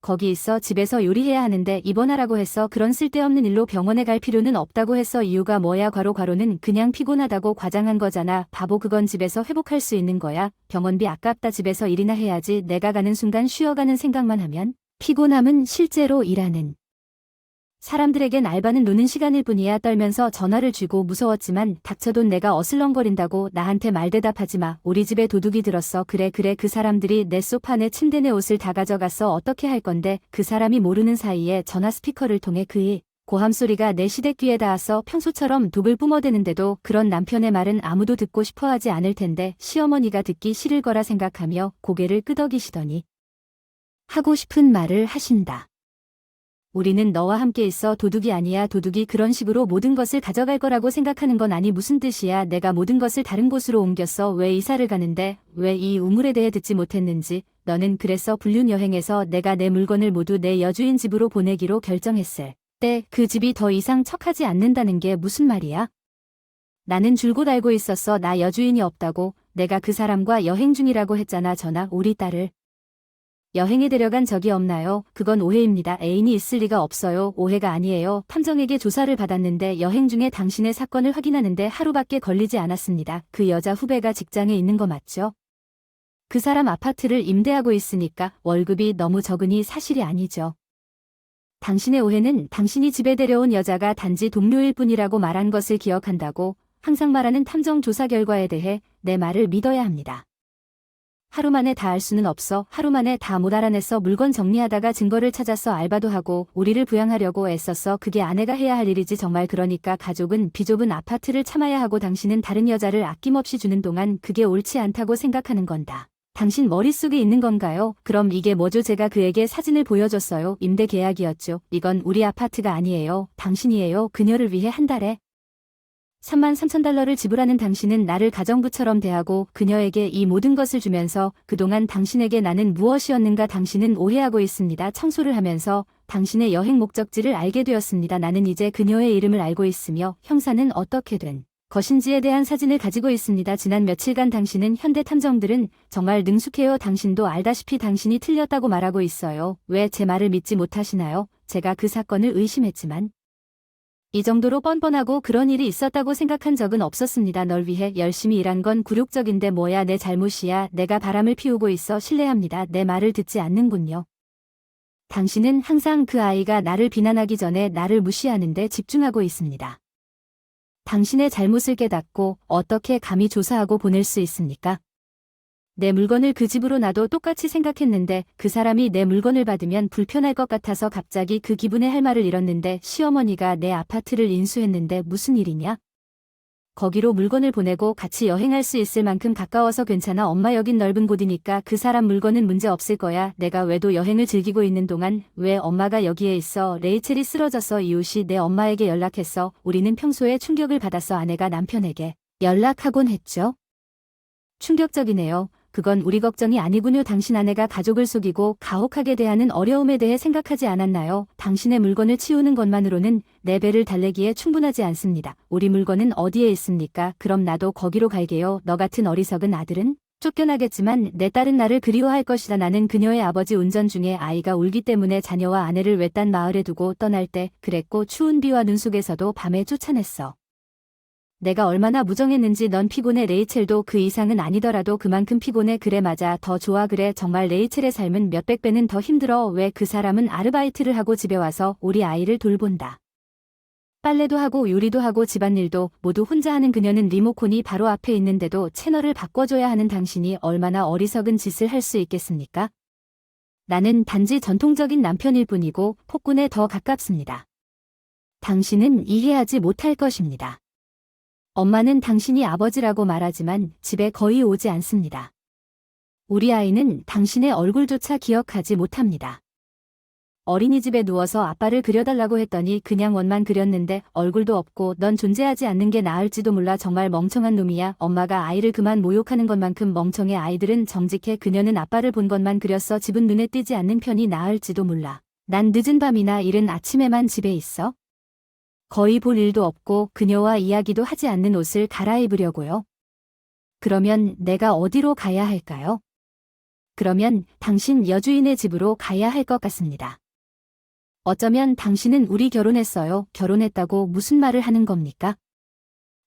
거기 있어. 집에서 요리해야 하는데 입원하라고 했어. 그런 쓸데없는 일로 병원에 갈 필요는 없다고 했어. 이유가 뭐야? 괄호는 그냥 피곤하다고 과장한 거잖아. 바보, 그건 집에서 회복할 수 있는 거야. 병원비 아깝다. 집에서 일이나 해야지. 내가 가는 순간 쉬어가는 생각만 하면 피곤함은 실제로 일하는 사람들에겐 알바는 노는 시간일 뿐이야. 떨면서 전화를 쥐고 무서웠지만 닥쳐돈 내가 어슬렁거린다고 나한테 말대답하지 마. 우리 집에 도둑이 들었어. 그래 그 사람들이 내 소파 내 침대 내 옷을 다 가져갔어. 어떻게 할 건데? 그 사람이 모르는 사이에 전화 스피커를 통해 그의 고함 소리가 내 시댁 귀에 닿아서 평소처럼 독을 뿜어대는데도 그런 남편의 말은 아무도 듣고 싶어하지 않을 텐데 시어머니가 듣기 싫을 거라 생각하며 고개를 끄덕이시더니 하고 싶은 말을 하신다. 우리는 너와 함께 있어. 도둑이 아니야. 도둑이 그런 식으로 모든 것을 가져갈 거라고 생각하는 건 아니. 무슨 뜻이야? 내가 모든 것을 다른 곳으로 옮겼어. 왜 이사를 가는데? 왜 이 우물에 대해 듣지 못했는지. 너는 그래서 불륜 여행에서 내가 내 물건을 모두 내 여주인 집으로 보내기로 결정했을 때 그 집이 더 이상 척하지 않는다는 게 무슨 말이야? 나는 줄곧 알고 있었어. 나 여주인이 없다고. 내가 그 사람과 여행 중이라고 했잖아. 전화 우리 딸을 여행에 데려간 적이 없나요? 그건 오해입니다. 애인이 있을 리가 없어요. 오해가 아니에요. 탐정에게 조사를 받았는데 여행 중에 당신의 사건을 확인하는데 하루밖에 걸리지 않았습니다. 그 여자 후배가 직장에 있는 거 맞죠? 그 사람 아파트를 임대하고 있으니까 월급이 너무 적으니 사실이 아니죠. 당신의 오해는 당신이 집에 데려온 여자가 단지 동료일 뿐이라고 말한 것을 기억한다고 항상 말하는 탐정 조사 결과에 대해 내 말을 믿어야 합니다. 하루 만에 다 알 수는 없어. 하루 만에 다 못 알아냈어. 물건 정리하다가 증거를 찾았어. 알바도 하고 우리를 부양하려고 애썼어. 그게 아내가 해야 할 일이지 정말. 그러니까 가족은 비좁은 아파트를 참아야 하고 당신은 다른 여자를 아낌없이 주는 동안 그게 옳지 않다고 생각하는 건다. 당신 머릿속에 있는 건가요? 그럼 이게 뭐죠? 제가 그에게 사진을 보여줬어요. 임대 계약이었죠. 이건 우리 아파트가 아니에요. 당신이에요. 그녀를 위해 한 달에 $33,000를 지불하는 당신은 나를 가정부처럼 대하고 그녀에게 이 모든 것을 주면서 그동안 당신에게 나는 무엇이었는가? 당신은 오해하고 있습니다. 청소를 하면서 당신의 여행 목적지를 알게 되었습니다. 나는 이제 그녀의 이름을 알고 있으며 형사는 어떻게 된 것인지에 대한 사진을 가지고 있습니다. 지난 며칠간 당신은 현대 탐정들은 정말 능숙해요. 당신도 알다시피 당신이 틀렸다고 말하고 있어요. 왜 제 말을 믿지 못하시나요? 제가 그 사건을 의심했지만 이 정도로 뻔뻔하고 그런 일이 있었다고 생각한 적은 없었습니다. 널 위해 열심히 일한 건 굴욕적인데 뭐야 내 잘못이야. 내가 바람을 피우고 있어. 실례합니다. 내 말을 듣지 않는군요. 당신은 항상 그 아이가 나를 비난하기 전에 나를 무시하는데 집중하고 있습니다. 당신의 잘못을 깨닫고 어떻게 감히 조사하고 보낼 수 있습니까? 내 물건을 그 집으로 놔도 똑같이 생각했는데 그 사람이 내 물건을 받으면 불편할 것 같아서 갑자기 그 기분에 할 말을 잃었는데 시어머니가 내 아파트를 인수했는데 무슨 일이냐? 거기로 물건을 보내고 같이 여행할 수 있을 만큼 가까워서 괜찮아. 엄마 여긴 넓은 곳이니까 그 사람 물건은 문제 없을 거야. 내가 외도 여행을 즐기고 있는 동안 왜 엄마가 여기에 있어? 레이첼이 쓰러져서 이웃이 내 엄마에게 연락했어. 우리는 평소에 충격을 받았어. 아내가 남편에게 연락하곤 했죠. 충격적이네요. 그건 우리 걱정이 아니군요. 당신 아내가 가족을 속이고 가혹하게 대하는 어려움에 대해 생각하지 않았나요? 당신의 물건을 치우는 것만으로는 내 배를 달래기에 충분하지 않습니다. 우리 물건은 어디에 있습니까? 그럼 나도 거기로 갈게요. 너 같은 어리석은 아들은? 쫓겨나겠지만 내 딸은 나를 그리워할 것이다. 나는 그녀의 아버지 운전 중에 아이가 울기 때문에 자녀와 아내를 외딴 마을에 두고 떠날 때 그랬고 추운 비와 눈 속에서도 밤에 쫓아냈어. 내가 얼마나 무정했는지. 넌 피곤해. 레이첼도 그 이상은 아니더라도 그만큼 피곤해. 그래 맞아. 더 좋아. 그래 정말 레이첼의 삶은 몇백 배는 더 힘들어. 왜 그 사람은 아르바이트를 하고 집에 와서 우리 아이를 돌본다. 빨래도 하고 요리도 하고 집안일도 모두 혼자 하는 그녀는 리모컨이 바로 앞에 있는데도 채널을 바꿔줘야 하는 당신이 얼마나 어리석은 짓을 할 수 있겠습니까? 나는 단지 전통적인 남편일 뿐이고 폭군에 더 가깝습니다. 당신은 이해하지 못할 것입니다. 엄마는 당신이 아버지라고 말하지만 집에 거의 오지 않습니다. 우리 아이는 당신의 얼굴조차 기억하지 못합니다. 어린이집에 누워서 아빠를 그려달라고 했더니 그냥 원만 그렸는데 얼굴도 없고 넌 존재하지 않는 게 나을지도 몰라. 정말 멍청한 놈이야. 엄마가 아이를 그만 모욕하는 것만큼 멍청해. 아이들은 정직해. 그녀는 아빠를 본 것만 그렸어. 집은 눈에 띄지 않는 편이 나을지도 몰라. 난 늦은 밤이나 이른 아침에만 집에 있어. 거의 볼 일도 없고 그녀와 이야기도 하지 않는 옷을 갈아입으려고요. 그러면 내가 어디로 가야 할까요? 그러면 당신 여주인의 집으로 가야 할 것 같습니다. 어쩌면 당신은 우리 결혼했어요. 결혼했다고 무슨 말을 하는 겁니까?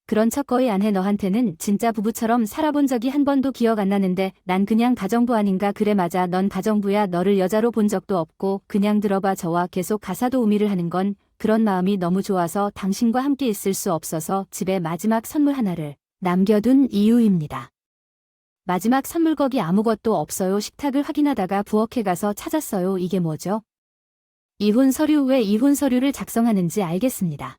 그런 척 거의 안 해. 너한테는 진짜 부부처럼 살아본 적이 한 번도 기억 안 나는데 난 그냥 가정부 아닌가? 그래 맞아. 넌 가정부야. 너를 여자로 본 적도 없고. 그냥 들어봐. 저와 계속 가사도 우미를 하는 건 그런 마음이 너무 좋아서 당신과 함께 있을 수 없어서 집에 마지막 선물 하나를 남겨둔 이유입니다. 마지막 선물 거기 아무것도 없어요. 식탁을 확인하다가 부엌에 가서 찾았어요. 이게 뭐죠? 이혼 서류. 왜 이혼 서류를 작성하는지 알겠습니다.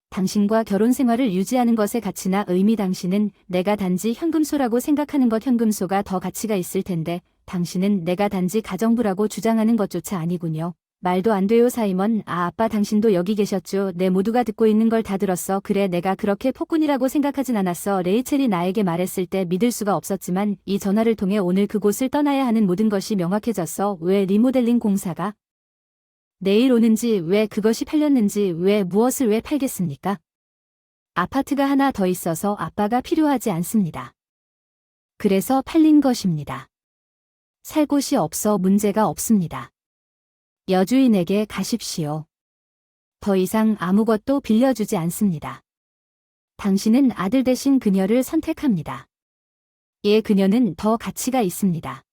당신과 결혼 생활을 유지하는 것의 가치나 의미. 당신은 내가 단지 현금소라고 생각하는 것. 현금소가 더 가치가 있을 텐데 당신은 내가 단지 가정부라고 주장하는 것조차 아니군요. 말도 안 돼요. 사이먼. 아빠 당신도 여기 계셨죠. 내 모두가 듣고 있는 걸 다 들었어. 그래 내가 그렇게 폭군이라고 생각하진 않았어. 레이첼이 나에게 말했을 때 믿을 수가 없었지만 이 전화를 통해 오늘 그곳을 떠나야 하는 모든 것이 명확해졌어. 왜 리모델링 공사가 내일 오는지, 왜 그것이 팔렸는지, 왜 무엇을 왜 팔겠습니까? 아파트가 하나 더 있어서 아빠가 필요하지 않습니다. 그래서 팔린 것입니다. 살 곳이 없어 문제가 없습니다. 여주인에게 가십시오. 더 이상 아무것도 빌려주지 않습니다. 당신은 아들 대신 그녀를 선택합니다. 예, 그녀는 더 가치가 있습니다.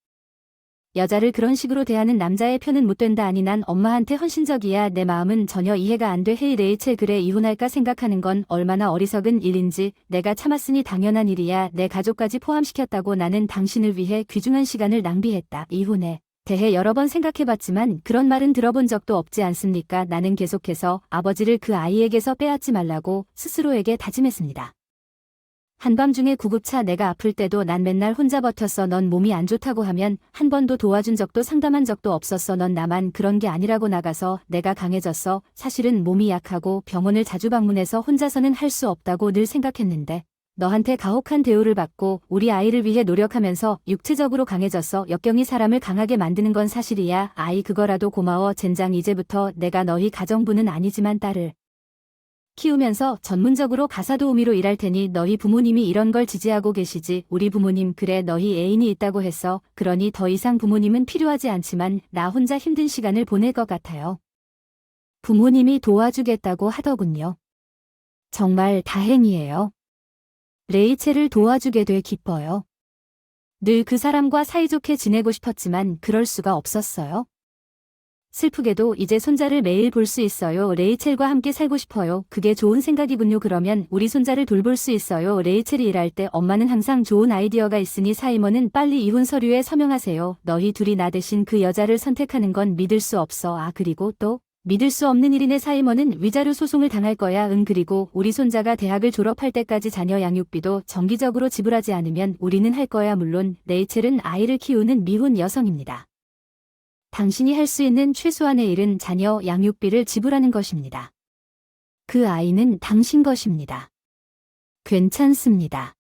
여자를 그런 식으로 대하는 남자의 편은 못 된다. 아니 난 엄마한테 헌신적이야. 내 마음은 전혀 이해가 안 돼. 헤이 레이첼. 그래 이혼할까 생각하는 건 얼마나 어리석은 일인지. 내가 참았으니 당연한 일이야. 내 가족까지 포함시켰다고. 나는 당신을 위해 귀중한 시간을 낭비했다. 이혼에 대해 여러 번 생각해봤지만 그런 말은 들어본 적도 없지 않습니까? 나는 계속해서 아버지를 그 아이에게서 빼앗지 말라고 스스로에게 다짐했습니다. 한밤중에 구급차 내가 아플 때도 난 맨날 혼자 버텼어. 넌 몸이 안 좋다고 하면 한 번도 도와준 적도 상담한 적도 없었어. 넌 나만 그런 게 아니라고 나가서 내가 강해졌어. 사실은 몸이 약하고 병원을 자주 방문해서 혼자서는 할 수 없다고 늘 생각했는데 너한테 가혹한 대우를 받고 우리 아이를 위해 노력하면서 육체적으로 강해졌어. 역경이 사람을 강하게 만드는 건 사실이야. 아이 그거라도 고마워. 젠장. 이제부터 내가 너희 가정부는 아니지만 딸을 키우면서 전문적으로 가사도우미로 일할 테니 너희 부모님이 이런 걸 지지하고 계시지. 우리 부모님. 그래 너희 애인이 있다고 했어. 그러니 더 이상 부모님은 필요하지 않지만 나 혼자 힘든 시간을 보낼 것 같아요. 부모님이 도와주겠다고 하더군요. 정말 다행이에요. 레이첼을 도와주게 돼 기뻐요. 늘 그 사람과 사이좋게 지내고 싶었지만 그럴 수가 없었어요. 슬프게도 이제 손자를 매일 볼 수 있어요. 레이첼과 함께 살고 싶어요. 그게 좋은 생각이군요. 그러면 우리 손자를 돌볼 수 있어요. 레이첼이 일할 때 엄마는 항상 좋은 아이디어가 있으니 사이먼은 빨리 이혼 서류에 서명하세요. 너희 둘이 나 대신 그 여자를 선택하는 건 믿을 수 없어. 그리고 또 믿을 수 없는 일이네. 사이먼은 위자료 소송을 당할 거야. 그리고 우리 손자가 대학을 졸업할 때까지 자녀 양육비도 정기적으로 지불하지 않으면 우리는 할 거야. 물론 레이첼은 아이를 키우는 미혼 여성입니다. 당신이 할 수 있는 최소한의 일은 자녀 양육비를 지불하는 것입니다. 그 아이는 당신 것입니다. 괜찮습니다.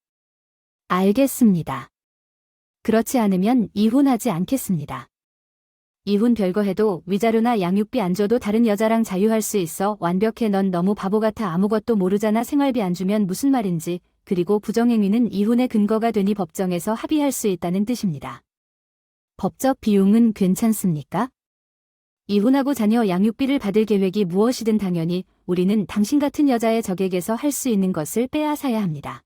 알겠습니다. 그렇지 않으면 이혼하지 않겠습니다. 이혼 별거 해도 위자료나 양육비 안 줘도 다른 여자랑 자유할 수 있어. 완벽해. 넌 너무 바보 같아. 아무것도 모르잖아. 생활비 안 주면 무슨 말인지. 그리고 부정행위는 이혼의 근거가 되니 법정에서 합의할 수 있다는 뜻입니다. 법적 비용은 괜찮습니까? 이혼하고 자녀 양육비를 받을 계획이 무엇이든 당연히 우리는 당신 같은 여자의 적에게서 할 수 있는 것을 빼앗아야 합니다.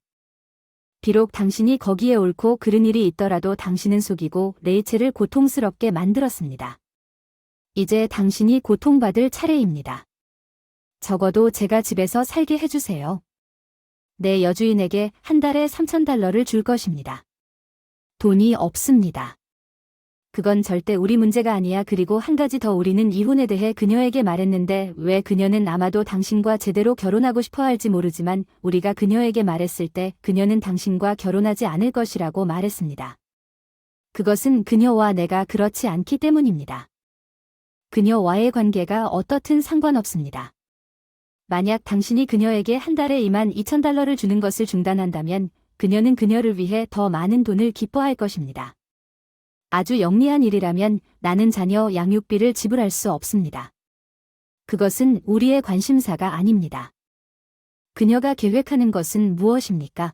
비록 당신이 거기에 옳고 그른 일이 있더라도 당신은 속이고 레이첼을 고통스럽게 만들었습니다. 이제 당신이 고통받을 차례입니다. 적어도 제가 집에서 살게 해주세요. 내 여주인에게 한 달에 $3,000를 줄 것입니다. 돈이 없습니다. 그건 절대 우리 문제가 아니야. 그리고 한 가지 더, 우리는 이혼에 대해 그녀에게 말했는데 왜 그녀는 아마도 당신과 제대로 결혼하고 싶어 할지 모르지만 우리가 그녀에게 말했을 때 그녀는 당신과 결혼하지 않을 것이라고 말했습니다. 그것은 그녀와 내가 그렇지 않기 때문입니다. 그녀와의 관계가 어떻든 상관없습니다. 만약 당신이 그녀에게 한 달에 $22,000를 주는 것을 중단한다면 그녀는 그녀를 위해 더 많은 돈을 기뻐할 것입니다. 아주 영리한 일이라면 나는 자녀 양육비를 지불할 수 없습니다. 그것은 우리의 관심사가 아닙니다. 그녀가 계획하는 것은 무엇입니까?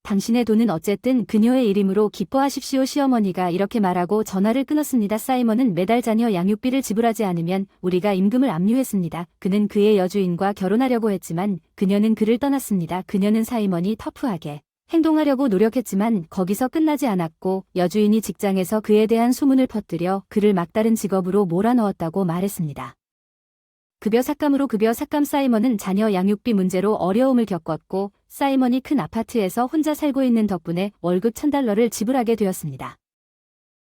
당신의 돈은 어쨌든 그녀의 이름으로 기뻐하십시오. 시어머니가 이렇게 말하고 전화를 끊었습니다. 사이먼은 매달 자녀 양육비를 지불하지 않으면 우리가 임금을 압류했습니다. 그는 그의 여주인과 결혼하려고 했지만 그녀는 그를 떠났습니다. 그녀는 사이먼이 터프하게 행동하려고 노력했지만 거기서 끝나지 않았고 여주인이 직장에서 그에 대한 소문을 퍼뜨려 그를 막다른 직업으로 몰아넣었다고 말했습니다. 급여 삭감으로 급여 삭감. 사이먼은 자녀 양육비 문제로 어려움을 겪었고 사이먼이 큰 아파트에서 혼자 살고 있는 덕분에 월급 $1,000를 지불하게 되었습니다.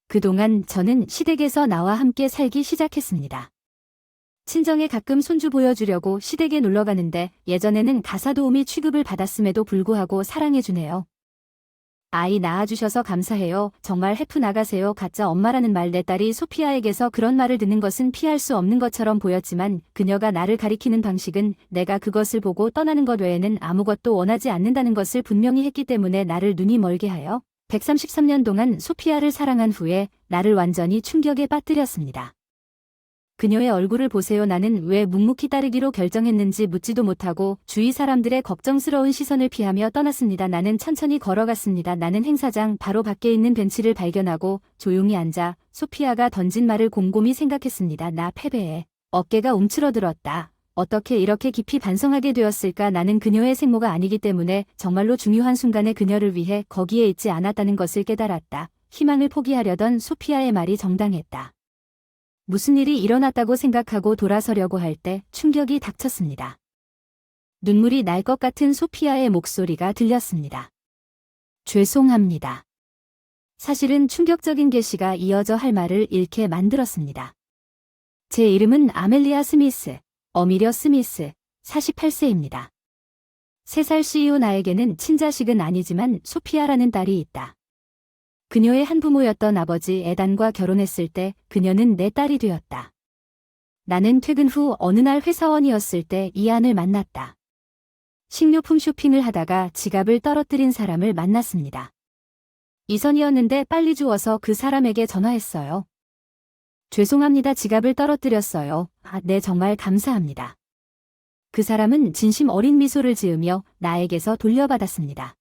그동안 저는 시댁에서 나와 함께 살기 시작했습니다. 친정에 가끔 손주 보여주려고 시댁에 놀러 가는데 예전에는 가사 도우미 취급을 받았음에도 불구하고 사랑해주네요. 아이 낳아주셔서 감사해요. 정말 해프 나가세요. 가짜 엄마라는 말. 내 딸이 소피아에게서 그런 말을 듣는 것은 피할 수 없는 것처럼 보였지만 그녀가 나를 가리키는 방식은 내가 그것을 보고 떠나는 것 외에는 아무것도 원하지 않는다는 것을 분명히 했기 때문에 나를 눈이 멀게 하여 133년 동안 소피아를 사랑한 후에 나를 완전히 충격에 빠뜨렸습니다. 그녀의 얼굴을 보세요. 나는 왜 묵묵히 따르기로 결정했는지 묻지도 못하고 주위 사람들의 걱정스러운 시선을 피하며 떠났습니다. 나는 천천히 걸어갔습니다. 나는 행사장 바로 밖에 있는 벤치를 발견하고 조용히 앉아 소피아가 던진 말을 곰곰이 생각했습니다. 나 패배해. 어깨가 움츠러들었다. 어떻게 이렇게 깊이 반성하게 되었을까? 나는 그녀의 생모가 아니기 때문에 정말로 중요한 순간에 그녀를 위해 거기에 있지 않았다는 것을 깨달았다. 희망을 포기하려던 소피아의 말이 정당했다. 무슨 일이 일어났다고 생각하고 돌아서려고 할 때 충격이 닥쳤습니다. 눈물이 날 것 같은 소피아의 목소리가 들렸습니다. 죄송합니다. 사실은 충격적인 계시가 이어져 할 말을 잃게 만들었습니다. 제 이름은 아멜리아 스미스, 어미려 스미스, 48세입니다. 3살 CEO 나에게는 친자식은 아니지만 소피아라는 딸이 있다. 그녀의 한부모였던 아버지 에단과 결혼했을 때 그녀는 내 딸이 되었다. 나는 퇴근 후 어느 날 회사원이었을 때 이안을 만났다. 식료품 쇼핑을 하다가 지갑을 떨어뜨린 사람을 만났습니다. 이선이었는데 빨리 주워서 그 사람에게 전화했어요. 죄송합니다. 지갑을 떨어뜨렸어요. 네, 정말 감사합니다. 그 사람은 진심 어린 미소를 지으며 나에게서 돌려받았습니다.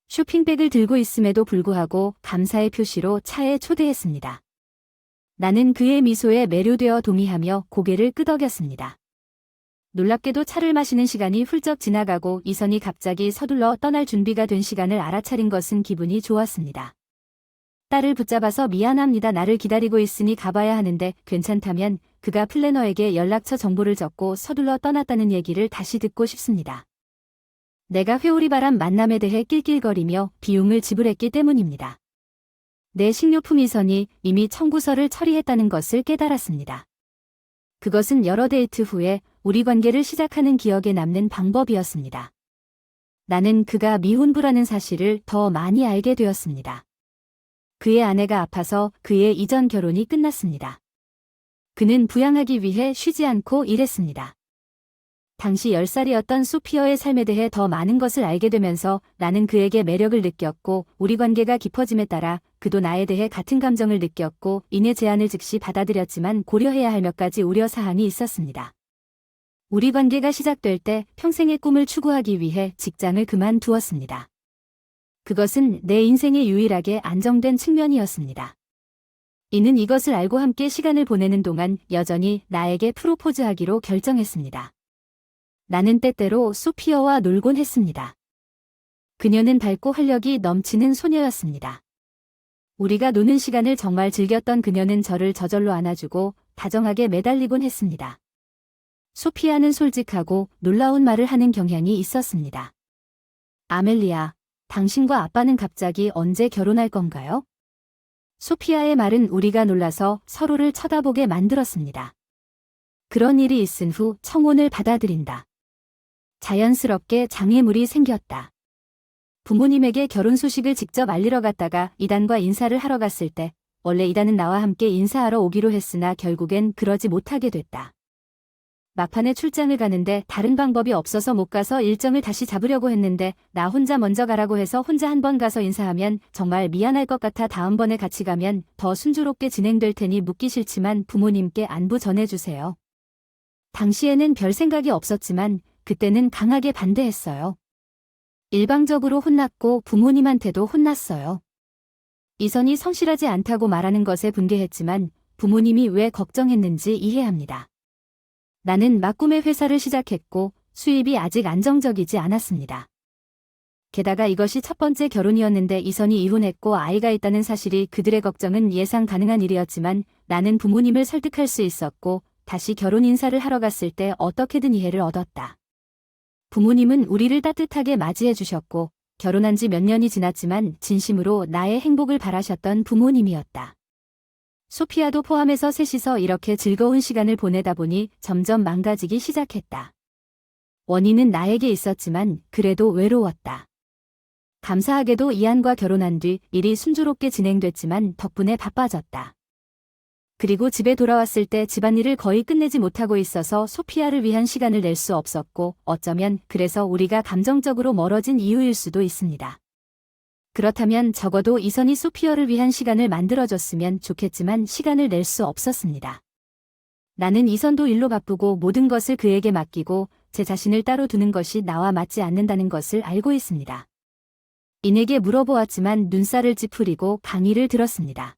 쇼핑백을 들고 있음에도 불구하고 감사의 표시로 차에 초대했습니다. 나는 그의 미소에 매료되어 동의하며 고개를 끄덕였습니다. 놀랍게도 차를 마시는 시간이 훌쩍 지나가고 이선이 갑자기 서둘러 떠날 준비가 된 시간을 알아차린 것은 기분이 좋았습니다. 딸을 붙잡아서 미안합니다. 나를 기다리고 있으니 가봐야 하는데 괜찮다면 그가 플래너에게 연락처 정보를 적고 서둘러 떠났다는 얘기를 다시 듣고 싶습니다. 내가 회오리 바람 만남에 대해 낄낄거리며 비용을 지불했기 때문입니다. 내 식료품 이선이 이미 청구서를 처리했다는 것을 깨달았습니다. 그것은 여러 데이트 후에 우리 관계를 시작하는 기억에 남는 방법이었습니다. 나는 그가 미혼부라는 사실을 더 많이 알게 되었습니다. 그의 아내가 아파서 그의 이전 결혼이 끝났습니다. 그는 부양하기 위해 쉬지 않고 일했습니다. 당시 10살이었던 소피어의 삶에 대해 더 많은 것을 알게 되면서 나는 그에게 매력을 느꼈고 우리 관계가 깊어짐에 따라 그도 나에 대해 같은 감정을 느꼈고 이내 제안을 즉시 받아들였지만 고려해야 할 몇 가지 우려사항이 있었습니다. 우리 관계가 시작될 때 평생의 꿈을 추구하기 위해 직장을 그만두었습니다. 그것은 내 인생의 유일하게 안정된 측면이었습니다. 이는 이것을 알고 함께 시간을 보내는 동안 여전히 나에게 프로포즈하기로 결정했습니다. 나는 때때로 소피어와 놀곤 했습니다. 그녀는 밝고 활력이 넘치는 소녀였습니다. 우리가 노는 시간을 정말 즐겼던 그녀는 저를 저절로 안아주고 다정하게 매달리곤 했습니다. 소피아는 솔직하고 놀라운 말을 하는 경향이 있었습니다. 아멜리아, 당신과 아빠는 갑자기 언제 결혼할 건가요? 소피아의 말은 우리가 놀라서 서로를 쳐다보게 만들었습니다. 그런 일이 있은 후 청혼을 받아들인다. 자연스럽게 장애물이 생겼다. 부모님에게 결혼 소식을 직접 알리러 갔다가 이단과 인사를 하러 갔을 때 원래 이단은 나와 함께 인사하러 오기로 했으나 결국엔 그러지 못하게 됐다. 막판에 출장을 가는데 다른 방법이 없어서 못 가서 일정을 다시 잡으려고 했는데 나 혼자 먼저 가라고 해서 혼자 한 번 가서 인사하면 정말 미안할 것 같아 다음번에 같이 가면 더 순조롭게 진행될 테니 묻기 싫지만 부모님께 안부 전해주세요. 당시에는 별 생각이 없었지만 그때는 강하게 반대했어요. 일방적으로 혼났고 부모님한테도 혼났어요. 이선이 성실하지 않다고 말하는 것에 분개했지만 부모님이 왜 걱정했는지 이해합니다. 나는 막 꿈의 회사를 시작했고 수입이 아직 안정적이지 않았습니다. 게다가 이것이 첫 번째 결혼이었는데 이선이 이혼했고 아이가 있다는 사실이 그들의 걱정은 예상 가능한 일이었지만 나는 부모님을 설득할 수 있었고 다시 결혼 인사를 하러 갔을 때 어떻게든 이해를 얻었다. 부모님은 우리를 따뜻하게 맞이해 주셨고 결혼한 지 몇 년이 지났지만 진심으로 나의 행복을 바라셨던 부모님이었다. 소피아도 포함해서 셋이서 이렇게 즐거운 시간을 보내다 보니 점점 망가지기 시작했다. 원인은 나에게 있었지만 그래도 외로웠다. 감사하게도 이안과 결혼한 뒤 일이 순조롭게 진행됐지만 덕분에 바빠졌다. 그리고 집에 돌아왔을 때 집안일을 거의 끝내지 못하고 있어서 소피아를 위한 시간을 낼 수 없었고 어쩌면 그래서 우리가 감정적으로 멀어진 이유일 수도 있습니다. 그렇다면 적어도 이선이 소피아를 위한 시간을 만들어줬으면 좋겠지만 시간을 낼 수 없었습니다. 나는 이선도 일로 바쁘고 모든 것을 그에게 맡기고 제 자신을 따로 두는 것이 나와 맞지 않는다는 것을 알고 있습니다. 인에게 물어보았지만 눈살을 찌푸리고 강의를 들었습니다.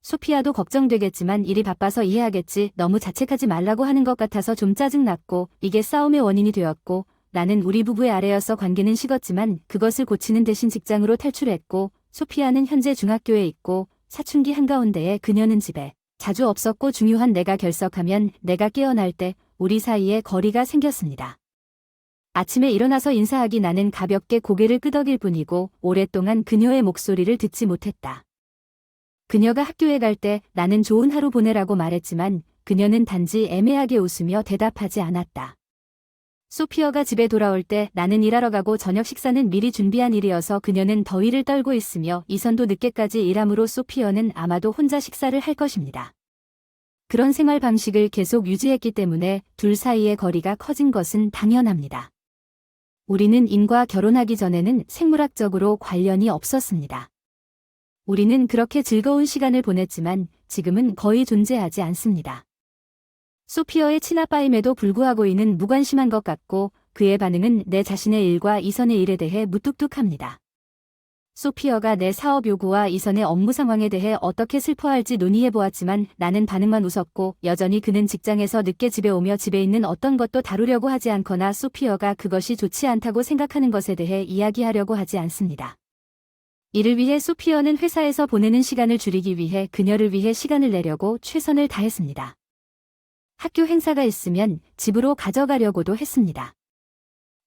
소피아도 걱정되겠지만 일이 바빠서 이해하겠지 너무 자책하지 말라고 하는 것 같아서 좀 짜증났고 이게 싸움의 원인이 되었고 나는 우리 부부의 아래여서 관계는 식었지만 그것을 고치는 대신 직장으로 탈출했고 소피아는 현재 중학교에 있고 사춘기 한가운데에 그녀는 집에 자주 없었고 중요한 내가 결석하면 내가 깨어날 때 우리 사이에 거리가 생겼습니다. 아침에 일어나서 인사하기 나는 가볍게 고개를 끄덕일 뿐이고 오랫동안 그녀의 목소리를 듣지 못했다. 그녀가 학교에 갈 때 나는 좋은 하루 보내라고 말했지만 그녀는 단지 애매하게 웃으며 대답하지 않았다. 소피어가 집에 돌아올 때 나는 일하러 가고 저녁 식사는 미리 준비한 일이어서 그녀는 더위를 떨고 있으며 이선도 늦게까지 일하므로 소피어는 아마도 혼자 식사를 할 것입니다. 그런 생활 방식을 계속 유지했기 때문에 둘 사이의 거리가 커진 것은 당연합니다. 우리는 인과 결혼하기 전에는 생물학적으로 관련이 없었습니다. 우리는 그렇게 즐거운 시간을 보냈지만 지금은 거의 존재하지 않습니다. 소피어의 친아빠임에도 불구하고 이는 무관심한 것 같고 그의 반응은 내 자신의 일과 이선의 일에 대해 무뚝뚝합니다. 소피아가 내 사업 요구와 이선의 업무 상황에 대해 어떻게 슬퍼할지 논의해보았지만 나는 반응만 웃었고 여전히 그는 직장에서 늦게 집에 오며 집에 있는 어떤 것도 다루려고 하지 않거나 소피아가 그것이 좋지 않다고 생각하는 것에 대해 이야기하려고 하지 않습니다. 이를 위해 소피아는 회사에서 보내는 시간을 줄이기 위해 그녀를 위해 시간을 내려고 최선을 다했습니다. 학교 행사가 있으면 집으로 가져가려고도 했습니다.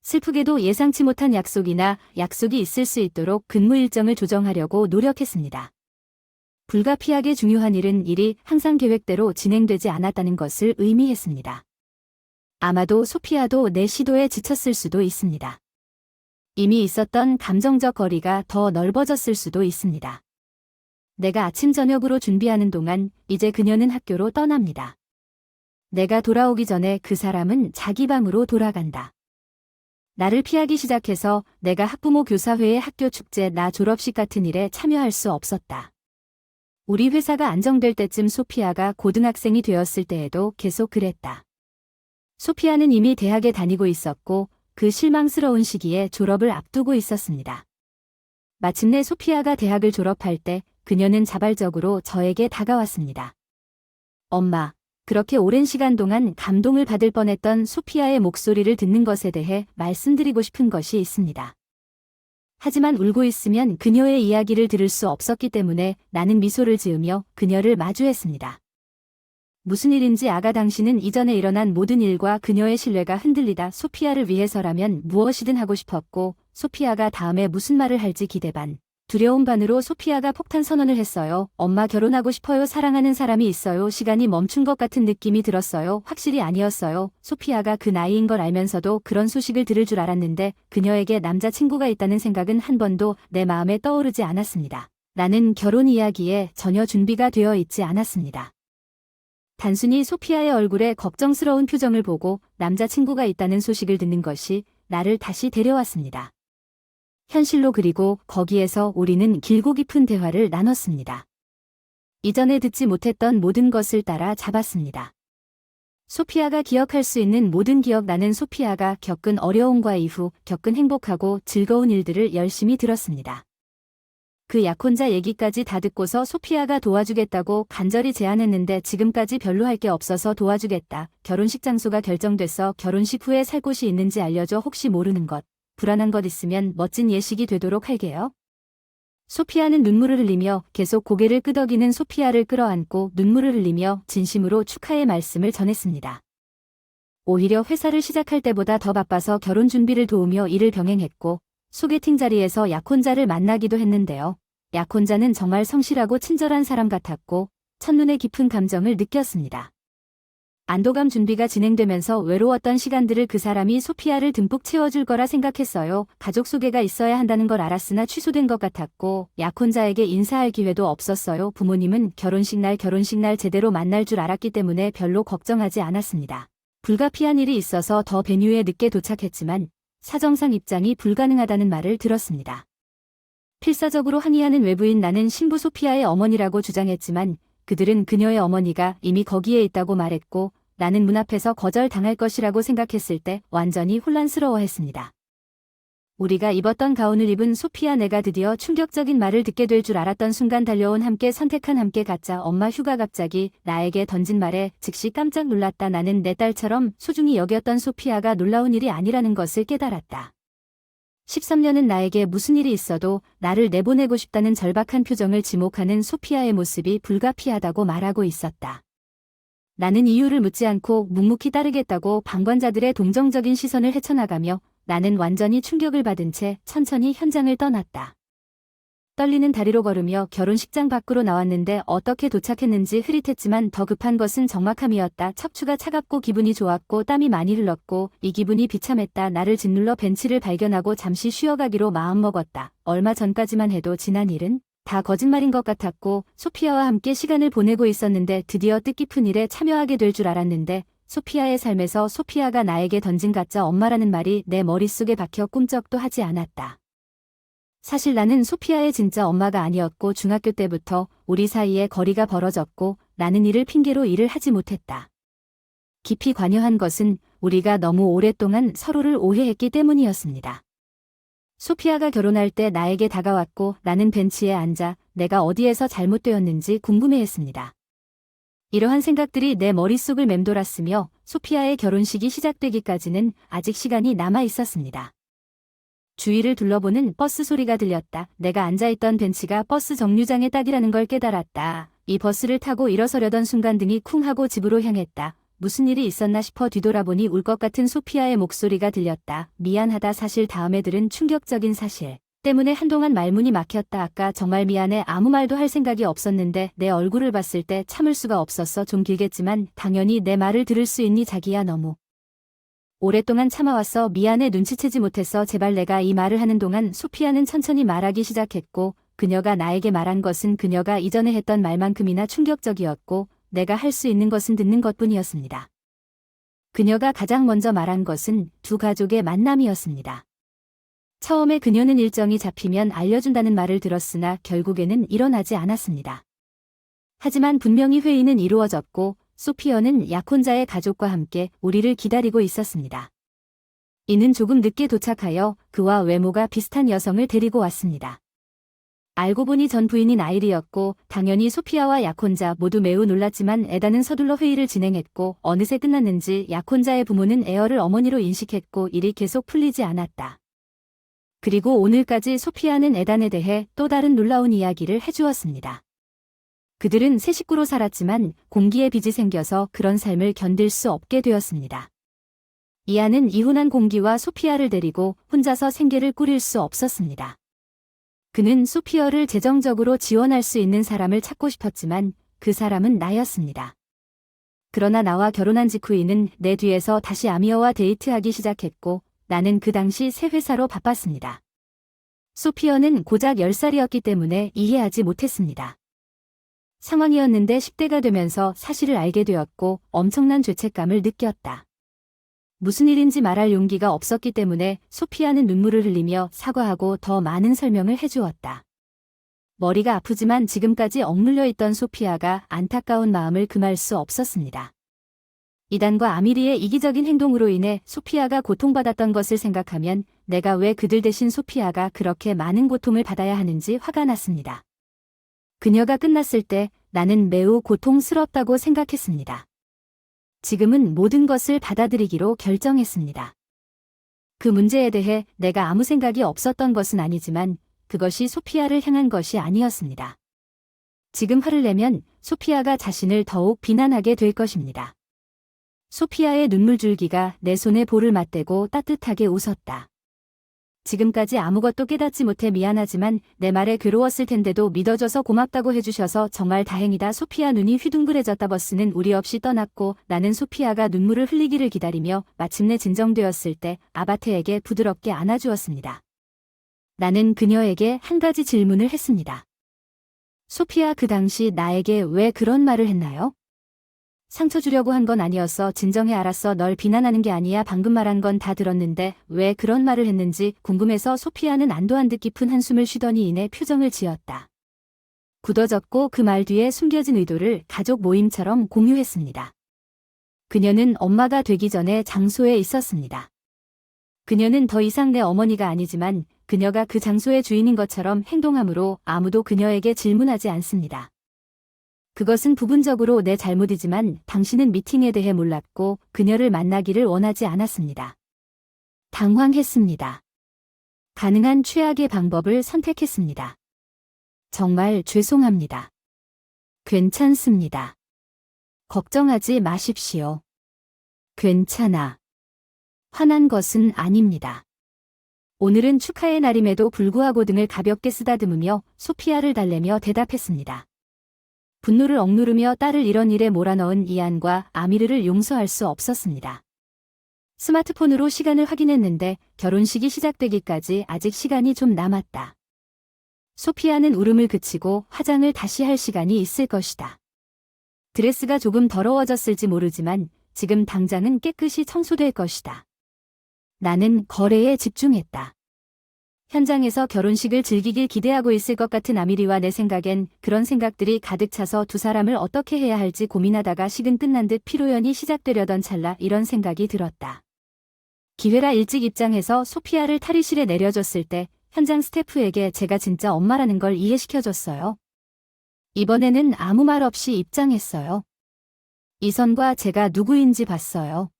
슬프게도 예상치 못한 약속이 있을 수 있도록 근무 일정을 조정하려고 노력했습니다. 불가피하게 중요한 일이 항상 계획대로 진행되지 않았다는 것을 의미했습니다. 아마도 소피아도 내 시도에 지쳤을 수도 있습니다. 이미 있었던 감정적 거리가 더 넓어졌을 수도 있습니다. 내가 아침 저녁으로 준비하는 동안 이제 그녀는 학교로 떠납니다. 내가 돌아오기 전에 그 사람은 자기 방으로 돌아간다. 나를 피하기 시작해서 내가 학부모 교사회의 학교 축제 나 졸업식 같은 일에 참여할 수 없었다. 우리 회사가 안정될 때쯤 소피아가 고등학생이 되었을 때에도 계속 그랬다. 소피아는 이미 대학에 다니고 있었고 그 실망스러운 시기에 졸업을 앞두고 있었습니다. 마침내 소피아가 대학을 졸업할 때 그녀는 자발적으로 저에게 다가왔습니다. 엄마, 그렇게 오랜 시간 동안 감동을 받을 뻔했던 소피아의 목소리를 듣는 것에 대해 말씀드리고 싶은 것이 있습니다. 하지만 울고 있으면 그녀의 이야기를 들을 수 없었기 때문에 나는 미소를 지으며 그녀를 마주했습니다. 무슨 일인지 아가 당신은 이전에 일어난 모든 일과 그녀의 신뢰가 흔들리다 소피아를 위해서라면 무엇이든 하고 싶었고 소피아가 다음에 무슨 말을 할지 기대 반. 두려움 반으로 소피아가 폭탄 선언을 했어요. 엄마 결혼하고 싶어요. 사랑하는 사람이 있어요. 시간이 멈춘 것 같은 느낌이 들었어요. 확실히 아니었어요. 소피아가 그 나이인 걸 알면서도 그런 소식을 들을 줄 알았는데 그녀에게 남자친구가 있다는 생각은 한 번도 내 마음에 떠오르지 않았습니다. 나는 결혼 이야기에 전혀 준비가 되어 있지 않았습니다. 단순히 소피아의 얼굴에 걱정스러운 표정을 보고 남자친구가 있다는 소식을 듣는 것이 나를 다시 데려왔습니다. 현실로 그리고 거기에서 우리는 길고 깊은 대화를 나눴습니다. 이전에 듣지 못했던 모든 것을 따라 잡았습니다. 소피아가 기억할 수 있는 모든 기억 나는 소피아가 겪은 어려움과 이후 겪은 행복하고 즐거운 일들을 열심히 들었습니다. 그 약혼자 얘기까지 다 듣고서 소피아가 도와주겠다고 간절히 제안했는데 지금까지 별로 할 게 없어서 도와주겠다. 결혼식 장소가 결정됐어. 결혼식 후에 살 곳이 있는지 알려줘. 혹시 모르는 것. 불안한 것 있으면 멋진 예식이 되도록 할게요. 소피아는 눈물을 흘리며 계속 고개를 끄덕이는 소피아를 끌어안고 눈물을 흘리며 진심으로 축하의 말씀을 전했습니다. 오히려 회사를 시작할 때보다 더 바빠서 결혼 준비를 도우며 일을 병행했고 소개팅 자리에서 약혼자를 만나기도 했는데요. 약혼자는 정말 성실하고 친절한 사람 같았고 첫눈에 깊은 감정을 느꼈습니다. 안도감 준비가 진행되면서 외로웠던 시간들을 그 사람이 소피아를 듬뿍 채워줄 거라 생각했어요. 가족 소개가 있어야 한다는 걸 알았으나 취소된 것 같았고 약혼자에게 인사할 기회도 없었어요. 부모님은 결혼식 날 제대로 만날 줄 알았기 때문에 별로 걱정하지 않았습니다. 불가피한 일이 있어서 더 베뉴에 늦게 도착했지만 사정상 입장이 불가능하다는 말을 들었습니다. 필사적으로 항의하는 외부인 나는 신부 소피아의 어머니라고 주장했지만 그들은 그녀의 어머니가 이미 거기에 있다고 말했고 나는 문 앞에서 거절당할 것이라고 생각했을 때 완전히 혼란스러워했습니다. 우리가 입었던 가운을 입은 소피아 내가 드디어 충격적인 말을 듣게 될 줄 알았던 순간 달려온 함께 선택한 함께 가자 엄마 휴가 갑자기 나에게 던진 말에 즉시 깜짝 놀랐다. 나는 내 딸처럼 소중히 여겼던 소피아가 놀라운 일이 아니라는 것을 깨달았다. 13년은 나에게 무슨 일이 있어도 나를 내보내고 싶다는 절박한 표정을 지목하는 소피아의 모습이 불가피하다고 말하고 있었다. 나는 이유를 묻지 않고 묵묵히 따르겠다고 방관자들의 동정적인 시선을 헤쳐나가며 나는 완전히 충격을 받은 채 천천히 현장을 떠났다. 떨리는 다리로 걸으며 결혼식장 밖으로 나왔는데 어떻게 도착했는지 흐릿했지만 더 급한 것은 적막함이었다. 척추가 차갑고 기분이 좋았고 땀이 많이 흘렀고 이 기분이 비참했다. 나를 짓눌러 벤치를 발견하고 잠시 쉬어가기로 마음먹었다. 얼마 전까지만 해도 지난 일은 다 거짓말인 것 같았고 소피아와 함께 시간을 보내고 있었는데 드디어 뜻깊은 일에 참여하게 될 줄 알았는데 소피아의 삶에서 소피아가 나에게 던진 가짜 엄마라는 말이 내 머릿속에 박혀 꿈쩍도 하지 않았다. 사실 나는 소피아의 진짜 엄마가 아니었고 중학교 때부터 우리 사이에 거리가 벌어졌고 나는 이를 핑계로 일을 하지 못했다. 깊이 관여한 것은 우리가 너무 오랫동안 서로를 오해했기 때문이었습니다. 소피아가 결혼할 때 나에게 다가왔고 나는 벤치에 앉아 내가 어디에서 잘못되었는지 궁금해했습니다. 이러한 생각들이 내 머릿속을 맴돌았으며 소피아의 결혼식이 시작되기까지는 아직 시간이 남아 있었습니다. 주위를 둘러보는 버스 소리가 들렸다. 내가 앉아있던 벤치가 버스 정류장의 딱이라는 걸 깨달았다. 이 버스를 타고 일어서려던 순간 등이 쿵 하고 집으로 향했다. 무슨 일이 있었나 싶어 뒤돌아보니 울 것 같은 소피아의 목소리가 들렸다. 미안하다. 사실 다음에 들은 충격적인 사실 때문에 한동안 말문이 막혔다. 아까 정말 미안해. 아무 말도 할 생각이 없었는데 내 얼굴을 봤을 때 참을 수가 없었어. 좀 길겠지만 당연히 내 말을 들을 수 있니 자기야. 너무 오랫동안 참아왔어. 미안해. 눈치채지 못했어. 제발. 내가 이 말을 하는 동안 소피아는 천천히 말하기 시작했고 그녀가 나에게 말한 것은 그녀가 이전에 했던 말만큼이나 충격적이었고 내가 할 수 있는 것은 듣는 것뿐이었습니다. 그녀가 가장 먼저 말한 것은 두 가족의 만남이었습니다. 처음에 그녀는 일정이 잡히면 알려준다는 말을 들었으나 결국에는 일어나지 않았습니다. 하지만 분명히 회의는 이루어졌고 소피아는 약혼자의 가족과 함께 우리를 기다리고 있었습니다. 이는 조금 늦게 도착하여 그와 외모가 비슷한 여성을 데리고 왔습니다. 알고 보니 전 부인인 아일이었고 당연히 소피아와 약혼자 모두 매우 놀랐지만 에다는 서둘러 회의를 진행했고 어느새 끝났는지 약혼자의 부모는 에어를 어머니로 인식했고 일이 계속 풀리지 않았다. 그리고 오늘까지 소피아는 에단에 대해 또 다른 놀라운 이야기를 해주었습니다. 그들은 세 식구로 살았지만 공기에 빚이 생겨서 그런 삶을 견딜 수 없게 되었습니다. 이안은 이혼한 공기와 소피아를 데리고 혼자서 생계를 꾸릴 수 없었습니다. 그는 소피아를 재정적으로 지원할 수 있는 사람을 찾고 싶었지만 그 사람은 나였습니다. 그러나 나와 결혼한 직후에는 내 뒤에서 다시 아미어와 데이트하기 시작했고 나는 그 당시 새 회사로 바빴습니다. 소피아는 고작 10살이었기 때문에 이해하지 못했습니다. 상황이었는데 10대가 되면서 사실을 알게 되었고 엄청난 죄책감을 느꼈다. 무슨 일인지 말할 용기가 없었기 때문에 소피아는 눈물을 흘리며 사과하고 더 많은 설명을 해주었다. 머리가 아프지만 지금까지 억눌려 있던 소피아가 안타까운 마음을 금할 수 없었습니다. 이단과 아미리의 이기적인 행동으로 인해 소피아가 고통받았던 것을 생각하면 내가 왜 그들 대신 소피아가 그렇게 많은 고통을 받아야 하는지 화가 났습니다. 그녀가 끝났을 때 나는 매우 고통스럽다고 생각했습니다. 지금은 모든 것을 받아들이기로 결정했습니다. 그 문제에 대해 내가 아무 생각이 없었던 것은 아니지만 그것이 소피아를 향한 것이 아니었습니다. 지금 화를 내면 소피아가 자신을 더욱 비난하게 될 것입니다. 소피아의 눈물줄기가 내 손에 볼을 맞대고 따뜻하게 웃었다. 지금까지 아무것도 깨닫지 못해 미안하지만 내 말에 괴로웠을 텐데도 믿어줘서 고맙다고 해주셔서 정말 다행이다. 소피아 눈이 휘둥그레졌다. 버스는 우리 없이 떠났고 나는 소피아가 눈물을 흘리기를 기다리며 마침내 진정되었을 때 아바테에게 부드럽게 안아주었습니다. 나는 그녀에게 한 가지 질문을 했습니다. 소피아, 그 당시 나에게 왜 그런 말을 했나요? 상처 주려고 한 건 아니었어. 진정해. 알았어. 널 비난하는 게 아니야. 방금 말한 건 다 들었는데 왜 그런 말을 했는지 궁금해서 소피아는 안도한 듯 깊은 한숨을 쉬더니 이내 표정을 지었다. 굳어졌고 그 말 뒤에 숨겨진 의도를 가족 모임처럼 공유했습니다. 그녀는 엄마가 되기 전에 장소에 있었습니다. 그녀는 더 이상 내 어머니가 아니지만 그녀가 그 장소의 주인인 것처럼 행동하므로 아무도 그녀에게 질문하지 않습니다. 그것은 부분적으로 내 잘못이지만 당신은 미팅에 대해 몰랐고 그녀를 만나기를 원하지 않았습니다. 당황했습니다. 가능한 최악의 방법을 선택했습니다. 정말 죄송합니다. 괜찮습니다. 걱정하지 마십시오. 괜찮아. 화난 것은 아닙니다. 오늘은 축하의 날임에도 불구하고 등을 가볍게 쓰다듬으며 소피아를 달래며 대답했습니다. 분노를 억누르며 딸을 이런 일에 몰아넣은 이안과 아미르를 용서할 수 없었습니다. 스마트폰으로 시간을 확인했는데 결혼식이 시작되기까지 아직 시간이 좀 남았다. 소피아는 울음을 그치고 화장을 다시 할 시간이 있을 것이다. 드레스가 조금 더러워졌을지 모르지만 지금 당장은 깨끗이 청소될 것이다. 나는 거래에 집중했다. 현장에서 결혼식을 즐기길 기대하고 있을 것 같은 아미리와 내 생각엔 그런 생각들이 가득 차서 두 사람을 어떻게 해야 할지 고민하다가 식은 끝난 듯 피로연이 시작되려던 찰나 이런 생각이 들었다. 기회라 일찍 입장해서 소피아를 탈의실에 내려줬을 때 현장 스태프에게 제가 진짜 엄마라는 걸 이해시켜줬어요. 이번에는 아무 말 없이 입장했어요. 이선과 제가 누구인지 봤어요.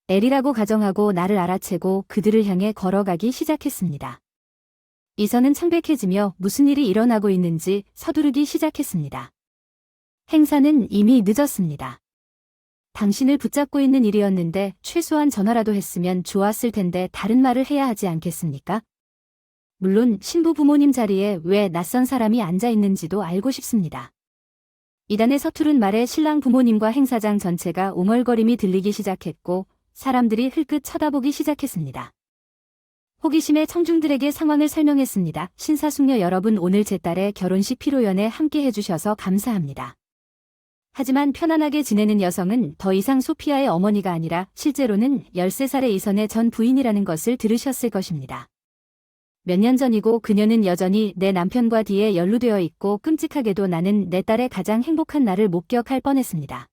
엘이라고 가정하고 나를 알아채고 그들을 향해 걸어가기 시작했습니다. 이선은 창백해지며 무슨 일이 일어나고 있는지 서두르기 시작했습니다. 행사는 이미 늦었습니다. 당신을 붙잡고 있는 일이었는데 최소한 전화라도 했으면 좋았을 텐데 다른 말을 해야 하지 않겠습니까? 물론 신부 부모님 자리에 왜 낯선 사람이 앉아 있는지도 알고 싶습니다. 이단의 서투른 말에 신랑 부모님과 행사장 전체가 웅얼거림이 들리기 시작했고 사람들이 흘끗 쳐다보기 시작했습니다. 호기심에 청중들에게 상황을 설명했습니다. 신사숙녀 여러분, 오늘 제 딸의 결혼식 피로연에 함께 해주셔서 감사합니다. 하지만 편안하게 지내는 여성은 더 이상 소피아의 어머니가 아니라 실제로는 13살의 이선의 전 부인이라는 것을 들으셨을 것입니다. 몇 년 전이고 그녀는 여전히 내 남편과 뒤에 연루되어 있고 끔찍하게도 나는 내 딸의 가장 행복한 날을 목격할 뻔했습니다.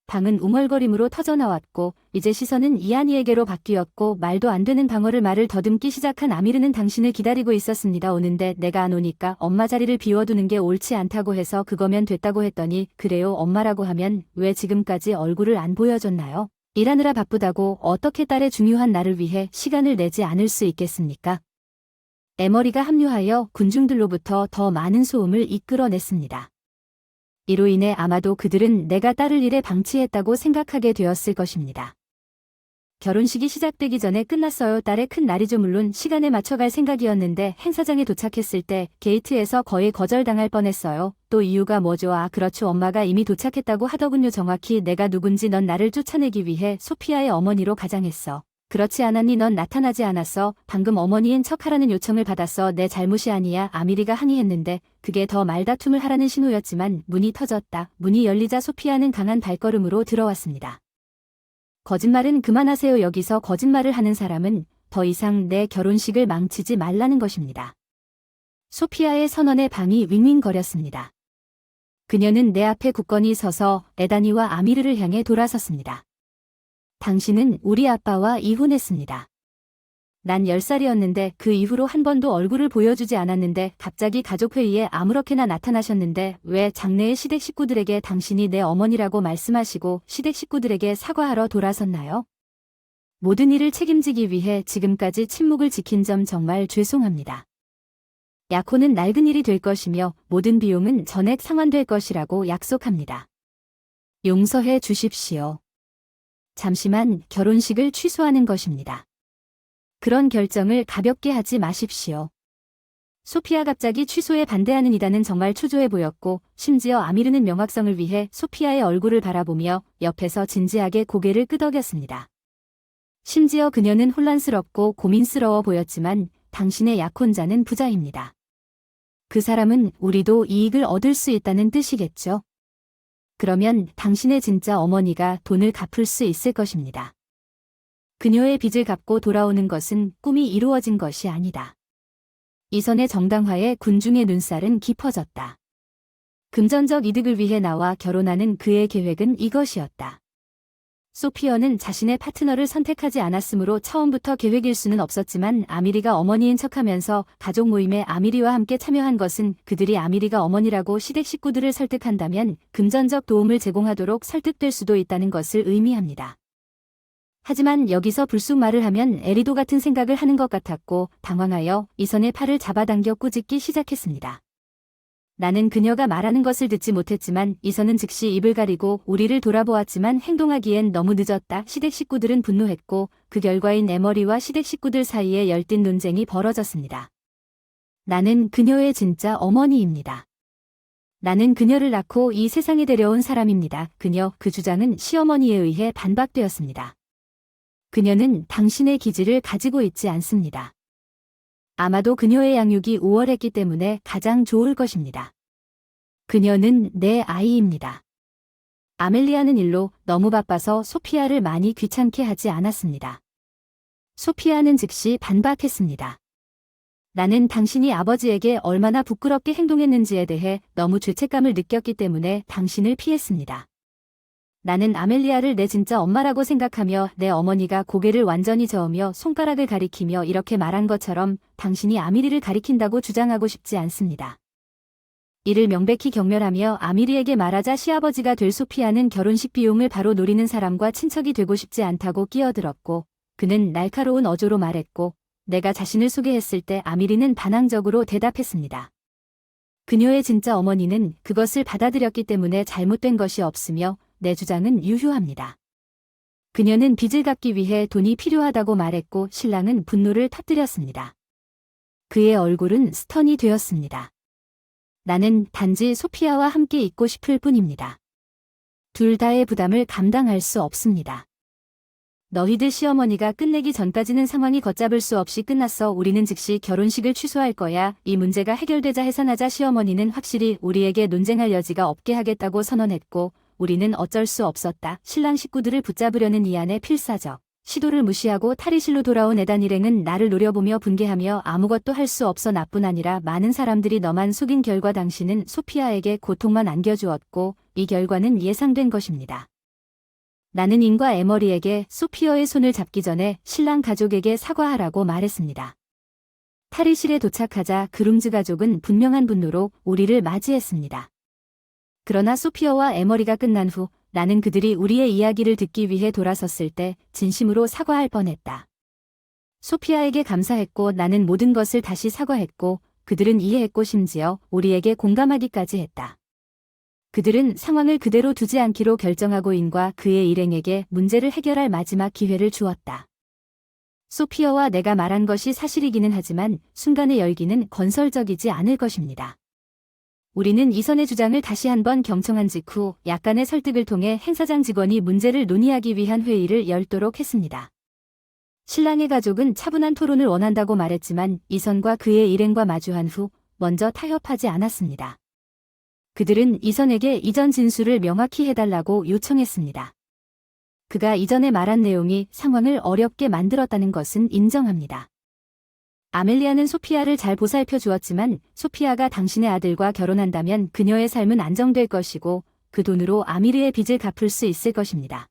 방은 웅얼거림으로 터져나왔고 이제 시선은 이한이에게로 바뀌었고 말도 안 되는 방어를 말을 더듬기 시작한 아미르는 당신을 기다리고 있었습니다. 오는데 내가 안 오니까 엄마 자리를 비워두는 게 옳지 않다고 해서 그거면 됐다고 했더니 그래요, 엄마라고 하면 왜 지금까지 얼굴을 안 보여줬나요? 일하느라 바쁘다고 어떻게 딸의 중요한 날을 위해 시간을 내지 않을 수 있겠습니까? 에머리가 합류하여 군중들로부터 더 많은 소음을 이끌어냈습니다. 이로 인해 아마도 그들은 내가 딸을 일에 방치했다고 생각하게 되었을 것입니다. 결혼식이 시작되기 전에 끝났어요. 딸의 큰 날이죠. 물론 시간에 맞춰갈 생각이었는데 행사장에 도착했을 때 게이트에서 거의 거절당할 뻔했어요. 또 이유가 뭐죠? 아, 그렇죠. 엄마가 이미 도착했다고 하더군요. 정확히 내가 누군지 넌 나를 쫓아내기 위해 소피아의 어머니로 가장했어. 그렇지 않았니? 넌 나타나지 않았어. 방금 어머니인 척하라는 요청을 받았어. 내 잘못이 아니야. 아미리가 항의했는데 그게 더 말다툼을 하라는 신호였지만 문이 터졌다. 문이 열리자 소피아는 강한 발걸음으로 들어왔습니다. 거짓말은 그만하세요. 여기서 거짓말을 하는 사람은 더 이상 내 결혼식을 망치지 말라는 것입니다. 소피아의 선언에 방이 윙윙거렸습니다. 그녀는 내 앞에 굳건히 서서 에다니와 아미르를 향해 돌아섰습니다. 당신은 우리 아빠와 이혼했습니다. 난 10살이었는데 그 이후로 한 번도 얼굴을 보여주지 않았는데 갑자기 가족회의에 아무렇게나 나타나셨는데 왜 장래의 시댁 식구들에게 당신이 내 어머니라고 말씀하시고 시댁 식구들에게 사과하러 돌아섰나요? 모든 일을 책임지기 위해 지금까지 침묵을 지킨 점 정말 죄송합니다. 약혼은 낡은 일이 될 것이며 모든 비용은 전액 상환될 것이라고 약속합니다. 용서해 주십시오. 잠시만 결혼식을 취소하는 것입니다. 그런 결정을 가볍게 하지 마십시오. 소피아 갑자기 취소에 반대하는 이단은 정말 초조해 보였고 심지어 아미르는 명확성을 위해 소피아의 얼굴을 바라보며 옆에서 진지하게 고개를 끄덕였습니다. 심지어 그녀는 혼란스럽고 고민스러워 보였지만 당신의 약혼자는 부자입니다. 그 사람은 우리도 이익을 얻을 수 있다는 뜻이겠죠. 그러면 당신의 진짜 어머니가 돈을 갚을 수 있을 것입니다. 그녀의 빚을 갚고 돌아오는 것은 꿈이 이루어진 것이 아니다. 이선의 정당화에 군중의 눈살은 깊어졌다. 금전적 이득을 위해 나와 결혼하는 그의 계획은 이것이었다. 소피어는 자신의 파트너를 선택하지 않았으므로 처음부터 계획일 수는 없었지만 아미리가 어머니인 척하면서 가족 모임에 아미리와 함께 참여한 것은 그들이 아미리가 어머니라고 시댁 식구들을 설득한다면 금전적 도움을 제공하도록 설득될 수도 있다는 것을 의미합니다. 하지만 여기서 불쑥 말을 하면 에리도 같은 생각을 하는 것 같았고 당황하여 이선의 팔을 잡아당겨 꾸짖기 시작했습니다. 나는 그녀가 말하는 것을 듣지 못했지만 이선은 즉시 입을 가리고 우리를 돌아보았지만 행동하기엔 너무 늦었다. 시댁 식구들은 분노했고 그 결과인 에머리와 시댁 식구들 사이에 열띤 논쟁이 벌어졌습니다. 나는 그녀의 진짜 어머니입니다. 나는 그녀를 낳고 이 세상에 데려온 사람입니다. 그 주장은 시어머니에 의해 반박되었습니다. 그녀는 당신의 기질을 가지고 있지 않습니다. 아마도 그녀의 양육이 우월했기 때문에 가장 좋을 것입니다. 그녀는 내 아이입니다. 아멜리아는 일로 너무 바빠서 소피아를 많이 귀찮게 하지 않았습니다. 소피아는 즉시 반박했습니다. 나는 당신이 아버지에게 얼마나 부끄럽게 행동했는지에 대해 너무 죄책감을 느꼈기 때문에 당신을 피했습니다. 나는 아멜리아를 내 진짜 엄마라고 생각하며 내 어머니가 고개를 완전히 저으며 손가락을 가리키며 이렇게 말한 것처럼 당신이 아미리를 가리킨다고 주장하고 싶지 않습니다. 이를 명백히 경멸하며 아미리에게 말하자 시아버지가 될 소피아는 결혼식 비용을 바로 노리는 사람과 친척이 되고 싶지 않다고 끼어들었고 그는 날카로운 어조로 말했고 내가 자신을 소개했을 때 아미리는 반항적으로 대답했습니다. 그녀의 진짜 어머니는 그것을 받아들였기 때문에 잘못된 것이 없으며 내 주장은 유효합니다. 그녀는 빚을 갚기 위해 돈이 필요하다고 말했고 신랑은 분노를 터뜨렸습니다. 그의 얼굴은 스턴이 되었습니다. 나는 단지 소피아와 함께 있고 싶을 뿐입니다. 둘 다의 부담을 감당할 수 없습니다. 너희들 시어머니가 끝내기 전까지는 상황이 걷잡을 수 없이 끝났어. 우리는 즉시 결혼식을 취소할 거야. 이 문제가 해결되자 해산하자. 시어머니는 확실히 우리에게 논쟁할 여지가 없게 하겠다고 선언했고 우리는 어쩔 수 없었다. 신랑 식구들을 붙잡으려는 이안의 필사적 시도를 무시하고 탈의실로 돌아온 에단 일행은 나를 노려보며 분개하며 아무것도 할 수 없어 나뿐 아니라 많은 사람들이 너만 속인 결과 당신은 소피아에게 고통만 안겨주었고 이 결과는 예상된 것입니다. 나는 인과 에머리에게 소피아의 손을 잡기 전에 신랑 가족에게 사과하라고 말했습니다. 탈의실에 도착하자 그룸즈 가족은 분명한 분노로 우리를 맞이했습니다. 그러나 소피아와 에머리가 끝난 후 나는 그들이 우리의 이야기를 듣기 위해 돌아섰을 때 진심으로 사과할 뻔했다. 소피아에게 감사했고 나는 모든 것을 다시 사과했고 그들은 이해했고 심지어 우리에게 공감하기까지 했다. 그들은 상황을 그대로 두지 않기로 결정하고 인과 그의 일행에게 문제를 해결할 마지막 기회를 주었다. 소피아와 내가 말한 것이 사실이기는 하지만 순간의 열기는 건설적이지 않을 것입니다. 우리는 이선의 주장을 다시 한번 경청한 직후 약간의 설득을 통해 행사장 직원이 문제를 논의하기 위한 회의를 열도록 했습니다. 신랑의 가족은 차분한 토론을 원한다고 말했지만 이선과 그의 일행과 마주한 후 먼저 타협하지 않았습니다. 그들은 이선에게 이전 진술을 명확히 해달라고 요청했습니다. 그가 이전에 말한 내용이 상황을 어렵게 만들었다는 것은 인정합니다. 아멜리아는 소피아를 잘 보살펴 주었지만 소피아가 당신의 아들과 결혼한다면 그녀의 삶은 안정될 것이고 그 돈으로 아미르의 빚을 갚을 수 있을 것입니다.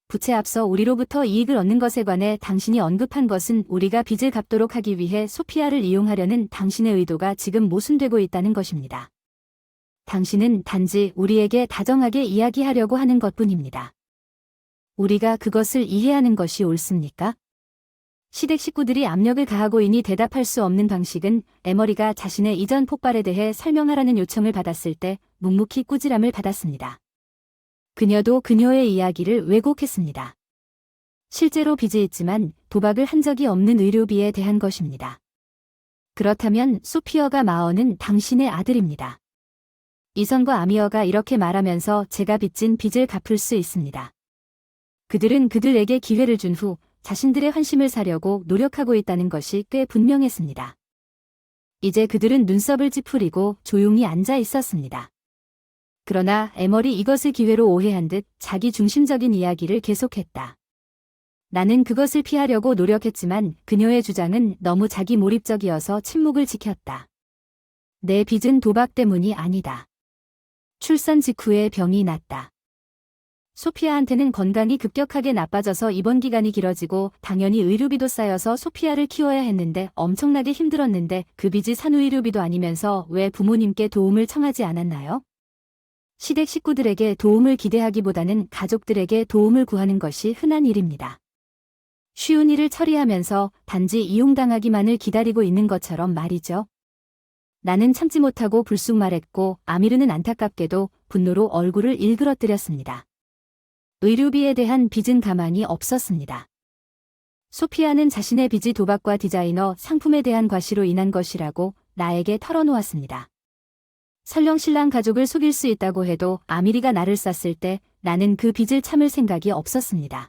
부채 앞서 우리로부터 이익을 얻는 것에 관해 당신이 언급한 것은 우리가 빚을 갚도록 하기 위해 소피아를 이용하려는 당신의 의도가 지금 모순되고 있다는 것입니다. 당신은 단지 우리에게 다정하게 이야기하려고 하는 것뿐입니다. 우리가 그것을 이해하는 것이 옳습니까? 시댁 식구들이 압력을 가하고 있니 대답할 수 없는 방식은 에머리가 자신의 이전 폭발에 대해 설명하라는 요청을 받았을 때 묵묵히 꾸지람을 받았습니다. 그녀도 그녀의 이야기를 왜곡했습니다. 실제로 빚이 있지만 도박을 한 적이 없는 의료비에 대한 것입니다. 그렇다면 소피어가 마어는 당신의 아들입니다. 이선과 아미어가 이렇게 말하면서 제가 빚진 빚을 갚을 수 있습니다. 그들은 그들에게 기회를 준 후 자신들의 환심을 사려고 노력하고 있다는 것이 꽤 분명했습니다. 이제 그들은 눈썹을 찌푸리고 조용히 앉아 있었습니다. 그러나 에머리 이것을 기회로 오해한 듯 자기 중심적인 이야기를 계속했다. 나는 그것을 피하려고 노력했지만 그녀의 주장은 너무 자기 몰입적이어서 침묵을 지켰다. 내 빚은 도박 때문이 아니다. 출산 직후에 병이 났다. 소피아한테는 건강이 급격하게 나빠져서 입원 기간이 길어지고 당연히 의료비도 쌓여서 소피아를 키워야 했는데 엄청나게 힘들었는데 그 빚이 산후의료비도 아니면서 왜 부모님께 도움을 청하지 않았나요? 시댁 식구들에게 도움을 기대하기보다는 가족들에게 도움을 구하는 것이 흔한 일입니다. 쉬운 일을 처리하면서 단지 이용당하기만을 기다리고 있는 것처럼 말이죠. 나는 참지 못하고 불쑥 말했고 아미르는 안타깝게도 분노로 얼굴을 일그러뜨렸습니다. 의료비에 대한 빚은 가망이 없었습니다. 소피아는 자신의 빚이 도박과 디자이너 상품에 대한 과시로 인한 것이라고 나에게 털어놓았습니다. 설령 신랑 가족을 속일 수 있다고 해도 아미리가 나를 쐈을 때 나는 그 빚을 참을 생각이 없었습니다.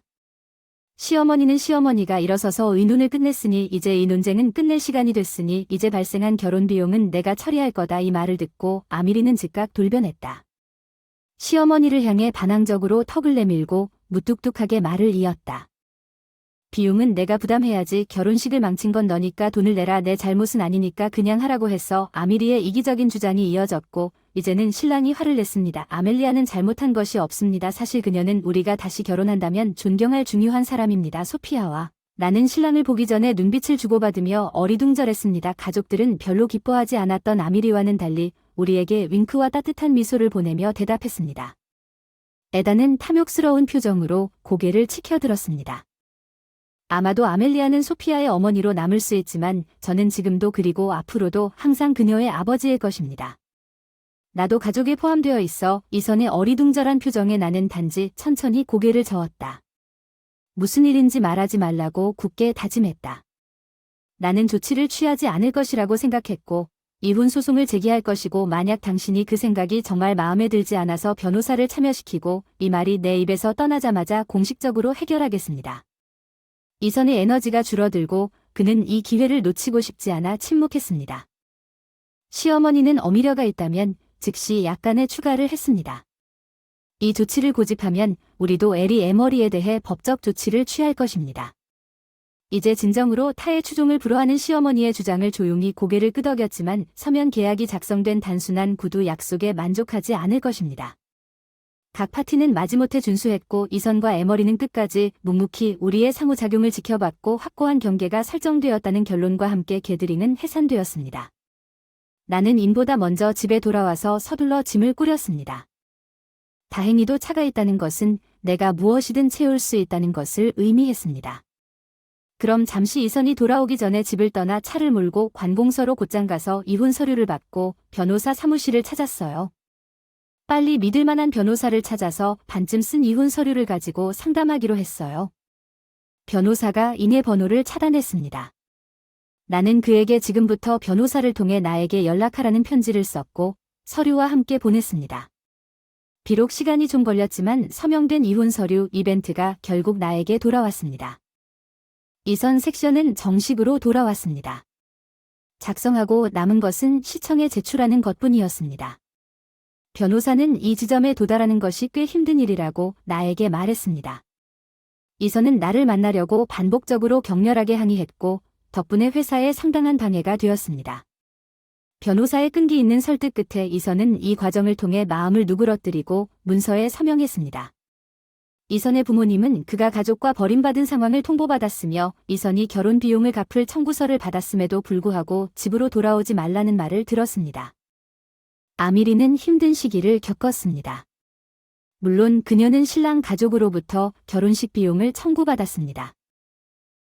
시어머니는 시어머니가 일어서서 의논을 끝냈으니 이제 이 논쟁은 끝낼 시간이 됐으니 이제 발생한 결혼 비용은 내가 처리할 거다. 이 말을 듣고 아미리는 즉각 돌변했다. 시어머니를 향해 반항적으로 턱을 내밀고 무뚝뚝하게 말을 이었다. 비용은 내가 부담해야지. 결혼식을 망친 건 너니까 돈을 내라. 내 잘못은 아니니까 그냥 하라고 했어. 아미리의 이기적인 주장이 이어졌고 이제는 신랑이 화를 냈습니다. 아멜리아는 잘못한 것이 없습니다. 사실 그녀는 우리가 다시 결혼한다면 존경할 중요한 사람입니다. 소피아와 나는 신랑을 보기 전에 눈빛을 주고받으며 어리둥절했습니다. 가족들은 별로 기뻐하지 않았던 아미리와는 달리 우리에게 윙크와 따뜻한 미소를 보내며 대답했습니다. 에다는 탐욕스러운 표정으로 고개를 치켜들었습니다. 아마도 아멜리아는 소피아의 어머니로 남을 수 있지만 저는 지금도 그리고 앞으로도 항상 그녀의 아버지일 것입니다. 나도 가족에 포함되어 있어 이선의 어리둥절한 표정에 나는 단지 천천히 고개를 저었다. 무슨 일인지 말하지 말라고 굳게 다짐했다. 나는 조치를 취하지 않을 것이라고 생각했고 이혼 소송을 제기할 것이고 만약 당신이 그 생각이 정말 마음에 들지 않아서 변호사를 참여시키고 이 말이 내 입에서 떠나자마자 공식적으로 해결하겠습니다. 이선의 에너지가 줄어들고 그는 이 기회를 놓치고 싶지 않아 침묵했습니다. 시어머니는 어미려가 있다면 즉시 약간의 추가를 했습니다. 이 조치를 고집하면 우리도 에리 에머리에 대해 법적 조치를 취할 것입니다. 이제 진정으로 타의 추종을 불허하는 시어머니의 주장을 조용히 고개를 끄덕였지만 서면 계약이 작성된 단순한 구두 약속에 만족하지 않을 것입니다. 각 파티는 마지못해 준수했고 이선과 에머리는 끝까지 묵묵히 우리의 상호작용을 지켜봤고 확고한 경계가 설정되었다는 결론과 함께 게드링은 해산되었습니다. 나는 인보다 먼저 집에 돌아와서 서둘러 짐을 꾸렸습니다. 다행히도 차가 있다는 것은 내가 무엇이든 채울 수 있다는 것을 의미했습니다. 그럼 잠시 이선이 돌아오기 전에 집을 떠나 차를 몰고 관공서로 곧장 가서 이혼 서류를 받고 변호사 사무실을 찾았어요. 빨리 믿을 만한 변호사를 찾아서 반쯤 쓴 이혼 서류를 가지고 상담하기로 했어요. 변호사가 인해 번호를 차단했습니다. 나는 그에게 지금부터 변호사를 통해 나에게 연락하라는 편지를 썼고 서류와 함께 보냈습니다. 비록 시간이 좀 걸렸지만 서명된 이혼 서류 이벤트가 결국 나에게 돌아왔습니다. 이선 섹션은 정식으로 돌아왔습니다. 작성하고 남은 것은 시청에 제출하는 것뿐이었습니다. 변호사는 이 지점에 도달하는 것이 꽤 힘든 일이라고 나에게 말했습니다. 이선은 나를 만나려고 반복적으로 격렬하게 항의했고 덕분에 회사에 상당한 방해가 되었습니다. 변호사의 끈기 있는 설득 끝에 이선은 이 과정을 통해 마음을 누그러뜨리고 문서에 서명했습니다. 이선의 부모님은 그가 가족과 버림받은 상황을 통보받았으며 이선이 결혼 비용을 갚을 청구서를 받았음에도 불구하고 집으로 돌아오지 말라는 말을 들었습니다. 아미리는 힘든 시기를 겪었습니다. 물론 그녀는 신랑 가족으로부터 결혼식 비용을 청구받았습니다.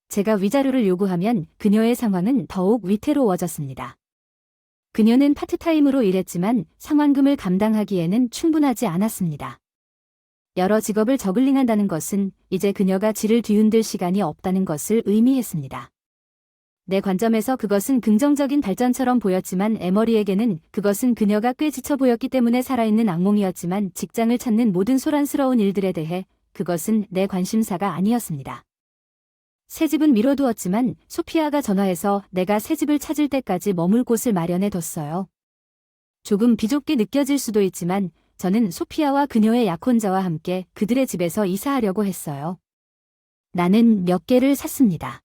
제가 위자료를 요구하면 그녀의 상황은 더욱 위태로워졌습니다. 그녀는 파트타임으로 일했지만 상환금을 감당하기에는 충분하지 않았습니다. 여러 직업을 저글링한다는 것은 이제 그녀가 질을 뒤흔들 시간이 없다는 것을 의미했습니다. 내 관점에서 그것은 긍정적인 발전처럼 보였지만 에머리에게는 그것은 그녀가 꽤 지쳐 보였기 때문에 살아있는 악몽이었지만 직장을 찾는 모든 소란스러운 일들에 대해 그것은 내 관심사가 아니었습니다. 새 집은 미뤄두었지만 소피아가 전화해서 내가 새 집을 찾을 때까지 머물 곳을 마련해뒀어요. 조금 비좁게 느껴질 수도 있지만 저는 소피아와 그녀의 약혼자와 함께 그들의 집에서 이사하려고 했어요. 나는 몇 개를 샀습니다.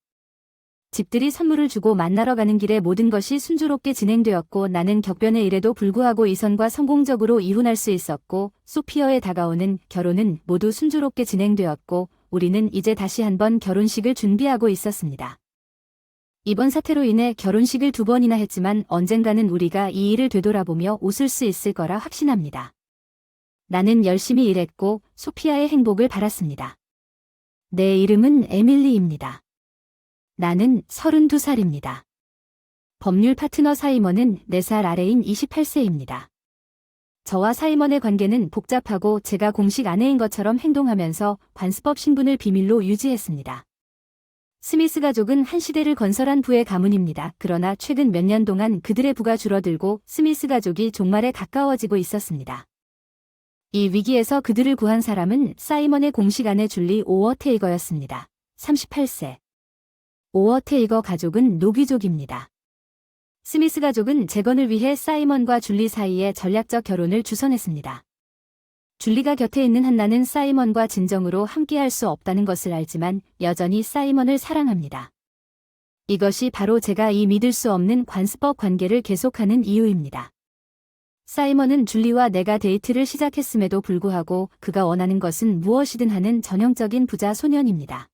집들이 선물을 주고 만나러 가는 길에 모든 것이 순조롭게 진행되었고 나는 격변의 일에도 불구하고 이선과 성공적으로 이혼할 수 있었고 소피아에 다가오는 결혼은 모두 순조롭게 진행되었고 우리는 이제 다시 한번 결혼식을 준비하고 있었습니다. 이번 사태로 인해 결혼식을 2번이나 했지만 언젠가는 우리가 이 일을 되돌아보며 웃을 수 있을 거라 확신합니다. 나는 열심히 일했고 소피아의 행복을 바랐습니다. 내 이름은 에밀리입니다. 나는 32살입니다. 법률 파트너 사이먼은 4살 아래인 28세입니다. 저와 사이먼의 관계는 복잡하고 제가 공식 아내인 것처럼 행동하면서 관습법 신분을 비밀로 유지했습니다. 스미스 가족은 한 시대를 건설한 부의 가문입니다. 그러나 최근 몇 년 동안 그들의 부가 줄어들고 스미스 가족이 종말에 가까워지고 있었습니다. 이 위기에서 그들을 구한 사람은 사이먼의 공식 아내 줄리 오어테이거였습니다. 38세. 오어테이거 가족은 노귀족입니다. 스미스 가족은 재건을 위해 사이먼과 줄리 사이의 전략적 결혼을 주선했습니다. 줄리가 곁에 있는 한나는 사이먼과 진정으로 함께할 수 없다는 것을 알지만 여전히 사이먼을 사랑합니다. 이것이 바로 제가 이 믿을 수 없는 관습법 관계를 계속하는 이유입니다. 사이먼은 줄리와 내가 데이트를 시작했음에도 불구하고 그가 원하는 것은 무엇이든 하는 전형적인 부자 소년입니다.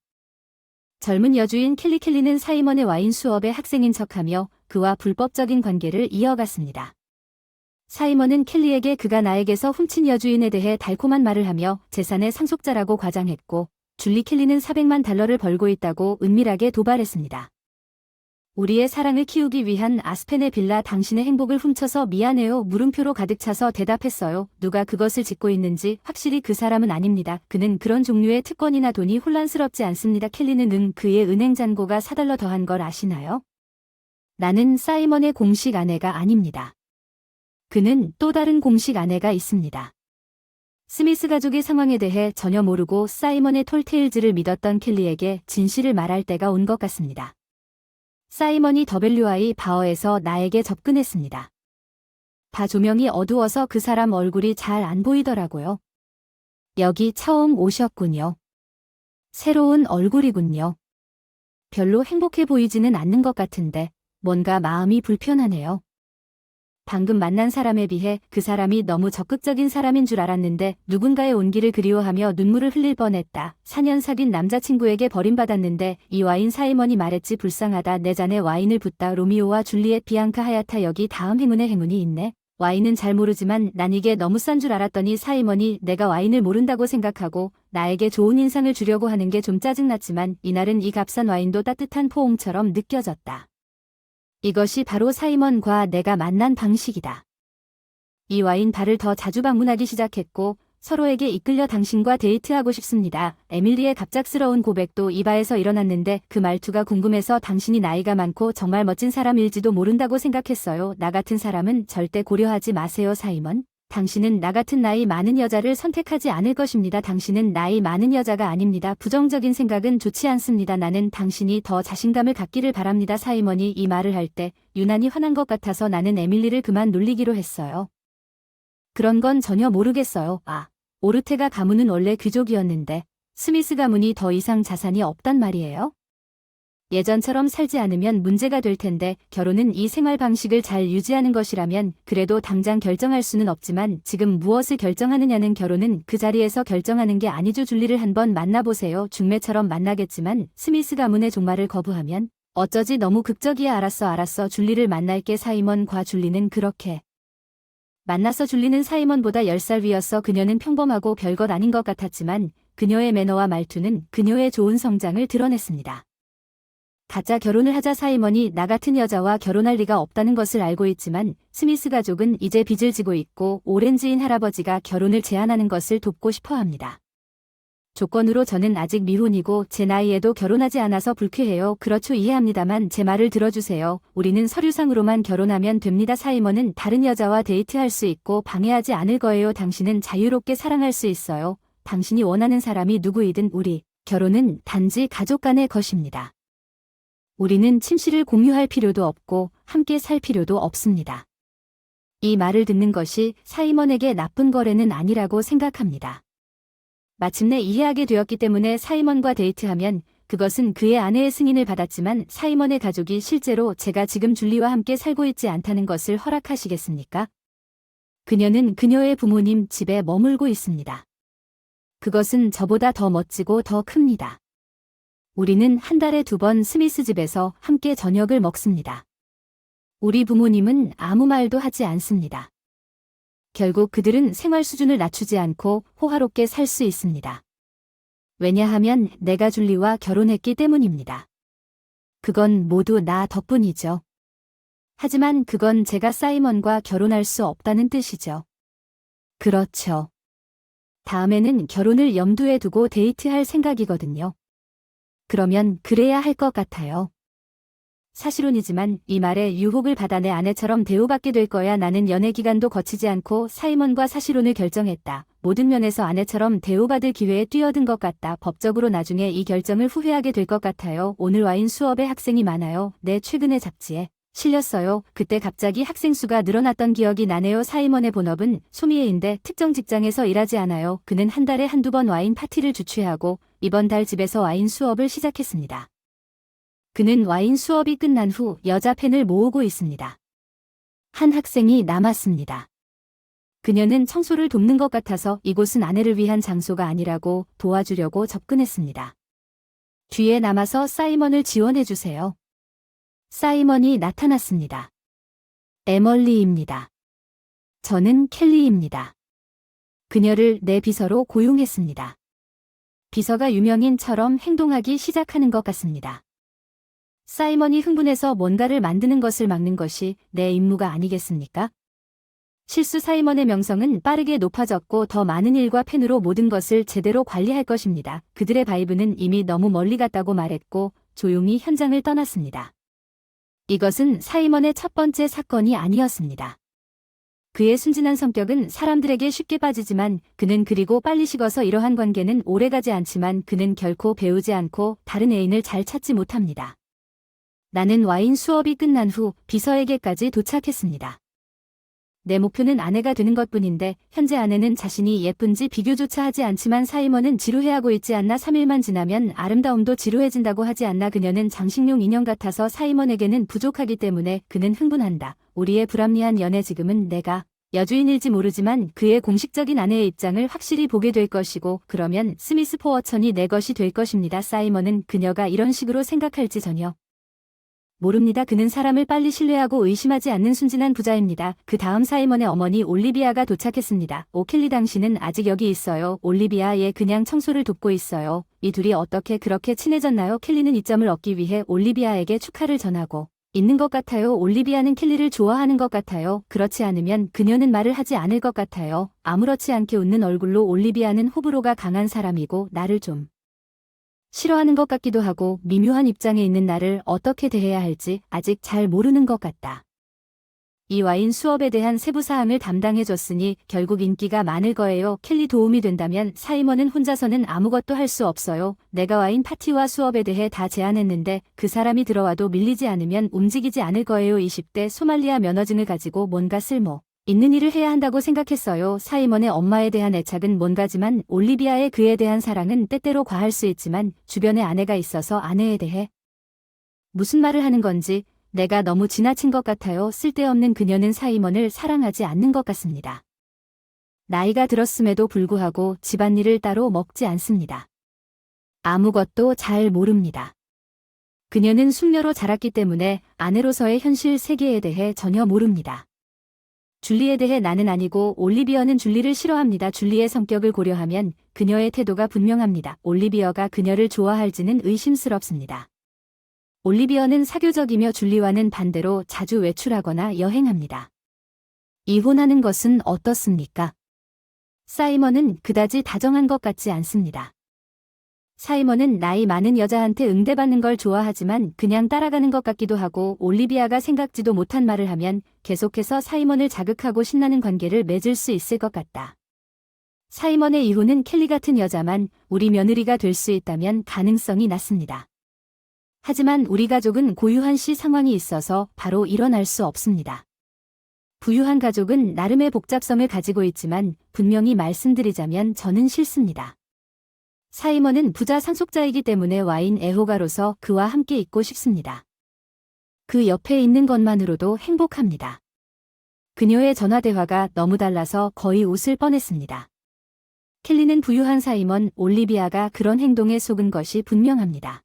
젊은 여주인 켈리는 사이먼의 와인 수업의 학생인 척하며 그와 불법적인 관계를 이어갔습니다. 사이먼은 켈리에게 그가 나에게서 훔친 여주인에 대해 달콤한 말을 하며 재산의 상속자라고 과장했고, 켈리는 $400만 벌고 있다고 은밀하게 도발했습니다. 우리의 사랑을 키우기 위한 아스펜의 빌라, 당신의 행복을 훔쳐서 미안해요. 물음표로 가득 차서 대답했어요. 누가 그것을 짓고 있는지 확실히 그 사람은 아닙니다. 그는 그런 종류의 특권이나 돈이 혼란스럽지 않습니다. 켈리는 그의 은행 잔고가 $4 더한 걸 아시나요? 나는 사이먼의 공식 아내가 아닙니다. 그는 또 다른 공식 아내가 있습니다. 스미스 가족의 상황에 대해 전혀 모르고 사이먼의 톨테일즈를 믿었던 켈리에게 진실을 말할 때가 온 것 같습니다. 사이먼이 WI 바어에서 나에게 접근했습니다. 바 조명이 어두워서 그 사람 얼굴이 잘 안 보이더라고요. 여기 처음 오셨군요. 새로운 얼굴이군요. 별로 행복해 보이지는 않는 것 같은데 뭔가 마음이 불편하네요. 방금 만난 사람에 비해 그 사람이 너무 적극적인 사람인 줄 알았는데 누군가의 온기를 그리워하며 눈물을 흘릴 뻔했다. 4년 사귄 남자친구에게 버림받았는데 이 와인. 사이먼이 말했지. 불쌍하다. 내 잔에 와인을 붓다. 로미오와 줄리엣, 비앙카, 하야타. 여기 다음 행운의 행운이 있네. 와인은 잘 모르지만 난 이게 너무 싼 줄 알았더니 사이먼이 내가 와인을 모른다고 생각하고 나에게 좋은 인상을 주려고 하는 게 좀 짜증났지만 이날은 이 값싼 와인도 따뜻한 포옹처럼 느껴졌다. 이것이 바로 사이먼과 내가 만난 방식이다. 이 와인 바를 더 자주 방문하기 시작했고 서로에게 이끌려 당신과 데이트하고 싶습니다. 에밀리의 갑작스러운 고백도 이 바에서 일어났는데 그 말투가 궁금해서 당신이 나이가 많고 정말 멋진 사람일지도 모른다고 생각했어요. 나 같은 사람은 절대 고려하지 마세요. 사이먼. 당신은 나 같은 나이 많은 여자를 선택하지 않을 것입니다. 당신은 나이 많은 여자가 아닙니다. 부정적인 생각은 좋지 않습니다. 나는 당신이 더 자신감을 갖기를 바랍니다. 사이먼이 이 말을 할 때 유난히 화난 것 같아서 나는 에밀리를 그만 놀리기로 했어요. 그런 건 전혀 모르겠어요. 오르테가 가문은 원래 귀족이었는데 스미스 가문이 더 이상 자산이 없단 말이에요? 예전처럼 살지 않으면 문제가 될 텐데 결혼은 이 생활 방식을 잘 유지하는 것이라면 그래도 당장 결정할 수는 없지만 지금 무엇을 결정하느냐는 결혼은 그 자리에서 결정하는 게 아니죠. 줄리를 한번 만나보세요. 중매처럼 만나겠지만 스미스 가문의 종말을 거부하면 어쩌지. 너무 극적이야. 알았어. 줄리를 만날게. 사이먼과 줄리는 그렇게 만나서 줄리는 사이먼보다 10살 위였어. 그녀는 평범하고 별것 아닌 것 같았지만 그녀의 매너와 말투는 그녀의 좋은 성장을 드러냈습니다. 가짜 결혼을 하자. 사이먼이 나 같은 여자와 결혼할 리가 없다는 것을 알고 있지만 스미스 가족은 이제 빚을 지고 있고 오렌지인 할아버지가 결혼을 제안하는 것을 돕고 싶어 합니다. 조건으로 저는 아직 미혼이고 제 나이에도 결혼하지 않아서 불쾌해요. 그렇죠. 이해합니다만 제 말을 들어주세요. 우리는 서류상으로만 결혼하면 됩니다. 사이먼은 다른 여자와 데이트할 수 있고 방해하지 않을 거예요. 당신은 자유롭게 사랑할 수 있어요. 당신이 원하는 사람이 누구이든 우리 결혼은 단지 가족 간의 것입니다. 우리는 침실을 공유할 필요도 없고 함께 살 필요도 없습니다. 이 말을 듣는 것이 사이먼에게 나쁜 거래는 아니라고 생각합니다. 마침내 이해하게 되었기 때문에 사이먼과 데이트하면 그것은 그의 아내의 승인을 받았지만 사이먼의 가족이 실제로 제가 지금 줄리와 함께 살고 있지 않다는 것을 허락하시겠습니까? 그녀는 그녀의 부모님 집에 머물고 있습니다. 그것은 저보다 더 멋지고 더 큽니다. 우리는 한 달에 2번 스미스 집에서 함께 저녁을 먹습니다. 우리 부모님은 아무 말도 하지 않습니다. 결국 그들은 생활 수준을 낮추지 않고 호화롭게 살 수 있습니다. 왜냐하면 내가 줄리와 결혼했기 때문입니다. 그건 모두 나 덕분이죠. 하지만 그건 제가 사이먼과 결혼할 수 없다는 뜻이죠. 그렇죠. 다음에는 결혼을 염두에 두고 데이트할 생각이거든요. 그러면 그래야 할 것 같아요. 사실혼이지만 이 말에 유혹을 받아 내 아내처럼 대우받게 될 거야. 나는 연애 기간도 거치지 않고 사이먼과 사실혼을 결정했다. 모든 면에서 아내처럼 대우받을 기회에 뛰어든 것 같다. 법적으로 나중에 이 결정을 후회하게 될 것 같아요. 오늘 와인 수업에 학생이 많아요. 내 최근의 잡지에 실렸어요. 그때 갑자기 학생 수가 늘어났던 기억이 나네요. 사이먼의 본업은 소미에인데 특정 직장에서 일하지 않아요. 그는 한 달에 1~2번 와인 파티를 주최하고 이번 달 집에서 와인 수업을 시작했습니다. 그는 와인 수업이 끝난 후 여자 팬을 모으고 있습니다. 한 학생이 남았습니다. 그녀는 청소를 돕는 것 같아서 이곳은 아내를 위한 장소가 아니라고 도와주려고 접근했습니다. 뒤에 남아서 사이먼을 지원해주세요. 사이먼이 나타났습니다. 에멀리입니다. 저는 켈리입니다. 그녀를 내 비서로 고용했습니다. 비서가 유명인처럼 행동하기 시작하는 것 같습니다. 사이먼이 흥분해서 뭔가를 만드는 것을 막는 것이 내 임무가 아니겠습니까? 실수 사이먼의 명성은 빠르게 높아졌고 더 많은 일과 펜으로 모든 것을 제대로 관리할 것입니다. 그들의 바이브는 이미 너무 멀리 갔다고 말했고 조용히 현장을 떠났습니다. 이것은 사이먼의 첫 번째 사건이 아니었습니다. 그의 순진한 성격은 사람들에게 쉽게 빠지지만 그는 그리고 빨리 식어서 이러한 관계는 오래가지 않지만 그는 결코 배우지 않고 다른 애인을 잘 찾지 못합니다. 나는 와인 수업이 끝난 후 비서에게까지 도착했습니다. 내 목표는 아내가 되는 것뿐인데 현재 아내는 자신이 예쁜지 비교조차 하지 않지만 사이먼은 지루해하고 있지 않나. 3일만 지나면 아름다움도 지루해진다고 하지 않나. 그녀는 장식용 인형 같아서 사이먼에게는 부족하기 때문에 그는 흥분한다. 우리의 불합리한 연애 지금은 내가 여주인일지 모르지만 그의 공식적인 아내의 입장을 확실히 보게 될 것이고 그러면 스미스 포어천이 내 것이 될 것입니다. 사이먼은 그녀가 이런 식으로 생각할지 전혀 모릅니다. 그는 사람을 빨리 신뢰하고 의심하지 않는 순진한 부자입니다. 그 다음 사이먼의 어머니 올리비아가 도착했습니다. 오 켈리 당신은 아직 여기 있어요. 올리비아 얘 그냥 청소를 돕고 있어요. 이 둘이 어떻게 그렇게 친해졌나요? 켈리는 이점을 얻기 위해 올리비아에게 축하를 전하고 있는 것 같아요. 올리비아는 켈리를 좋아하는 것 같아요. 그렇지 않으면 그녀는 말을 하지 않을 것 같아요. 아무렇지 않게 웃는 얼굴로 올리비아는 호불호가 강한 사람이고 나를 좀 싫어하는 것 같기도 하고 미묘한 입장에 있는 나를 어떻게 대해야 할지 아직 잘 모르는 것 같다. 이 와인 수업에 대한 세부 사항을 담당해줬으니 결국 인기가 많을 거예요. 켈리 도움이 된다면 사이먼은 혼자서는 아무것도 할 수 없어요. 내가 와인 파티와 수업에 대해 다 제안했는데 그 사람이 들어와도 밀리지 않으면 움직이지 않을 거예요. 20대 소말리아 면허증을 가지고 뭔가 쓸모 있는 일을 해야 한다고 생각했어요. 사이먼의 엄마에 대한 애착은 뭔가지만 올리비아의 그에 대한 사랑은 때때로 과할 수 있지만 주변에 아내가 있어서 아내에 대해 무슨 말을 하는 건지 내가 너무 지나친 것 같아요. 쓸데없는 그녀는 사이먼을 사랑하지 않는 것 같습니다. 나이가 들었음에도 불구하고 집안일을 따로 먹지 않습니다. 아무것도 잘 모릅니다. 그녀는 숙녀로 자랐기 때문에 아내로서의 현실 세계에 대해 전혀 모릅니다. 줄리에 대해 나는 아니고 올리비어는 줄리를 싫어합니다. 줄리의 성격을 고려하면 그녀의 태도가 분명합니다. 올리비어가 그녀를 좋아할지는 의심스럽습니다. 올리비어는 사교적이며 줄리와는 반대로 자주 외출하거나 여행합니다. 이혼하는 것은 어떻습니까? 사이먼은 그다지 다정한 것 같지 않습니다. 사이먼은 나이 많은 여자한테 응대받는 걸 좋아하지만 그냥 따라가는 것 같기도 하고 올리비아가 생각지도 못한 말을 하면 계속해서 사이먼을 자극하고 신나는 관계를 맺을 수 있을 것 같다. 사이먼의 이혼은 켈리 같은 여자만 우리 며느리가 될 수 있다면 가능성이 낮습니다. 하지만 우리 가족은 고유한 상황이 있어서 바로 일어날 수 없습니다. 부유한 가족은 나름의 복잡성을 가지고 있지만 분명히 말씀드리자면 저는 싫습니다. 사이먼은 부자 상속자이기 때문에 와인 애호가로서 그와 함께 있고 싶습니다. 그 옆에 있는 것만으로도 행복합니다. 그녀의 전화대화가 너무 달라서 거의 웃을 뻔했습니다. 켈리는 부유한 사이먼, 올리비아가 그런 행동에 속은 것이 분명합니다.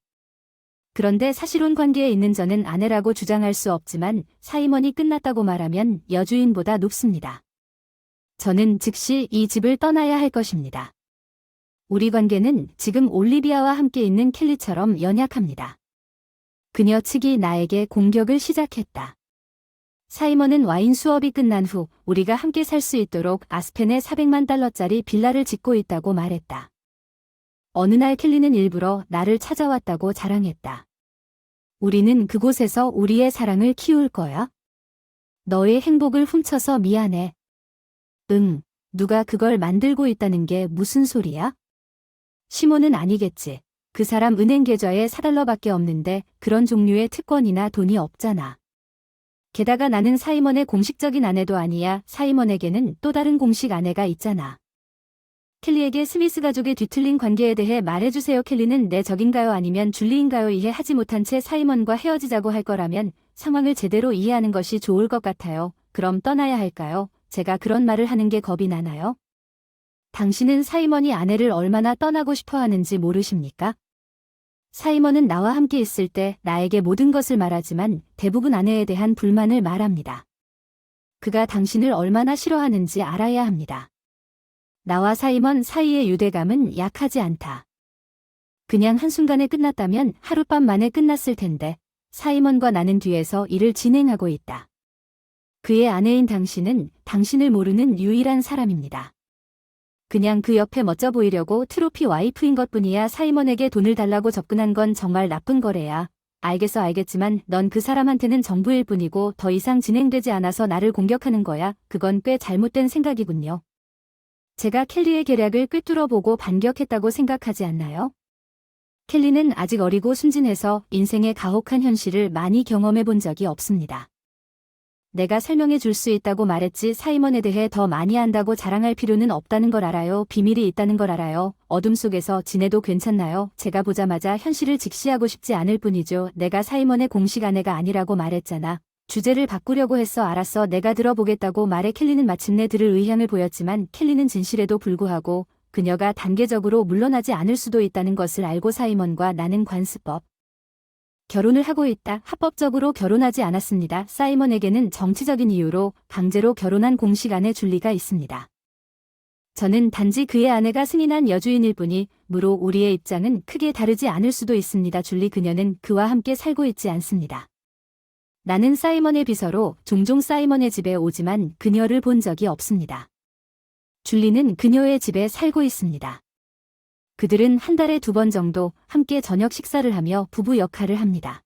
그런데 사실혼 관계에 있는 저는 아내라고 주장할 수 없지만 사이먼이 끝났다고 말하면 여주인보다 높습니다. 저는 즉시 이 집을 떠나야 할 것입니다. 우리 관계는 지금 올리비아와 함께 있는 켈리처럼 연약합니다. 그녀 측이 나에게 공격을 시작했다. 사이먼은 와인 수업이 끝난 후 우리가 함께 살 수 있도록 아스펜에 $400만 빌라를 짓고 있다고 말했다. 어느 날 켈리는 일부러 나를 찾아왔다고 자랑했다. 우리는 그곳에서 우리의 사랑을 키울 거야. 너의 행복을 훔쳐서 미안해. 응, 누가 그걸 만들고 있다는 게 무슨 소리야? 시몬은 아니겠지. 그 사람 은행 계좌에 $4밖에 없는데 그런 종류의 특권이나 돈이 없잖아. 게다가 나는 사이먼의 공식적인 아내도 아니야. 사이먼에게는 또 다른 공식 아내가 있잖아. 켈리에게 스미스 가족의 뒤틀린 관계에 대해 말해주세요. 켈리는 내 적인가요? 아니면 줄리인가요? 이해하지 못한 채 사이먼과 헤어지자고 할 거라면 상황을 제대로 이해하는 것이 좋을 것 같아요. 그럼 떠나야 할까요? 제가 그런 말을 하는 게 겁이 나나요? 당신은 사이먼이 아내를 얼마나 떠나고 싶어 하는지 모르십니까? 사이먼은 나와 함께 있을 때 나에게 모든 것을 말하지만 대부분 아내에 대한 불만을 말합니다. 그가 당신을 얼마나 싫어하는지 알아야 합니다. 나와 사이먼 사이의 유대감은 약하지 않다. 그냥 한순간에 끝났다면 하룻밤 만에 끝났을 텐데 사이먼과 나는 뒤에서 일을 진행하고 있다. 그의 아내인 당신은 당신을 모르는 유일한 사람입니다. 그냥 그 옆에 멋져 보이려고 트로피 와이프인 것뿐이야. 사이먼에게 돈을 달라고 접근한 건 정말 나쁜 거래야. 알겠지만 넌 그 사람한테는 전부일 뿐이고 더 이상 진행되지 않아서 나를 공격하는 거야. 그건 꽤 잘못된 생각이군요. 제가 켈리의 계략을 꿰뚫어보고 반격했다고 생각하지 않나요? 켈리는 아직 어리고 순진해서 인생의 가혹한 현실을 많이 경험해 본 적이 없습니다. 내가 설명해 줄 수 있다고 말했지 사이먼에 대해 더 많이 안다고 자랑할 필요는 없다는 걸 알아요. 비밀이 있다는 걸 알아요. 어둠 속에서 지내도 괜찮나요? 제가 보자마자 현실을 직시하고 싶지 않을 뿐이죠. 내가 사이먼의 공식 아내가 아니라고 말했잖아. 주제를 바꾸려고 했어. 알았어. 내가 들어보겠다고 말해. 켈리는 마침내 들을 의향을 보였지만 켈리는 진실에도 불구하고 그녀가 단계적으로 물러나지 않을 수도 있다는 것을 알고 사이먼과 나는 관습법 결혼을 하고 있다. 합법적으로 결혼하지 않았습니다. 사이먼에게는 정치적인 이유로 강제로 결혼한 공식 아내 줄리가 있습니다. 저는 단지 그의 아내가 승인한 여주인일 뿐이므로 우리의 입장은 크게 다르지 않을 수도 있습니다. 줄리 그녀는 그와 함께 살고 있지 않습니다. 나는 사이먼의 비서로 종종 사이먼의 집에 오지만 그녀를 본 적이 없습니다. 줄리는 그녀의 집에 살고 있습니다. 그들은 한 달에 2번 정도 함께 저녁 식사를 하며 부부 역할을 합니다.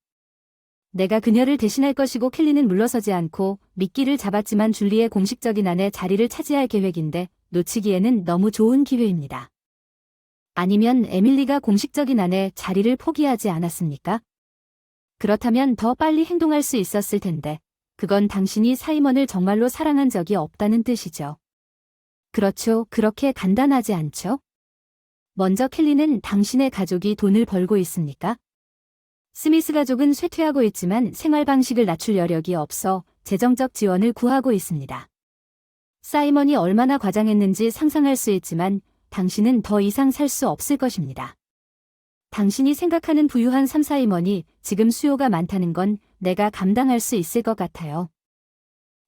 내가 그녀를 대신할 것이고 켈리는 물러서지 않고 미끼를 잡았지만 줄리의 공식적인 아내 자리를 차지할 계획인데 놓치기에는 너무 좋은 기회입니다. 아니면 에밀리가 공식적인 아내 자리를 포기하지 않았습니까? 그렇다면 더 빨리 행동할 수 있었을 텐데 그건 당신이 사이먼을 정말로 사랑한 적이 없다는 뜻이죠. 그렇죠. 그렇게 간단하지 않죠? 먼저 켈리는 당신의 가족이 돈을 벌고 있습니까? 스미스 가족은 쇠퇴하고 있지만 생활 방식을 낮출 여력이 없어 재정적 지원을 구하고 있습니다. 사이먼이 얼마나 과장했는지 상상할 수 있지만 당신은 더 이상 살 수 없을 것입니다. 당신이 생각하는 부유한 삶 사이먼이 지금 수요가 많다는 건 내가 감당할 수 있을 것 같아요.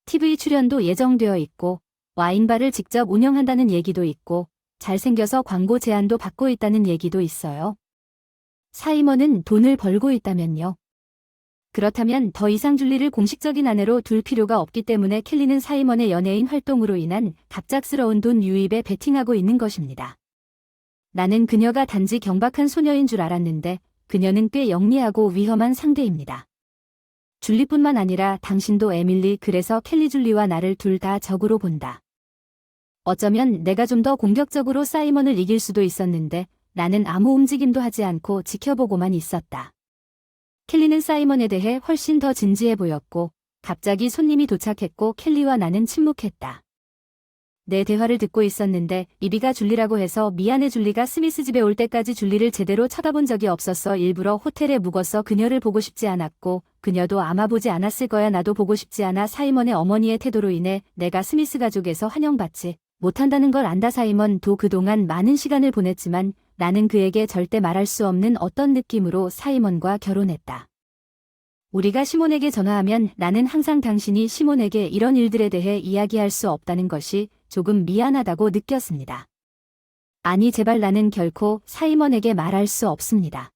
TV 출연도 예정되어 있고 와인바를 직접 운영한다는 얘기도 있고 잘생겨서 광고 제안도 받고 있다는 얘기도 있어요. 사이먼은 돈을 벌고 있다면요. 그렇다면 더 이상 줄리를 공식적인 아내로 둘 필요가 없기 때문에 켈리는 사이먼의 연예인 활동으로 인한 갑작스러운 돈 유입에 베팅하고 있는 것입니다. 나는 그녀가 단지 경박한 소녀인 줄 알았는데 그녀는 꽤 영리하고 위험한 상대입니다. 줄리뿐만 아니라 당신도 에밀리 그래서 켈리 줄리와 나를 둘 다 적으로 본다. 어쩌면 내가 좀 더 공격적으로 사이먼을 이길 수도 있었는데 나는 아무 움직임도 하지 않고 지켜보고만 있었다. 켈리는 사이먼에 대해 훨씬 더 진지해 보였고 갑자기 손님이 도착했고 켈리와 나는 침묵했다. 내 대화를 듣고 있었는데 이비가 줄리라고 해서 미안해. 줄리가 스미스 집에 올 때까지 줄리를 제대로 쳐다본 적이 없었어. 일부러 호텔에 묵어서 그녀를 보고 싶지 않았고 그녀도 아마 보지 않았을 거야. 나도 보고 싶지 않아. 사이먼의 어머니의 태도로 인해 내가 스미스 가족에서 환영받지 못한다는 걸 안다. 사이먼도 그동안 많은 시간을 보냈지만 나는 그에게 절대 말할 수 없는 어떤 느낌으로 사이먼과 결혼했다. 우리가 시몬에게 전화하면 나는 항상 당신이 시몬에게 이런 일들에 대해 이야기할 수 없다는 것이 조금 미안하다고 느꼈습니다. 아니 제발 나는 결코 사이먼에게 말할 수 없습니다.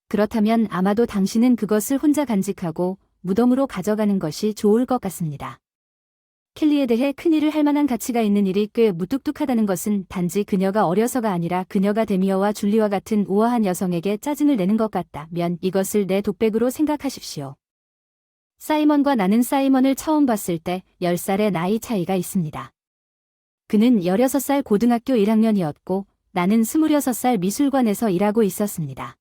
그렇다면 아마도 당신은 그것을 혼자 간직하고 무덤으로 가져가는 것이 좋을 것 같습니다. 켈리에 대해 큰일을 할 만한 가치가 있는 일이 꽤 무뚝뚝하다는 것은 단지 그녀가 어려서가 아니라 그녀가 데미어와 줄리와 같은 우아한 여성에게 짜증을 내는 것 같다면 이것을 내 독백으로 생각하십시오. 사이먼과 나는 사이먼을 처음 봤을 때 10살의 나이 차이가 있습니다. 그는 16살 고등학교 1학년이었고 나는 26살 미술관에서 일하고 있었습니다.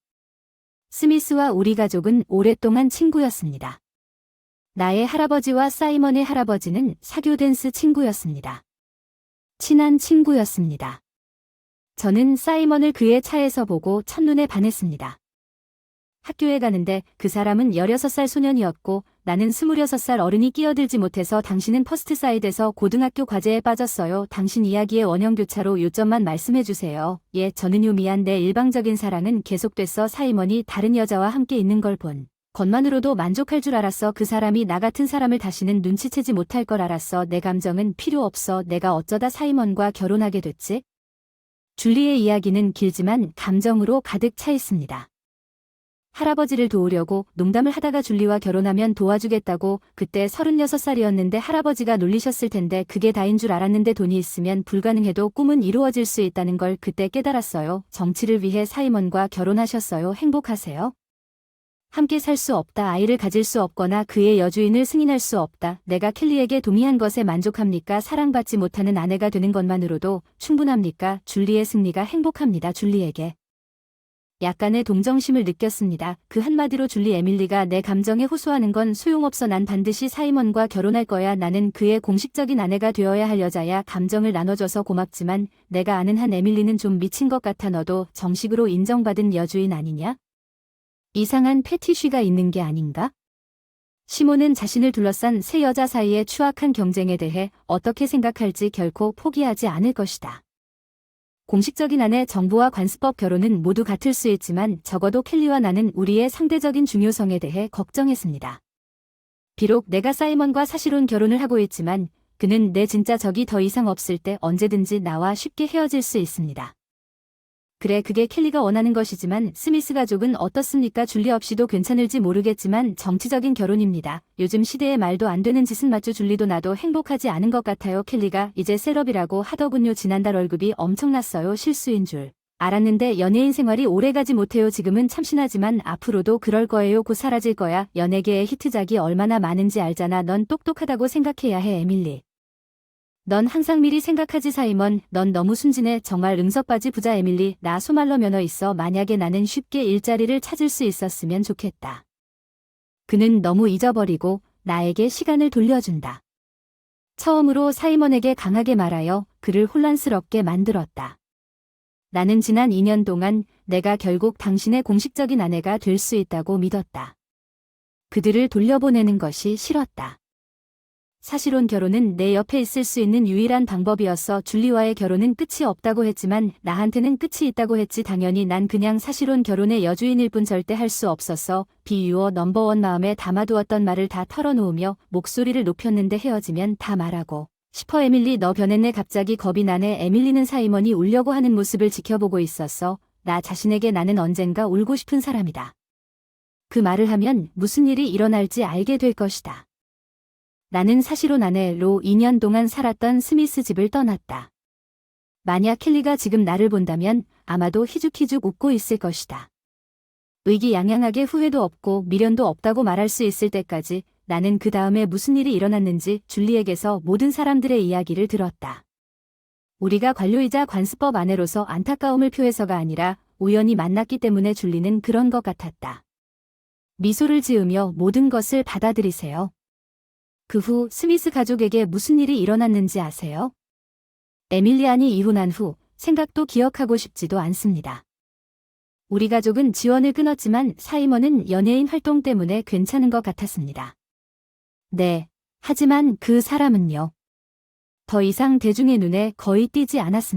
스미스와 우리 가족은 오랫동안 친구였습니다. 나의 할아버지와 사이먼의 할아버지는 사교 댄스 친구였습니다. 친한 친구였습니다. 저는 사이먼을 그의 차에서 보고 첫눈에 반했습니다. 학교에 가는데 그 사람은 16살 소년이었고 나는 26살 어른이 끼어들지 못해서 당신은 퍼스트 사이드에서 고등학교 과제에 빠졌어요. 당신 이야기의 원형교차로 요점만 말씀해주세요. 예, 저는요 미안 내 일방적인 사랑은 계속됐어. 사이먼이 다른 여자와 함께 있는 걸 본 것만으로도 만족할 줄 알았어. 그 사람이 나 같은 사람을 다시는 눈치채지 못할 걸 알았어. 내 감정은 필요 없어. 내가 어쩌다 사이먼과 결혼하게 됐지? 줄리의 이야기는 길지만 감정으로 가득 차 있습니다. 할아버지를 도우려고 농담을 하다가 줄리와 결혼하면 도와주겠다고 그때 36살이었는데 할아버지가 놀리셨을 텐데 그게 다인 줄 알았는데 돈이 있으면 불가능해도 꿈은 이루어질 수 있다는 걸 그때 깨달았어요. 정치를 위해 사이먼과 결혼하셨어요. 행복하세요? 함께 살 수 없다. 아이를 가질 수 없거나 그의 여주인을 승인할 수 없다. 내가 켈리에게 동의한 것에 만족합니까? 사랑받지 못하는 아내가 되는 것만으로도 충분합니까? 줄리의 승리가 행복합니다. 줄리에게 약간의 동정심을 느꼈습니다. 그 한마디로 줄리 에밀리가 내 감정에 호소하는 건 소용없어. 난 반드시 사이먼과 결혼할 거야. 나는 그의 공식적인 아내가 되어야 할 여자야. 감정을 나눠줘서 고맙지만 내가 아는 한 에밀리는 좀 미친 것 같아. 너도 정식으로 인정받은 여주인 아니냐? 이상한 패티쉬가 있는 게 아닌가? 시몬은 자신을 둘러싼 세 여자 사이의 추악한 경쟁에 대해 어떻게 생각할지 결코 포기하지 않을 것이다. 공식적인 아내 정부와 관습법 결혼은 모두 같을 수 있지만 적어도 켈리와 나는 우리의 상대적인 중요성에 대해 걱정했습니다. 비록 내가 사이먼과 사실혼 결혼을 하고 있지만 그는 내 진짜 적이 더 이상 없을 때 언제든지 나와 쉽게 헤어질 수 있습니다. 그래 그게 켈리가 원하는 것이지만 스미스 가족은 어떻습니까? 줄리 없이도 괜찮을지 모르겠지만 정치적인 결혼입니다. 요즘 시대에 말도 안 되는 짓은 맞죠. 줄리도 나도 행복하지 않은 것 같아요. 켈리가 이제 셋업이라고 하더군요. 지난달 월급이 엄청났어요. 실수인 줄 알았는데 연예인 생활이 오래가지 못해요. 지금은 참신하지만 앞으로도 그럴 거예요. 곧 사라질 거야. 연예계의 히트작이 얼마나 많은지 알잖아. 넌 똑똑하다고 생각해야 해. 에밀리. 넌 항상 미리 생각하지. 사이먼, 넌 너무 순진해. 정말 응석바지 부자. 에밀리, 나 소말러 면허 있어. 만약에 나는 쉽게 일자리를 찾을 수 있었으면 좋겠다. 그는 너무 잊어버리고 나에게 시간을 돌려준다. 처음으로 사이먼에게 강하게 말하여 그를 혼란스럽게 만들었다. 나는 지난 2년 동안 내가 결국 당신의 공식적인 아내가 될 수 있다고 믿었다. 그들을 돌려보내는 것이 싫었다. 사실혼 결혼은 내 옆에 있을 수 있는 유일한 방법이었어. 줄리와의 결혼은 끝이 없다고 했지만 나한테는 끝이 있다고 했지. 당연히 난 그냥 사실혼 결혼의 여주인일 뿐 절대 할 수 없었어. 비유어 넘버원 마음에 담아두었던 말을 다 털어놓으며 목소리를 높였는데 헤어지면 다 말하고 싶어. 에밀리 너 변했네. 갑자기 겁이 나네. 에밀리는 사이먼이 울려고 하는 모습을 지켜보고 있었어. 나 자신에게 나는 언젠가 울고 싶은 사람이다. 그 말을 하면 무슨 일이 일어날지 알게 될 것이다. 나는 사실혼 아내로 2년 동안 살았던 스미스 집을 떠났다. 만약 켈리가 지금 나를 본다면 아마도 희죽희죽 웃고 있을 것이다. 의기양양하게 후회도 없고 미련도 없다고 말할 수 있을 때까지 나는 그 다음에 무슨 일이 일어났는지 줄리에게서 모든 사람들의 이야기를 들었다. 우리가 관료이자 관습법 아내로서 안타까움을 표해서가 아니라 우연히 만났기 때문에 줄리는 그런 것 같았다. 미소를 지으며 모든 것을 받아들이세요. 그 후 스미스 가족에게 무슨 일이 일어났는지 아세요? 에밀리안이 이혼한 후 생각도 기억하고 싶지도 않습니다. 우리 가족은 지원을 끊었지만 사이먼은 연예인 활동 때문에 괜찮은 것 같았습니다. 네, 하지만 그 사람은요. 더 이상 대중의 눈에 거의 띄지 않았습니다.